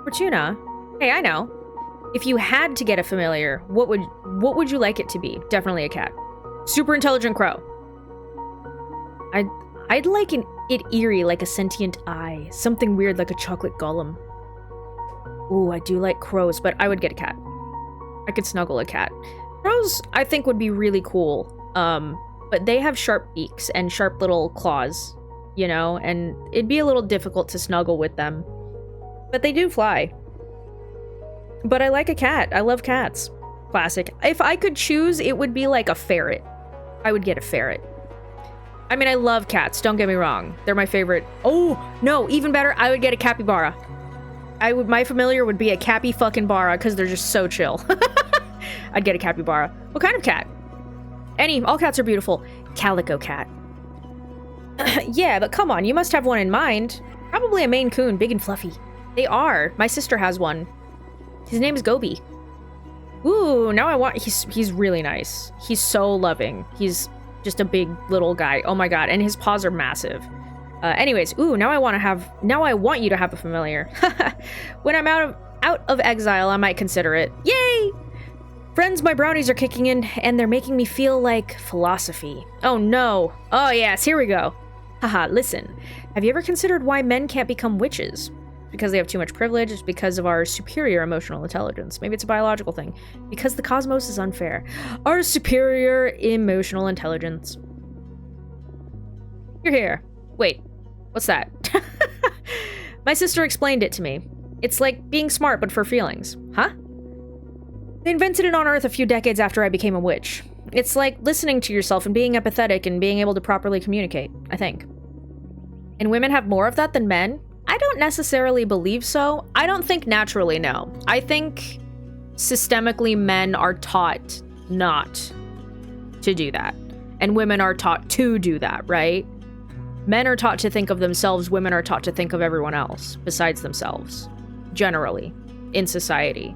Fortuna? Hey, I know. If you had to get a familiar, what would you like it to be? Definitely a cat. Super intelligent crow. I'd like it eerie, like a sentient eye. Something weird like a chocolate golem. Ooh, I do like crows, but I would get a cat. I could snuggle a cat. Crows, I think, would be really cool. But they have sharp beaks and sharp little claws, you know? And it'd be a little difficult to snuggle with them. But they do fly. But I like a cat. I love cats. Classic. If I could choose, it would be like a ferret. I would get a ferret. I mean, I love cats, don't get me wrong. They're my favorite. Oh, no, even better, I would get a capybara. My familiar would be a cappy fucking bara, because they're just so chill. I'd get a capybara. What kind of cat? All cats are beautiful. Calico cat. Yeah, but come on, you must have one in mind. Probably a Maine Coon, big and fluffy. They are. My sister has one. His name is Gobi. Ooh, now I want... He's really nice. He's so loving. He's just a big little guy. Oh my god, and his paws are massive. Anyways, ooh, now I want you to have a familiar. When I'm out of exile, I might consider it. Yay! Friends, my brownies are kicking in, and they're making me feel like philosophy. Oh no. Oh yes, here we go. Haha, listen. Have you ever considered why men can't become witches? Because they have too much privilege? It's because of our superior emotional intelligence. Maybe it's a biological thing. Because the cosmos is unfair. Our superior emotional intelligence. You're here. Wait, what's that? My sister explained it to me. It's like being smart, but for feelings. Huh? They invented it on Earth a few decades after I became a witch. It's like listening to yourself and being empathetic and being able to properly communicate, I think. And women have more of that than men? I don't necessarily believe so. I don't think naturally, no. I think systemically men are taught not to do that. And women are taught to do that, right? Men are taught to think of themselves, women are taught to think of everyone else besides themselves, generally, in society.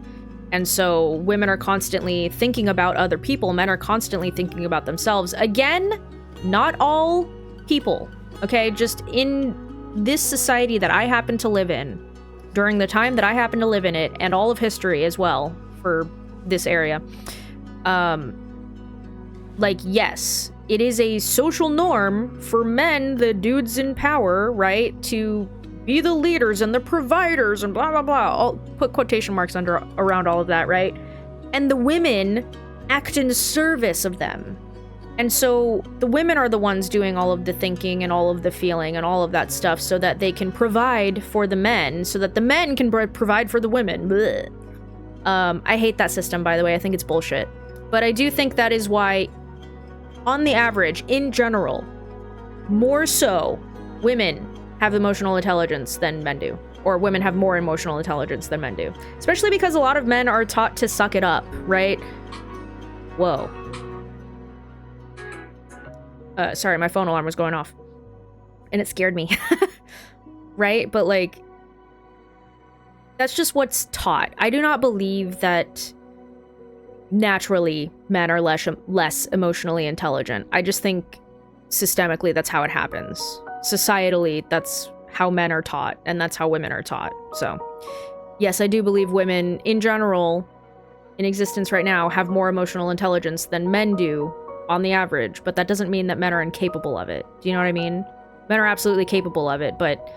And so women are constantly thinking about other people, men are constantly thinking about themselves. Again, not all people, okay? Just in this society that I happen to live in, during the time that I happen to live in it, and all of history as well, for this area, like, yes, it is a social norm for men, the dudes in power, right, to be the leaders and the providers and blah, blah, blah. I'll put quotation marks around all of that, right? And the women act in service of them. And so the women are the ones doing all of the thinking and all of the feeling and all of that stuff so that they can provide for the men, so that the men can provide for the women. Blech. I hate that system, by the way. I think it's bullshit. But I do think that is why, on the average, in general, more so, women have emotional intelligence than men do. Or women have more emotional intelligence than men do. Especially because a lot of men are taught to suck it up, right? Whoa. Sorry, my phone alarm was going off. And it scared me. Right? But, like, that's just what's taught. I do not believe that naturally men are less emotionally intelligent. I just think systemically that's how it happens. Societally, that's how men are taught, and that's how women are taught. So, yes, I do believe women, in general, in existence right now, have more emotional intelligence than men do, on the average, but that doesn't mean that men are incapable of it. Do you know what I mean? Men are absolutely capable of it, but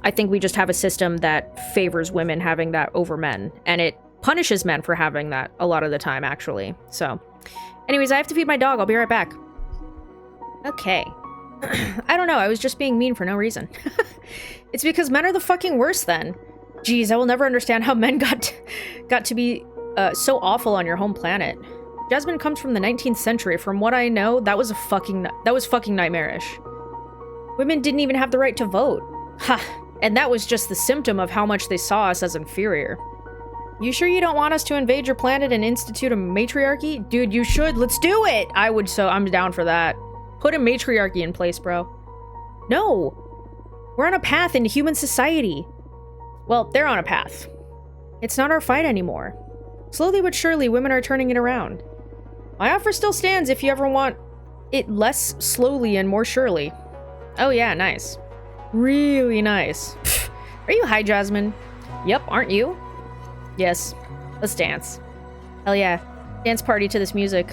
I think we just have a system that favors women having that over men, and it punishes men for having that a lot of the time, actually. So, anyways, I have to feed my dog. I'll be right back. Okay. I don't know, I was just being mean for no reason. It's because men are the fucking worst then. Jeez, I will never understand how men got to be so awful on your home planet. Jasmine comes from the 19th century. From what I know, that was fucking nightmarish. Women didn't even have the right to vote. Ha! And that was just the symptom of how much they saw us as inferior. You sure you don't want us to invade your planet and institute a matriarchy? Dude, you should. Let's do it! I'm down for that. Put a matriarchy in place, bro. No! We're on a path into human society. Well, they're on a path. It's not our fight anymore. Slowly but surely, women are turning it around. My offer still stands if you ever want it less slowly and more surely. Oh yeah, nice. Really nice. Are you high, Jasmine? Yep, aren't you? Yes. Let's dance. Hell yeah. Dance party to this music.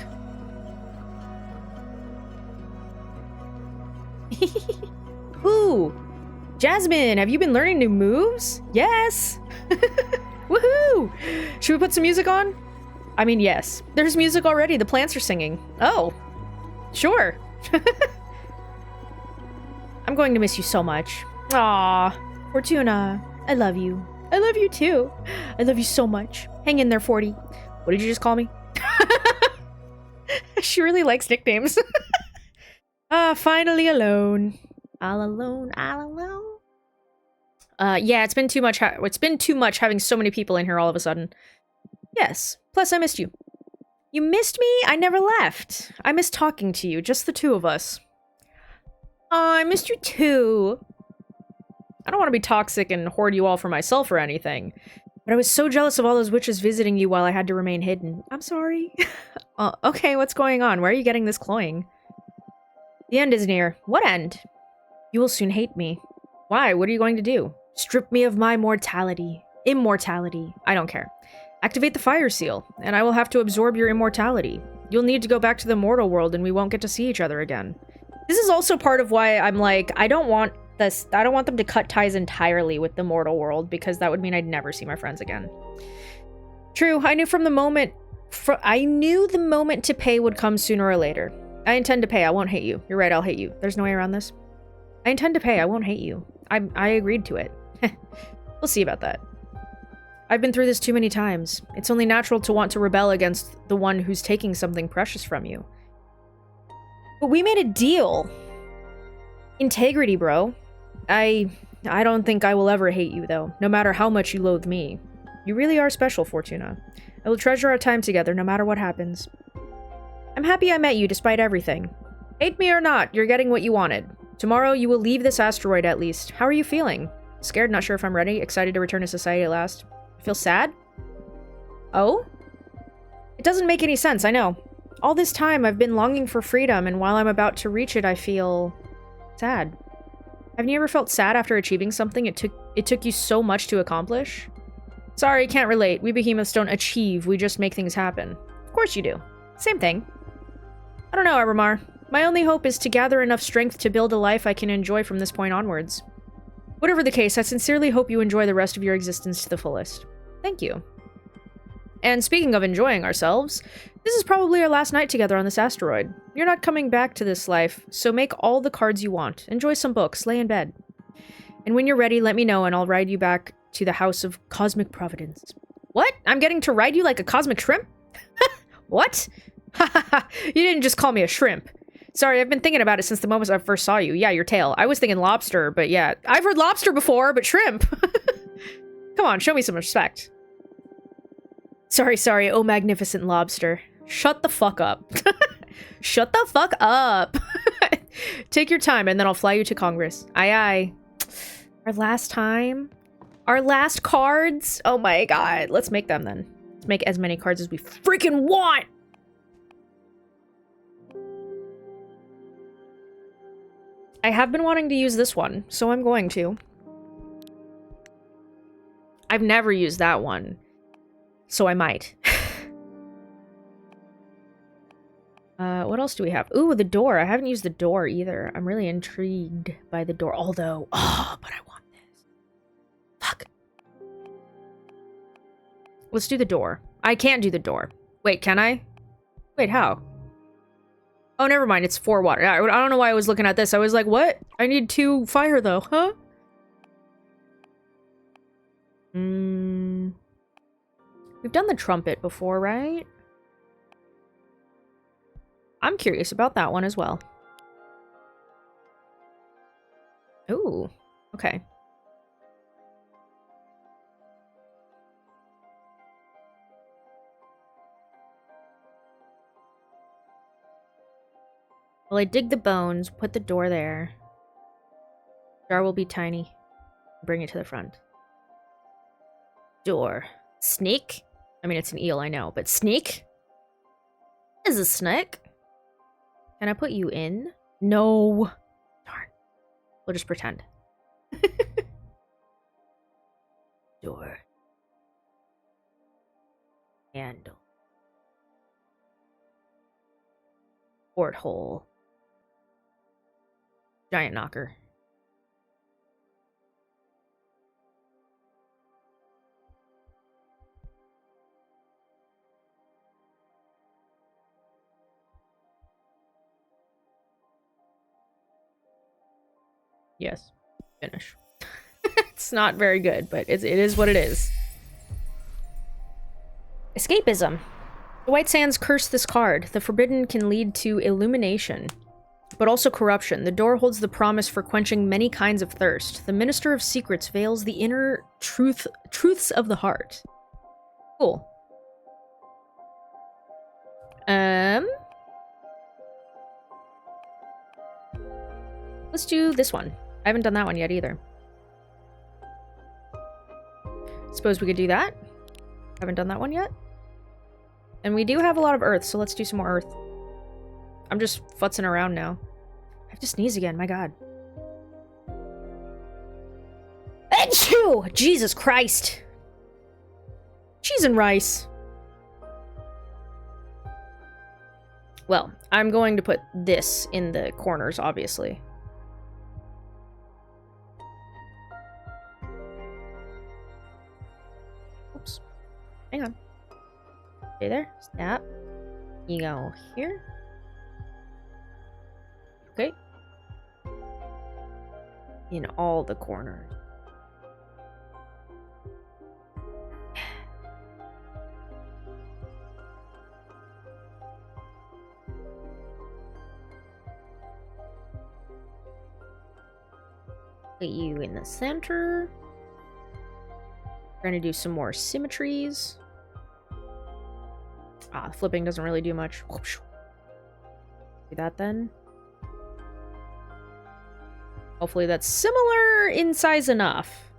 Ooh! Jasmine, have you been learning new moves? Yes! Woohoo! Should we put some music on? I mean, yes. There's music already. The plants are singing. Oh. Sure. I'm going to miss you so much. Aw. Fortuna. I love you. I love you too. I love you so much. Hang in there, 40. What did you just call me? She really likes nicknames. Finally alone. All alone, all alone. Yeah, it's been too much. It's been too much having so many people in here all of a sudden. Yes. Plus, I missed you. You missed me? I never left. I missed talking to you, just the two of us. Oh, I missed you too. I don't want to be toxic and hoard you all for myself or anything, but I was so jealous of all those witches visiting you while I had to remain hidden. I'm sorry. Okay, what's going on? Where are you getting this cloying? The end is near. What end? You will soon hate me. Why? What are you going to do? Strip me of my mortality. Immortality. I don't care. Activate the fire seal, and I will have to absorb your immortality. You'll need to go back to the mortal world, and we won't get to see each other again. This is also part of why I'm like, I don't want them to cut ties entirely with the mortal world, because that would mean I'd never see my friends again. True, I knew the moment to pay would come sooner or later. I intend to pay, I won't hate you. You're right, I'll hate you. There's no way around this. I intend to pay, I won't hate you. I agreed to it. We'll see about that. I've been through this too many times. It's only natural to want to rebel against the one who's taking something precious from you. But we made a deal. Integrity, bro. I don't think I will ever hate you, though, no matter how much you loathe me. You really are special, Fortuna. I will treasure our time together, no matter what happens. I'm happy I met you, despite everything. Hate me or not, you're getting what you wanted. Tomorrow, you will leave this asteroid at least. How are you feeling? Scared, not sure if I'm ready. Excited to return to society at last. I feel sad? Oh? It doesn't make any sense, I know. All this time, I've been longing for freedom, and while I'm about to reach it, I feel... sad. Haven't you ever felt sad after achieving something it took you so much to accomplish? Sorry, can't relate. We behemoths don't achieve, we just make things happen. Of course you do. Same thing. I don't know, Aramar. My only hope is to gather enough strength to build a life I can enjoy from this point onwards. Whatever the case, I sincerely hope you enjoy the rest of your existence to the fullest. Thank you. And speaking of enjoying ourselves, this is probably our last night together on this asteroid. You're not coming back to this life, so make all the cards you want. Enjoy some books, lay in bed. And when you're ready, let me know and I'll ride you back to the House of Cosmic Providence. What? I'm getting to ride you like a cosmic shrimp? What? You didn't just call me a shrimp. Sorry, I've been thinking about it since the moment I first saw you. Yeah, your tail. I was thinking lobster, but yeah. I've heard lobster before, but shrimp. Come on, show me some respect. Sorry, oh magnificent lobster. Shut the fuck up. Shut the fuck up. Take your time, and then I'll fly you to Congress. Aye, aye. Our last time? Our last cards? Oh my god. Let's make them, then. Let's make as many cards as we freaking want! I have been wanting to use this one, so I'm going to. I've never used that one, so I might. What else do we have? Ooh, the door. I haven't used the door either. I'm really intrigued by the door, although... Oh, but I want this. Fuck. Let's do the door. I can't do the door. Wait, can I? Wait, how? Oh, never mind. It's 4 water. I don't know why I was looking at this. I was like, what? I need 2 fire, though. Huh? We've done the trumpet before, right? I'm curious about that one as well. Ooh. Okay. Well, I dig the bones, put the door there. Jar will be tiny. Bring it to the front. Door. Snake? I mean, it's an eel, I know, but snake? Is a snake? Can I put you in? No. Darn. We'll just pretend. Door. Handle. Porthole. Giant knocker. Yes. Finish. It's not very good, but it is what it is. Escapism. The White Sands curse this card. The forbidden can lead to illumination, but also corruption. The door holds the promise for quenching many kinds of thirst. The Minister of Secrets veils the inner truths of the heart. Cool. Let's do this one. I haven't done that one yet either. Suppose we could do that. Haven't done that one yet. And we do have a lot of earth, so let's do some more earth. I'm just futzing around now. I have to sneeze again, my god. Achoo! Jesus Christ! Cheese and rice. Well, I'm going to put this in the corners, obviously. Oops. Hang on. Stay there. Snap. You go here. Okay. In all the corners. Put you in the center. We're gonna do some more symmetries. Ah, flipping doesn't really do much. Do that then. Hopefully that's similar in size enough.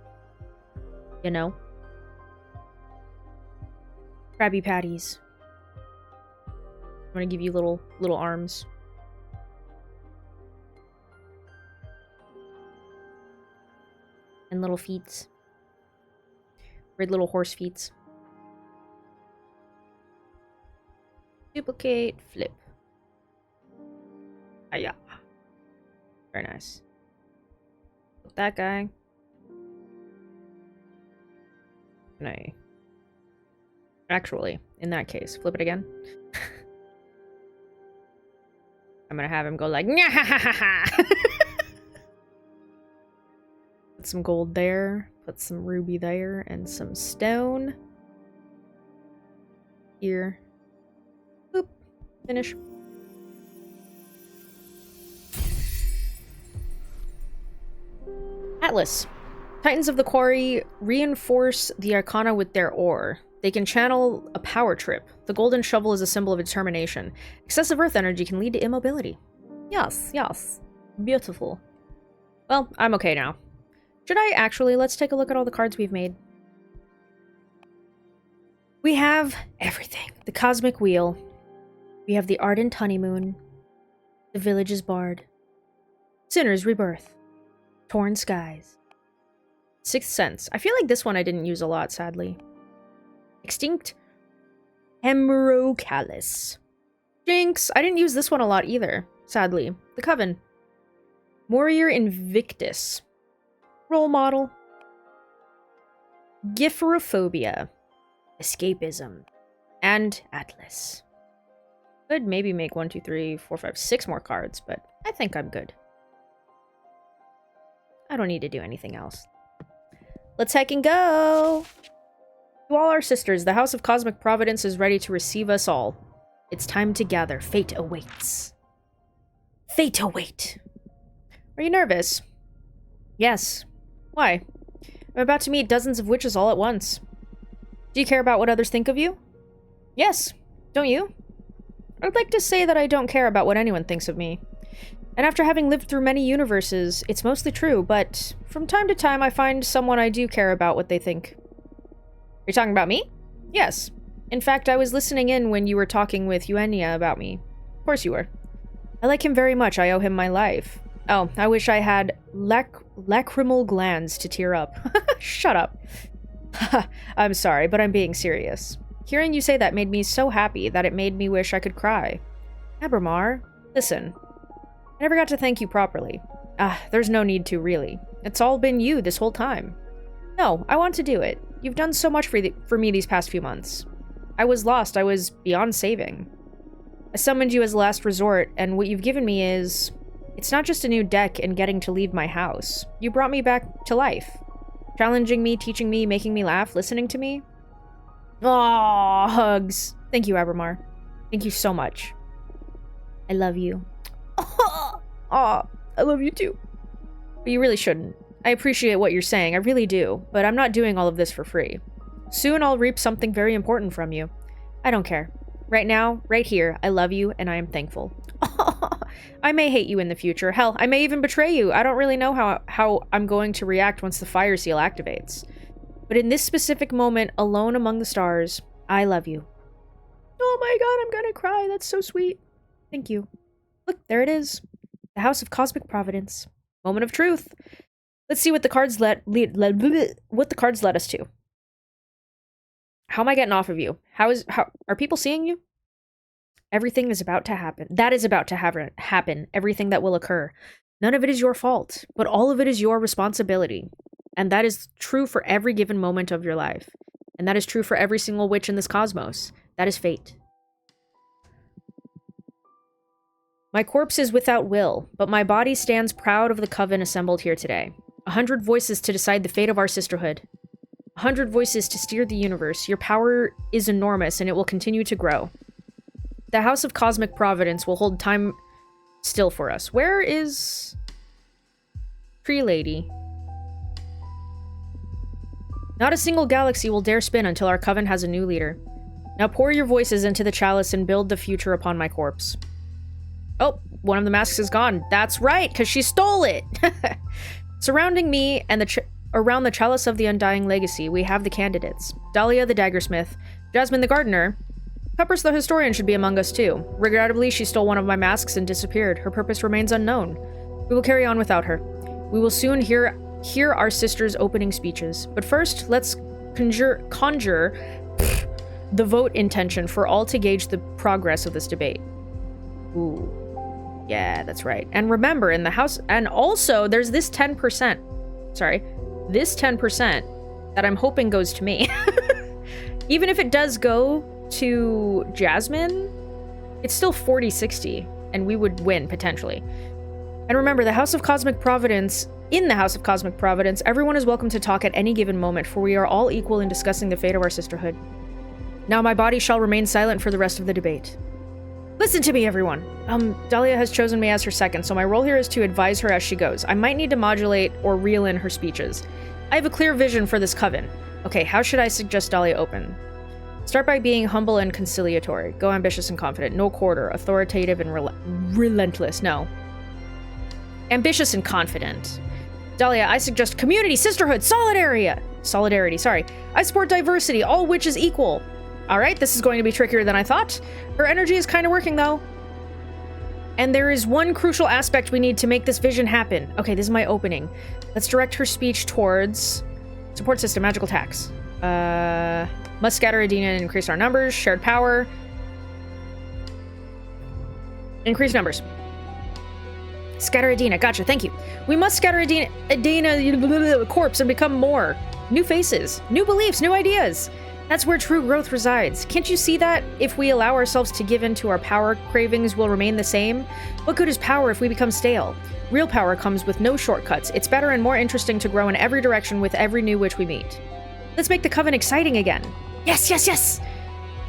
You know? Krabby Patties. I'm gonna give you little arms. And little feet. Weird little horse feet. Duplicate, flip. Ah, yeah. Very nice. That guy. Nay. Actually, in that case, flip it again. I'm gonna have him go like, Nyah-ha-ha-ha-ha! Put some gold there, put some ruby there, and some stone. Here. Boop. Finish. Atlas. Titans of the Quarry reinforce the Arcana with their ore. They can channel a power trip. The golden shovel is a symbol of determination. Excessive earth energy can lead to immobility. Yes, yes. Beautiful. Well, I'm okay now. Should I actually? Let's take a look at all the cards we've made. We have everything. The Cosmic Wheel. We have the Ardent Honeymoon. The Village's Bard. Sinner's Rebirth. Torn Skies. Sixth Sense. I feel like this one I didn't use a lot, sadly. Extinct Hemerocallis. Jinx. I didn't use this one a lot either, sadly. The Coven. Warrior Invictus. Role Model. Gipherophobia. Escapism. And Atlas. Could maybe make 1, 2, 3, 4, 5, 6 more cards, but I think I'm good. I don't need to do anything else. Let's heck and go! To all our sisters, the House of Cosmic Providence is ready to receive us all. It's time to gather. Fate awaits. Fate await! Are you nervous? Yes. Why? I'm about to meet dozens of witches all at once. Do you care about what others think of you? Yes. Don't you? I'd like to say that I don't care about what anyone thinks of me. And after having lived through many universes, it's mostly true, but from time to time I find someone I do care about what they think. You're talking about me? Yes. In fact, I was listening in when you were talking with Eugenia about me. Of course you were. I like him very much. I owe him my life. Oh, I wish I had lacrimal glands to tear up. Shut up. I'm sorry, but I'm being serious. Hearing you say that made me so happy that it made me wish I could cry. Abramar, listen. I never got to thank you properly. There's no need to, really. It's all been you this whole time. No, I want to do it. You've done so much for me these past few months. I was lost. I was beyond saving. I summoned you as a last resort, and what you've given me is... It's not just a new deck and getting to leave my house. You brought me back to life. Challenging me, teaching me, making me laugh, listening to me. Aww, hugs. Thank you, Abramar. Thank you so much. I love you. Aw, I love you too. But you really shouldn't. I appreciate what you're saying, I really do, but I'm not doing all of this for free. Soon I'll reap something very important from you. I don't care. Right now, right here, I love you and I am thankful. I may hate you in the future. Hell, I may even betray you. I don't really know how I'm going to react once the fire seal activates. But in this specific moment, alone among the stars, I love you. Oh my god, I'm gonna cry. That's so sweet. Thank you. Look, there it is. The House of Cosmic Providence. Moment of truth. Let's see what the cards let us to. How am I getting off of you? How are people seeing you? Everything is about to happen. That is about to happen. Everything that will occur. None of it is your fault, but all of it is your responsibility. And that is true for every given moment of your life. And that is true for every single witch in this cosmos. That is fate. My corpse is without will, but my body stands proud of the coven assembled here today. 100 voices to decide the fate of our sisterhood. 100 voices to steer the universe. Your power is enormous, and it will continue to grow. The House of Cosmic Providence will hold time still for us. Where is... Tree Lady? Not a single galaxy will dare spin until our coven has a new leader. Now pour your voices into the chalice and build the future upon my corpse. Oh, one of the masks is gone. That's right, because she stole it! Surrounding me and around the chalice of the undying legacy, we have the candidates. Dahlia the daggersmith, Jasmine the gardener. Peppers the historian should be among us too. Regrettably, she stole one of my masks and disappeared. Her purpose remains unknown. We will carry on without her. We will soon hear our sister's opening speeches. But first, let's conjure the vote intention for all to gauge the progress of this debate. Ooh. Yeah, that's right. And remember, in the house... And also, there's this 10%. Sorry. This 10% that I'm hoping goes to me. Even if it does go to Jasmine, it's still 40-60, and we would win, potentially. And remember, the House of Cosmic Providence... In the House of Cosmic Providence, everyone is welcome to talk at any given moment, for we are all equal in discussing the fate of our sisterhood. Now my body shall remain silent for the rest of the debate. Listen to me, everyone. Dahlia has chosen me as her second, so my role here is to advise her as she goes. I might need to modulate or reel in her speeches. I have a clear vision for this coven. Okay, how should I suggest Dahlia open? Start by being humble and conciliatory. Go ambitious and confident. No quarter. Authoritative and relentless. No. Ambitious and confident. Dahlia, I suggest community, sisterhood, solidarity, sorry. I support diversity, all which is equal. Alright, this is going to be trickier than I thought. Her energy is kind of working, though. And there is one crucial aspect we need to make this vision happen. Okay, this is my opening. Let's direct her speech towards... Support system, magical attacks. Must scatter Adina and increase our numbers. Shared power. Increase numbers. Scatter Adina, gotcha, thank you. We must scatter Adina corpse and become more. New faces, new beliefs, new ideas. That's where true growth resides. Can't you see that? If we allow ourselves to give in to our power, cravings will remain the same. What good is power if we become stale? Real power comes with no shortcuts. It's better and more interesting to grow in every direction with every new witch we meet. Let's make the coven exciting again. Yes, yes, yes!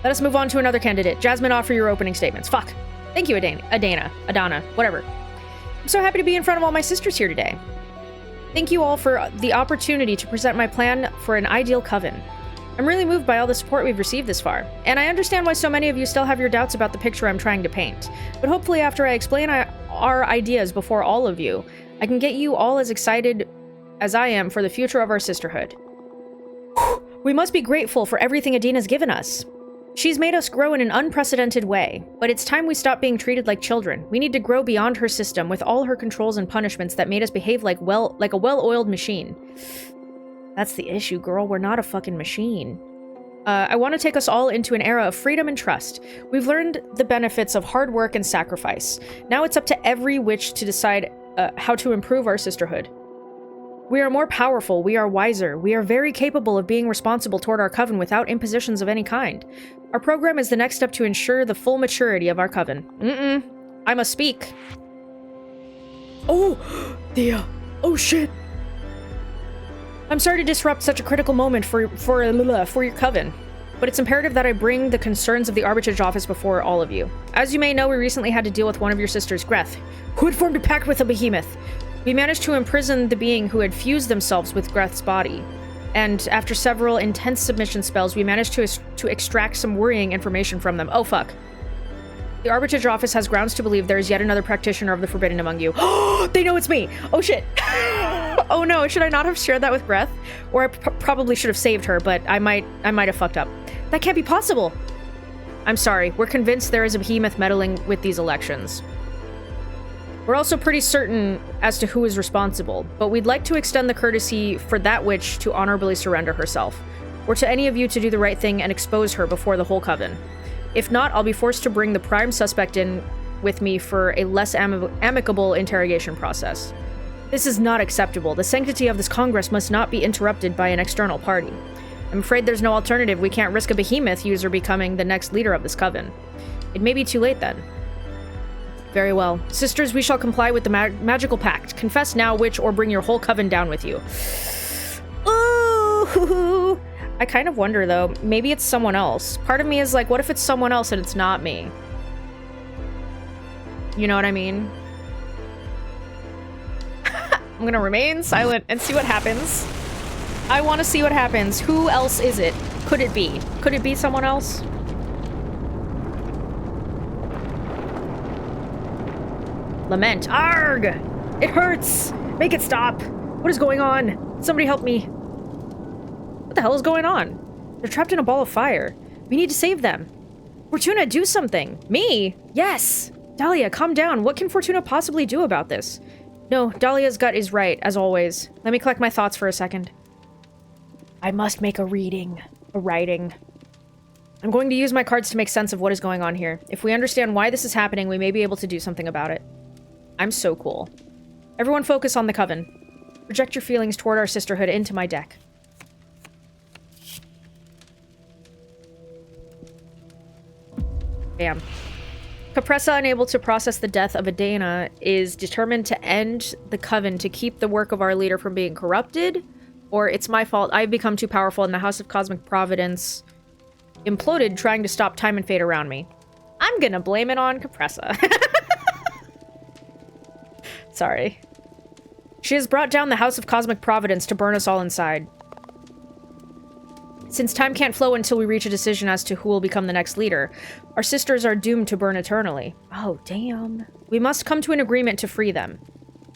Let us move on to another candidate. Jasmine, offer your opening statements. Fuck. Thank you, Adana, whatever. I'm so happy to be in front of all my sisters here today. Thank you all for the opportunity to present my plan for an ideal coven. I'm really moved by all the support we've received this far, and I understand why so many of you still have your doubts about the picture I'm trying to paint. But hopefully after I explain our ideas before all of you, I can get you all as excited as I am for the future of our sisterhood. We must be grateful for everything Adina's given us. She's made us grow in an unprecedented way, but it's time we stop being treated like children. We need to grow beyond her system with all her controls and punishments that made us behave like a well-oiled machine. That's the issue, girl. We're not a fucking machine. I want to take us all into an era of freedom and trust. We've learned the benefits of hard work and sacrifice. Now it's up to every witch to decide how to improve our sisterhood. We are more powerful, we are wiser, we are very capable of being responsible toward our coven without impositions of any kind. Our program is the next step to ensure the full maturity of our coven. I must speak. Oh, oh shit. I'm sorry to disrupt such a critical moment for your coven, but it's imperative that I bring the concerns of the arbitrage office before all of you. As you may know, we recently had to deal with one of your sisters, Greth, who had formed a pact with a behemoth. We managed to imprison the being who had fused themselves with Greth's body, and after several intense submission spells, we managed to extract some worrying information from them. Oh fuck. The arbitrage office has grounds to believe there is yet another practitioner of the forbidden among you. Oh, they know it's me! Oh shit! Oh no, should I not have shared that with Greth? Or I probably should have saved her, but I might have fucked up. That can't be possible! I'm sorry, we're convinced there is a behemoth meddling with these elections. We're also pretty certain as to who is responsible, but we'd like to extend the courtesy for that witch to honorably surrender herself, or to any of you to do the right thing and expose her before the whole coven. If not, I'll be forced to bring the prime suspect in with me for a less amicable interrogation process. This is not acceptable. The sanctity of this Congress must not be interrupted by an external party. I'm afraid there's no alternative. We can't risk a behemoth user becoming the next leader of this coven. It may be too late then. Very well. Sisters, we shall comply with the magical pact. Confess now which or bring your whole coven down with you. Ooh! I kind of wonder, though. Maybe it's someone else. Part of me is like, what if it's someone else and it's not me? You know what I mean? I'm gonna remain silent and see what happens. I want to see what happens. Who else is it? Could it be? Could it be someone else? Lament. Arg! It hurts! Make it stop! What is going on? Somebody help me. What the hell is going on? They're trapped in a ball of fire. We need to save them. Fortuna, do something! Me? Yes! Dahlia, calm down. What can Fortuna possibly do about this? No, Dahlia's gut is right, as always. Let me collect my thoughts for a second. I must make a writing. I'm going to use my cards to make sense of what is going on here. If we understand why this is happening, we may be able to do something about it. I'm so cool. Everyone focus on the coven. Project your feelings toward our sisterhood into my deck. Bam. Capressa, unable to process the death of Adana, is determined to end the coven to keep the work of our leader from being corrupted. Or it's my fault, I've become too powerful and the House of Cosmic Providence imploded trying to stop time and fate around me. I'm gonna blame it on Capressa. Sorry. She has brought down the House of Cosmic Providence to burn us all inside. Since time can't flow until we reach a decision as to who will become the next leader, our sisters are doomed to burn eternally. Oh, damn. We must come to an agreement to free them.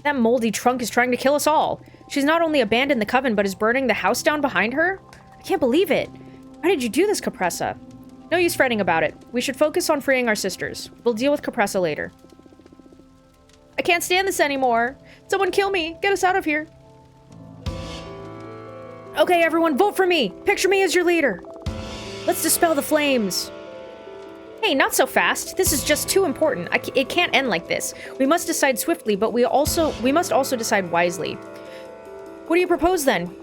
That moldy trunk is trying to kill us all. She's not only abandoned the coven, but is burning the house down behind her? I can't believe it. Why did you do this, Capressa? No use fretting about it. We should focus on freeing our sisters. We'll deal with Capressa later. I can't stand this anymore. Someone kill me. Get us out of here. Okay, everyone, vote for me. Picture me as your leader. Let's dispel the flames. Hey, not so fast. This is just too important. It can't end like this. We must decide swiftly, but we must also decide wisely. What do you propose, then?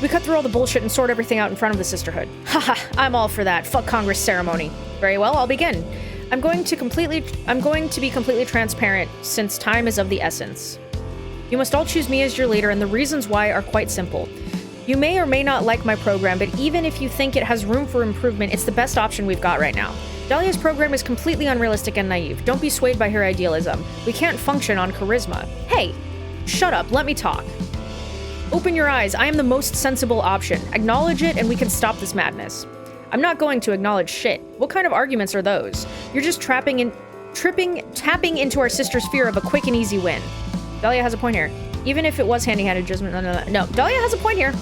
We cut through all the bullshit and sort everything out in front of the Sisterhood. Haha, I'm all for that. Fuck Congress ceremony. Very well, I'll begin. I'm going to be completely transparent, since time is of the essence. You must all choose me as your leader, and the reasons why are quite simple. You may or may not like my program, but even if you think it has room for improvement, it's the best option we've got right now. Dahlia's program is completely unrealistic and naive. Don't be swayed by her idealism. We can't function on charisma. Hey, shut up, let me talk. Open your eyes, I am the most sensible option. Acknowledge it and we can stop this madness. I'm not going to acknowledge shit. What kind of arguments are those? You're just tapping into our sister's fear of a quick and easy win. Dahlia has a point here. Even if it was handy-handed judgment, no, Dahlia has a point here.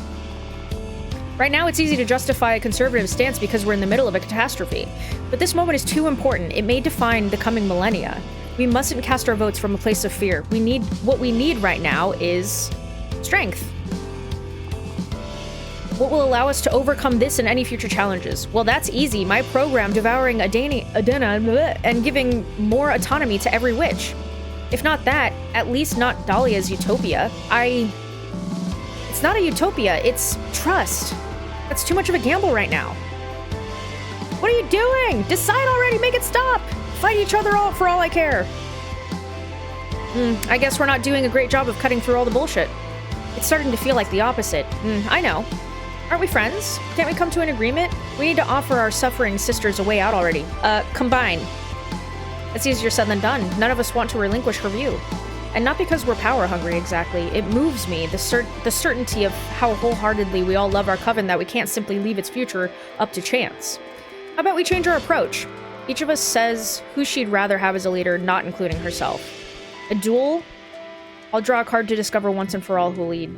Right now, it's easy to justify a conservative stance because we're in the middle of a catastrophe. But this moment is too important. It may define the coming millennia. We mustn't cast our votes from a place of fear. What we need right now is strength. What will allow us to overcome this and any future challenges? Well, that's easy. My program, devouring Adana and giving more autonomy to every witch. If not that, at least not Dahlia's utopia. It's not a utopia, it's trust. That's too much of a gamble right now. What are you doing? Decide already, make it stop! Fight each other out for all I care. I guess we're not doing a great job of cutting through all the bullshit. It's starting to feel like the opposite. I know. Aren't we friends? Can't we come to an agreement? We need to offer our suffering sisters a way out already. Combine. It's easier said than done. None of us want to relinquish her view. And not because we're power-hungry, exactly. It moves me, the certainty of how wholeheartedly we all love our coven that we can't simply leave its future up to chance. How about we change our approach? Each of us says who she'd rather have as a leader, not including herself. A duel? I'll draw a card to discover once and for all who'll lead.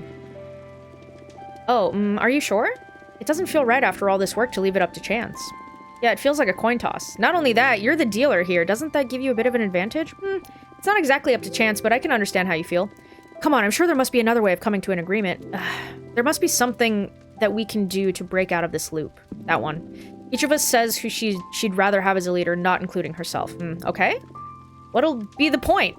Oh, are you sure? It doesn't feel right after all this work to leave it up to chance. Yeah, it feels like a coin toss. Not only that, you're the dealer here. Doesn't that give you a bit of an advantage? It's not exactly up to chance, but I can understand how you feel. Come on, I'm sure there must be another way of coming to an agreement. There must be something that we can do to break out of this loop. That one. Each of us says who she'd rather have as a leader, not including herself. Okay? What'll be the point?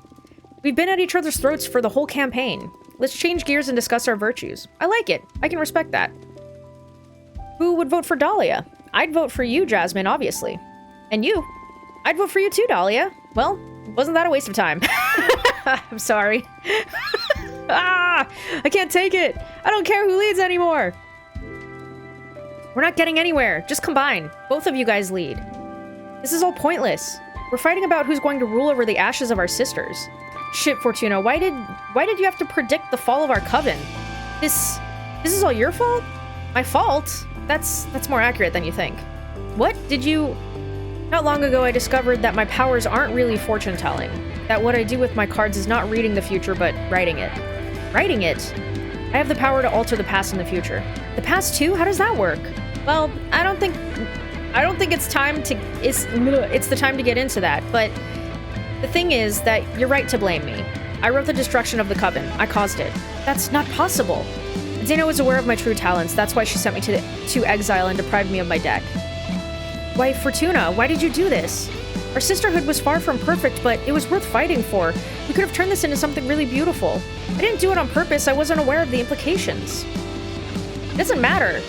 We've been at each other's throats for the whole campaign. Let's change gears and discuss our virtues. I like it. I can respect that. Who would vote for Dahlia? I'd vote for you, Jasmine, obviously. And you? I'd vote for you too, Dahlia. Well, wasn't that a waste of time? I'm sorry. I can't take it. I don't care who leads anymore. We're not getting anywhere. Just combine. Both of you guys lead. This is all pointless. We're fighting about who's going to rule over the ashes of our sisters. Shit, Fortuna, why did you have to predict the fall of our coven? This is all your fault? My fault? That's more accurate than you think. What? Not long ago I discovered that my powers aren't really fortune-telling. that what I do with my cards is not reading the future, but writing it. Writing it? I have the power to alter the past and the future. The past too? How does that work? Well, I don't think it's the time to get into that, but the thing is that you're right to blame me. I wrote the destruction of the Coven. I caused it. That's not possible. Adina was aware of my true talents. That's why she sent me to exile and deprived me of my deck. Why, Fortuna, why did you do this? Our sisterhood was far from perfect, but it was worth fighting for. We could have turned this into something really beautiful. I didn't do it on purpose. I wasn't aware of the implications. It doesn't matter.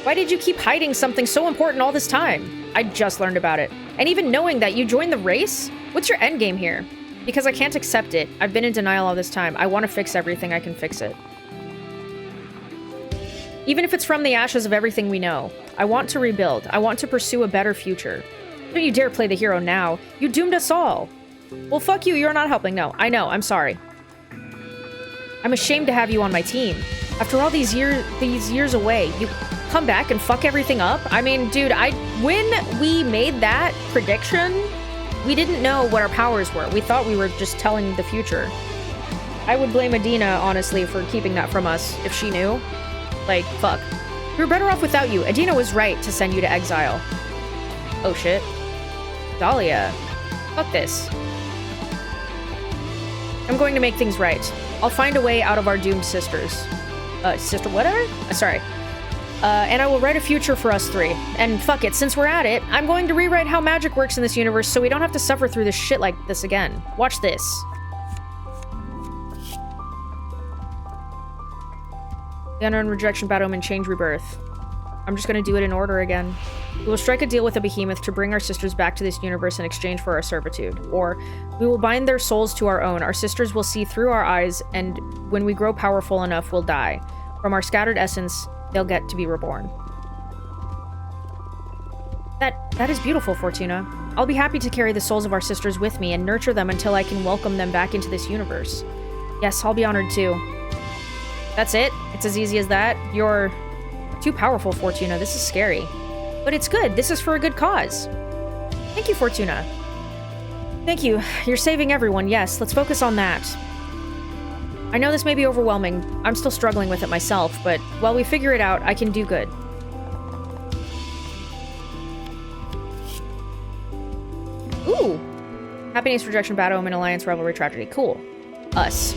Why did you keep hiding something so important all this time? I just learned about it. And even knowing that you joined the race? What's your endgame here? Because I can't accept it. I've been in denial all this time. I want to fix everything. I can fix it. Even if it's from the ashes of everything we know. I want to rebuild. I want to pursue a better future. Don't you dare play the hero now. You doomed us all. Well, fuck you. You're not helping. No, I know. I'm sorry. I'm ashamed to have you on my team. After all these years away, you come back and fuck everything up? I mean, dude, when we made that prediction, we didn't know what our powers were. We thought we were just telling the future. I would blame Adina, honestly, for keeping that from us, if she knew. Like, fuck. We were better off without you. Adina was right to send you to exile. Oh, shit. Dahlia. Fuck this. I'm going to make things right. I'll find a way out of our doomed sisters. Sister whatever? Sorry. And I will write a future for us three. And fuck it, since we're at it, I'm going to rewrite how magic works in this universe so we don't have to suffer through this shit like this again. Watch this. The unknown rejection, bad omen, change, rebirth. I'm just gonna do it in order again. We will strike a deal with a behemoth to bring our sisters back to this universe in exchange for our servitude. Or, we will bind their souls to our own. Our sisters will see through our eyes, and when we grow powerful enough, we'll die. From our scattered essence, they'll get to be reborn. That is beautiful, Fortuna. I'll be happy to carry the souls of our sisters with me and nurture them until I can welcome them back into this universe. Yes, I'll be honored too. That's it? It's as easy as that? You're too powerful, Fortuna. This is scary. But it's good. This is for a good cause. Thank you, Fortuna. Thank you. You're saving everyone. Yes, let's focus on that. I know this may be overwhelming. I'm still struggling with it myself, but while we figure it out, I can do good. Ooh! Happiness, rejection, bad omen, alliance, rivalry, tragedy. Cool. Us.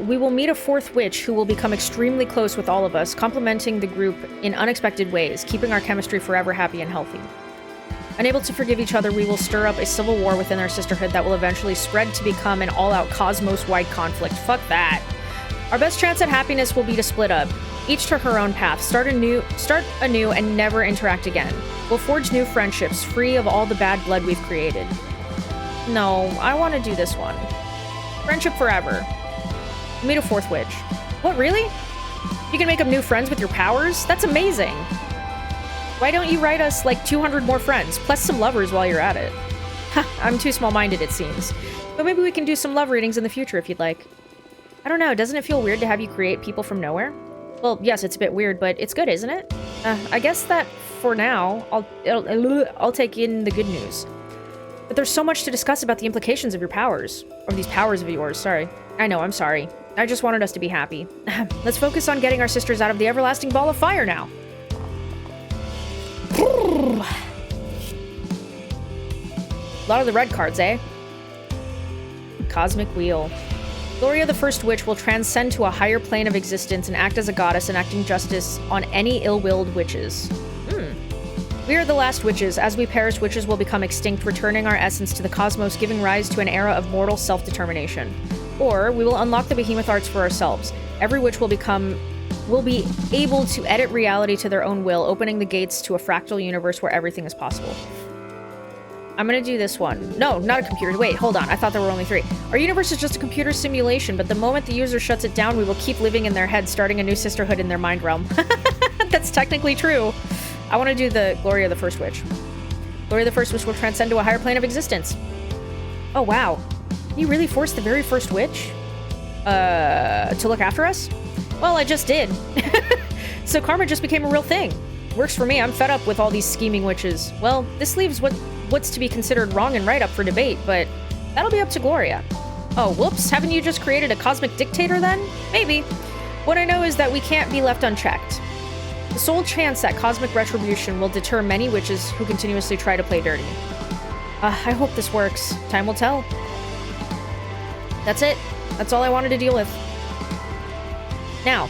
We will meet a fourth witch who will become extremely close with all of us, complementing the group in unexpected ways, keeping our chemistry forever happy and healthy. Unable to forgive each other, we will stir up a civil war within our sisterhood that will eventually spread to become an all-out cosmos-wide conflict. Fuck that. Our best chance at happiness will be to split up, each to her own path, start anew, and never interact again. We'll forge new friendships, free of all the bad blood we've created. No, I want to do this one. Friendship forever. Meet a fourth witch. What, really? You can make up new friends with your powers? That's amazing! Why don't you write us, like, 200 more friends, plus some lovers while you're at it? Ha, I'm too small-minded, it seems. But maybe we can do some love readings in the future if you'd like. I don't know, doesn't it feel weird to have you create people from nowhere? Well, yes, it's a bit weird, but it's good, isn't it? I guess that, for now, I'll take in the good news. But there's so much to discuss about the implications of your powers. Or these powers of yours, sorry. I know, I'm sorry. I just wanted us to be happy. Let's focus on getting our sisters out of the everlasting ball of fire now. A lot of the red cards, eh? Cosmic Wheel. Gloria the First Witch will transcend to a higher plane of existence and act as a goddess, enacting justice on any ill-willed witches. We are the last witches. As we perish, witches will become extinct, returning our essence to the cosmos, giving rise to an era of mortal self-determination. Or, we will unlock the behemoth arts for ourselves. Every witch will be able to edit reality to their own will, opening the gates to a fractal universe where everything is possible. I'm gonna do this one. No, not a computer. Wait, hold on. I thought there were only 3. Our universe is just a computer simulation, but the moment the user shuts it down, we will keep living in their head, starting a new sisterhood in their mind realm. That's technically true. I want to do the Gloria the First Witch. Gloria the First Witch will transcend to a higher plane of existence. Oh, wow. You really forced the very first witch? To look after us? Well, I just did. So karma just became a real thing. Works for me. I'm fed up with all these scheming witches. Well, this leaves what what's to be considered wrong and right up for debate, but that'll be up to Gloria. Oh, whoops, haven't you just created a cosmic dictator then? Maybe. What I know is that we can't be left unchecked. The sole chance that cosmic retribution will deter many witches who continuously try to play dirty. I hope this works. Time will tell. That's it. That's all I wanted to deal with. Now,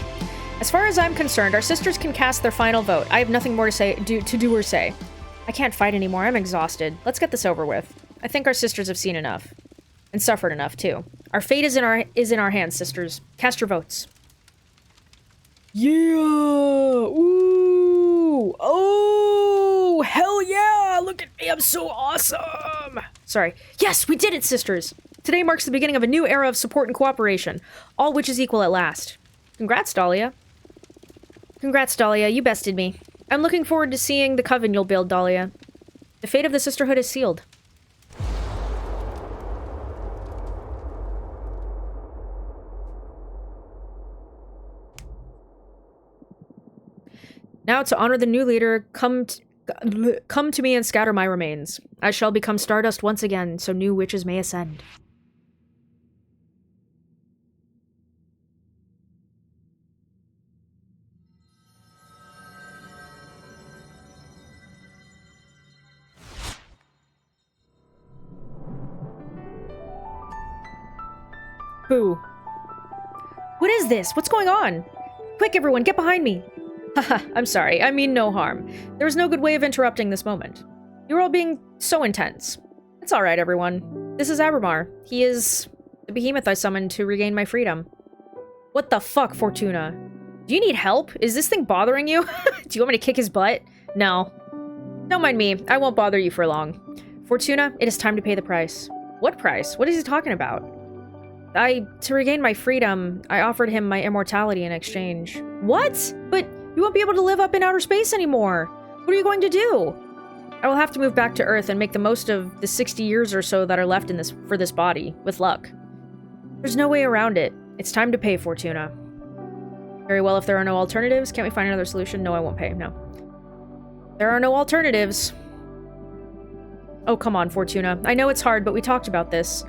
as far as I'm concerned, our sisters can cast their final vote. I have nothing more to do or say. I can't fight anymore. I'm exhausted. Let's get this over with. I think our sisters have seen enough. And suffered enough, too. Our fate is in our hands, sisters. Cast your votes. Yeah! Ooh! Oh! Hell yeah! Look at me, I'm so awesome! Sorry. Yes, we did it, sisters! Today marks the beginning of a new era of support and cooperation. All witches equal at last. Congrats, Dahlia. Congrats, Dahlia. You bested me. I'm looking forward to seeing the coven you'll build, Dahlia. The fate of the sisterhood is sealed. Now, to honor the new leader, come to me and scatter my remains. I shall become stardust once again, so new witches may ascend. Boo. What is this? What's going on? Quick, everyone, get behind me! Haha, I'm sorry. I mean no harm. There was no good way of interrupting this moment. You're all being so intense. It's alright, everyone. This is Abramar. He is the behemoth I summoned to regain my freedom. What the fuck, Fortuna? Do you need help? Is this thing bothering you? Do you want me to kick his butt? No. Don't mind me. I won't bother you for long. Fortuna, it is time to pay the price. What price? What is he talking about? To regain my freedom, I offered him my immortality in exchange. What? But you won't be able to live up in outer space anymore. What are you going to do? I will have to move back to Earth and make the most of the 60 years or so that are left in for this body, with luck. There's no way around it. It's time to pay, Fortuna. Very well, if there are no alternatives, can't we find another solution? No, I won't pay, no. There are no alternatives. Oh, come on, Fortuna. I know it's hard, but we talked about this.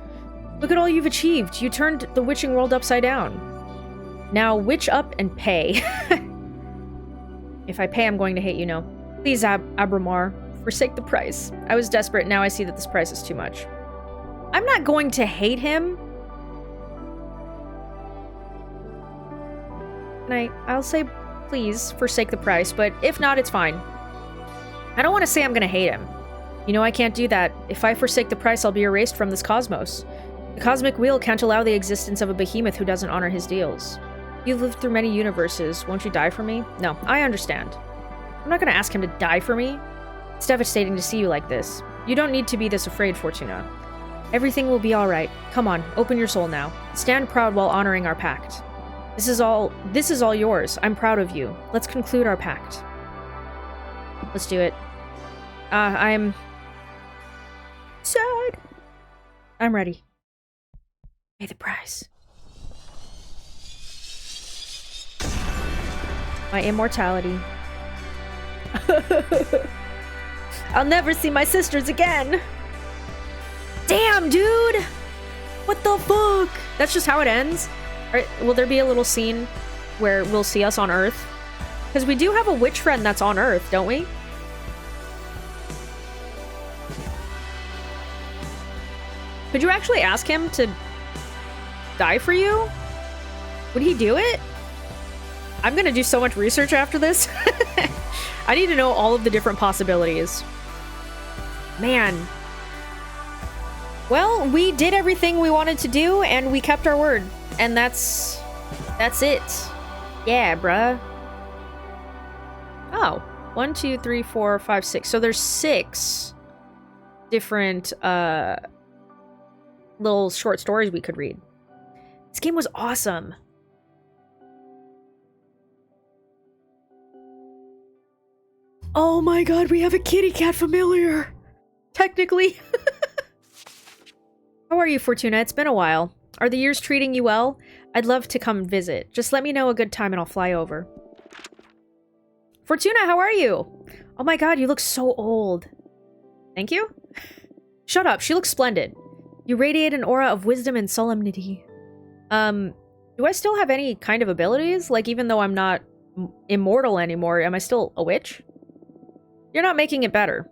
Look at all you've achieved. You turned the witching world upside down. Now, witch up and pay. If I pay, I'm going to hate you, no. Please, Abramar, forsake the price. I was desperate, now I see that this price is too much. I'm not going to hate him. And I'll say, please, forsake the price, but if not, it's fine. I don't want to say I'm going to hate him. You know, I can't do that. If I forsake the price, I'll be erased from this cosmos. The Cosmic Wheel can't allow the existence of a behemoth who doesn't honor his deals. You've lived through many universes. Won't you die for me? No, I understand. I'm not going to ask him to die for me. It's devastating to see you like this. You don't need to be this afraid, Fortuna. Everything will be alright. Come on, open your soul now. Stand proud while honoring our pact. This is all yours. I'm proud of you. Let's conclude our pact. Let's do it. I'm sad. I'm ready. Pay the price. My immortality. I'll never see my sisters again. Damn, dude! What the fuck? That's just how it ends? Right, will there be a little scene where we'll see us on Earth? Because we do have a witch friend that's on Earth, don't we? Could you actually ask him to die for you? Would he do it? I'm gonna do so much research after this. I need to know all of the different possibilities. Man. Well, we did everything we wanted to do, and we kept our word. And that's it. Yeah, bruh. Oh. 1, 2, 3, 4, 5, 6. So there's 6 different, little short stories we could read. This game was awesome. Oh my god, we have a kitty cat familiar! Technically. How are you, Fortuna? It's been a while. Are the years treating you well? I'd love to come visit. Just let me know a good time and I'll fly over. Fortuna, how are you? Oh my god, you look so old. Thank you? Shut up, she looks splendid. You radiate an aura of wisdom and solemnity. Do I still have any kind of abilities? Like, even though I'm not immortal anymore, am I still a witch? You're not making it better.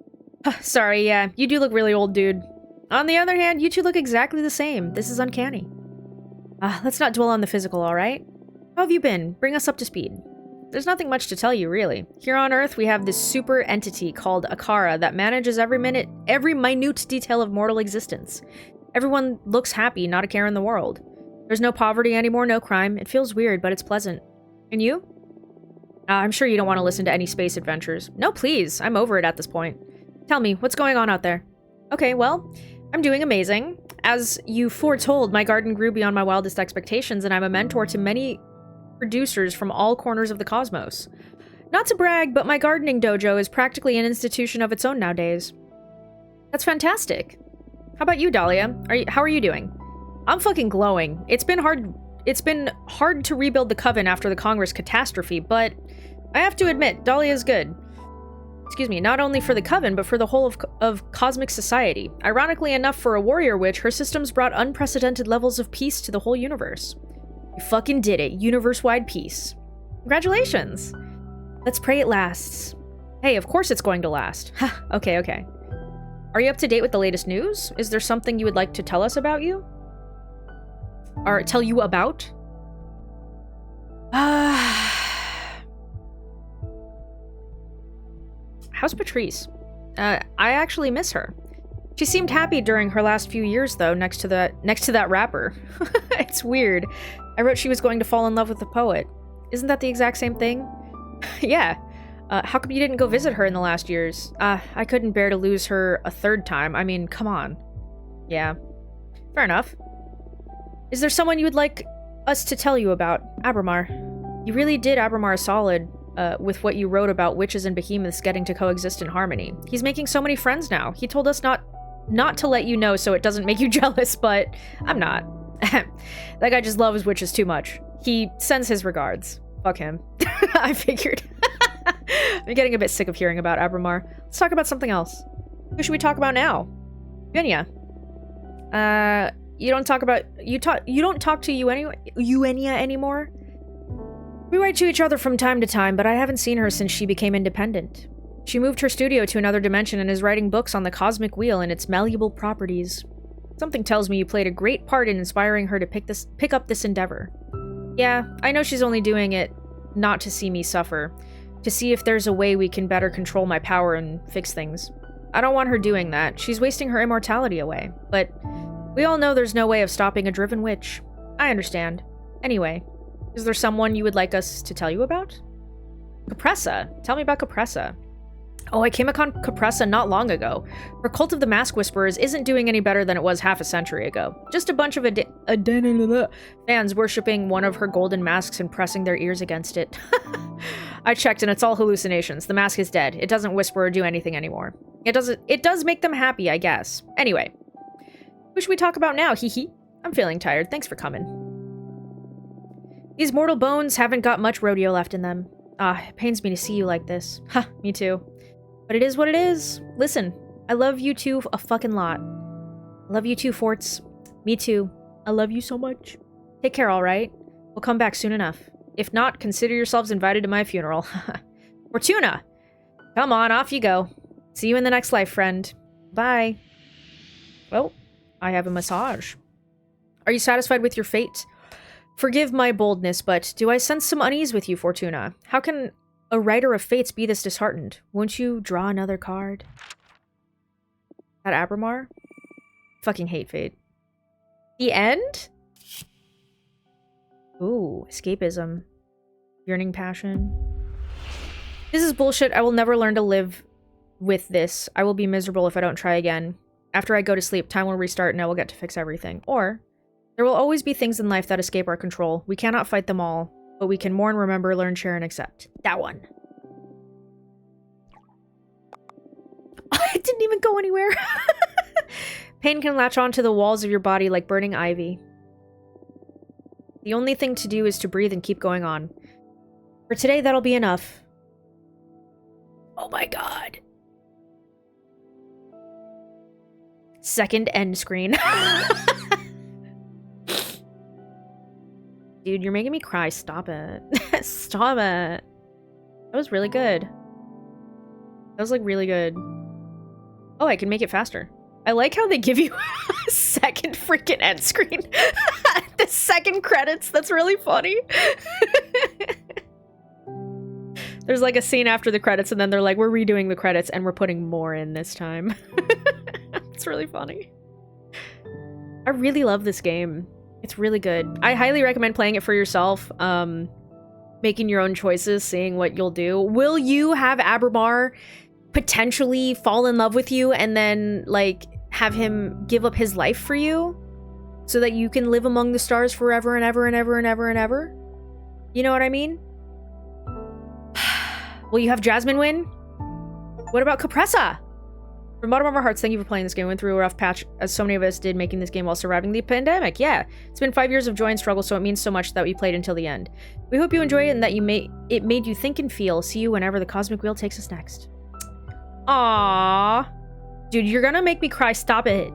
Sorry, yeah, you do look really old, dude. On the other hand, you two look exactly the same. This is uncanny. Let's not dwell on the physical, alright? How have you been? Bring us up to speed. There's nothing much to tell you, really. Here on Earth, we have this super entity called Akara that manages every minute detail of mortal existence. Everyone looks happy, not a care in the world. There's no poverty anymore, no crime. It feels weird, but it's pleasant. And you? I'm sure you don't want to listen to any space adventures. No, please. I'm over it at this point. Tell me, what's going on out there? Okay, well, I'm doing amazing. As you foretold, my garden grew beyond my wildest expectations, and I'm a mentor to many producers from all corners of the cosmos. Not to brag, but my gardening dojo is practically an institution of its own nowadays. That's fantastic. How about you, Dahlia? How are you doing? I'm fucking glowing. It's been hard to rebuild the Coven after the Congress catastrophe, but I have to admit, Dahlia's good. Excuse me, not only for the Coven, but for the whole of cosmic society. Ironically enough, for a warrior witch, her systems brought unprecedented levels of peace to the whole universe. You fucking did it. Universe-wide peace. Congratulations. Let's pray it lasts. Hey, of course it's going to last. Okay. Are you up to date with the latest news? Is there something you would like to tell us about you? Or tell you about? How's Patrice? I actually miss her. She seemed happy during her last few years, though, next to that rapper. It's weird. I wrote she was going to fall in love with the poet. Isn't that the exact same thing? Yeah. How come you didn't go visit her in the last years? I couldn't bear to lose her a third time. I mean, come on. Yeah. Fair enough. Is there someone you would like us to tell you about? Abramar. You really did Abramar a solid with what you wrote about witches and behemoths getting to coexist in harmony. He's making so many friends now. He told us not to let you know so it doesn't make you jealous, but I'm not. That guy just loves witches too much. He sends his regards. Fuck him. I figured. I'm getting a bit sick of hearing about Abramar. Let's talk about something else. Who should we talk about now? Eugenia. You don't talk to Eugenia anymore? We write to each other from time to time, but I haven't seen her since she became independent. She moved her studio to another dimension and is writing books on the Cosmic Wheel and its malleable properties. Something tells me you played a great part in inspiring her to pick up this endeavor. Yeah, I know she's only doing it not to see me suffer, to see if there's a way we can better control my power and fix things. I don't want her doing that. She's wasting her immortality away. But we all know there's no way of stopping a driven witch. I understand. Anyway, is there someone you would like us to tell you about? Capressa. Tell me about Capressa. Oh, I came upon Capressa not long ago. Her Cult of the Mask Whisperers isn't doing any better than it was half a century ago. Just a bunch of fans worshipping one of her golden masks and pressing their ears against it. I checked and it's all hallucinations. The mask is dead. It doesn't whisper or do anything anymore. It does make them happy, I guess. Anyway. Who should we talk about now? Hee. I'm feeling tired. Thanks for coming. These mortal bones haven't got much rodeo left in them. It pains me to see you like this. Me too. But it is what it is. Listen, I love you two a fucking lot. I love you too, Forts. Me too. I love you so much. Take care, alright? We'll come back soon enough. If not, consider yourselves invited to my funeral. Fortuna! Come on, off you go. See you in the next life, friend. Bye. Well, I have a massage. Are you satisfied with your fate? Forgive my boldness, but do I sense some unease with you, Fortuna? How can a writer of fates be this disheartened? Won't you draw another card? That Abramar? Fucking hate fate. The end? Ooh, escapism. Yearning passion. This is bullshit. I will never learn to live with this. I will be miserable if I don't try again. After I go to sleep, time will restart and I will get to fix everything. Or, there will always be things in life that escape our control. We cannot fight them all, but we can mourn, remember, learn, share, and accept. That one. It didn't even go anywhere. Pain can latch onto the walls of your body like burning ivy. The only thing to do is to breathe and keep going on. For today, that'll be enough. Oh my god. Second end screen. Dude, you're making me cry. Stop it. Stop it. That was really good. That was, like, really good. Oh, I can make it faster. I like how they give you a second freaking end screen. The second credits. That's really funny. There's, like, a scene after the credits, and then they're like, we're redoing the credits, and we're putting more in this time. It's really funny. I really love this game. It's really good. I highly recommend playing it for yourself. Making your own choices, seeing what you'll do. Will you have Abermar potentially fall in love with you and then, like, have him give up his life for you so that you can live among the stars forever and ever and ever and ever and ever? You know what I mean? Will you have Jasmine win? What about Capressa? From the bottom of our hearts, thank you for playing this game. We went through a rough patch, as so many of us did, making this game while surviving the pandemic. Yeah, it's been 5 years of joy and struggle, so it means so much that we played until the end. We hope you enjoy it and that it made you think and feel. See you whenever the Cosmic Wheel takes us next. Aww. Dude, you're gonna make me cry. Stop it.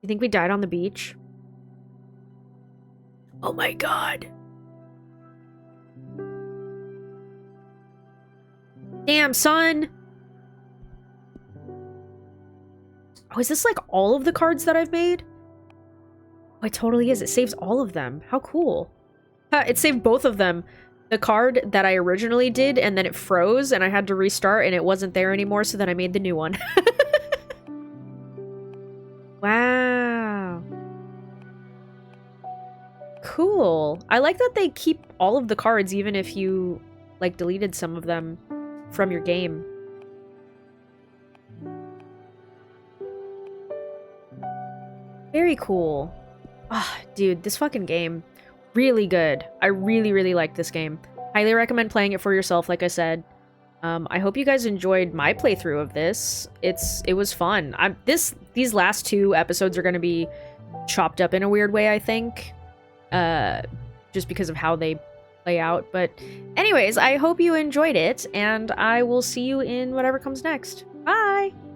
You think we died on the beach? Oh my god. Damn, son. Oh, is this like all of the cards that I've made? Oh, it totally is. It saves all of them. How cool. It saved both of them. The card that I originally did, and then it froze, and I had to restart, and it wasn't there anymore, so then I made the new one. Wow. Cool. I like that they keep all of the cards, even if you, like, deleted some of them from your game. Very cool. Ah, dude, this fucking game. Really good. I really, really like this game. Highly recommend playing it for yourself, like I said. I hope you guys enjoyed my playthrough of this. It was fun. These last 2 episodes are going to be chopped up in a weird way, I think. Just because of how they play out. But anyways, I hope you enjoyed it, and I will see you in whatever comes next. Bye!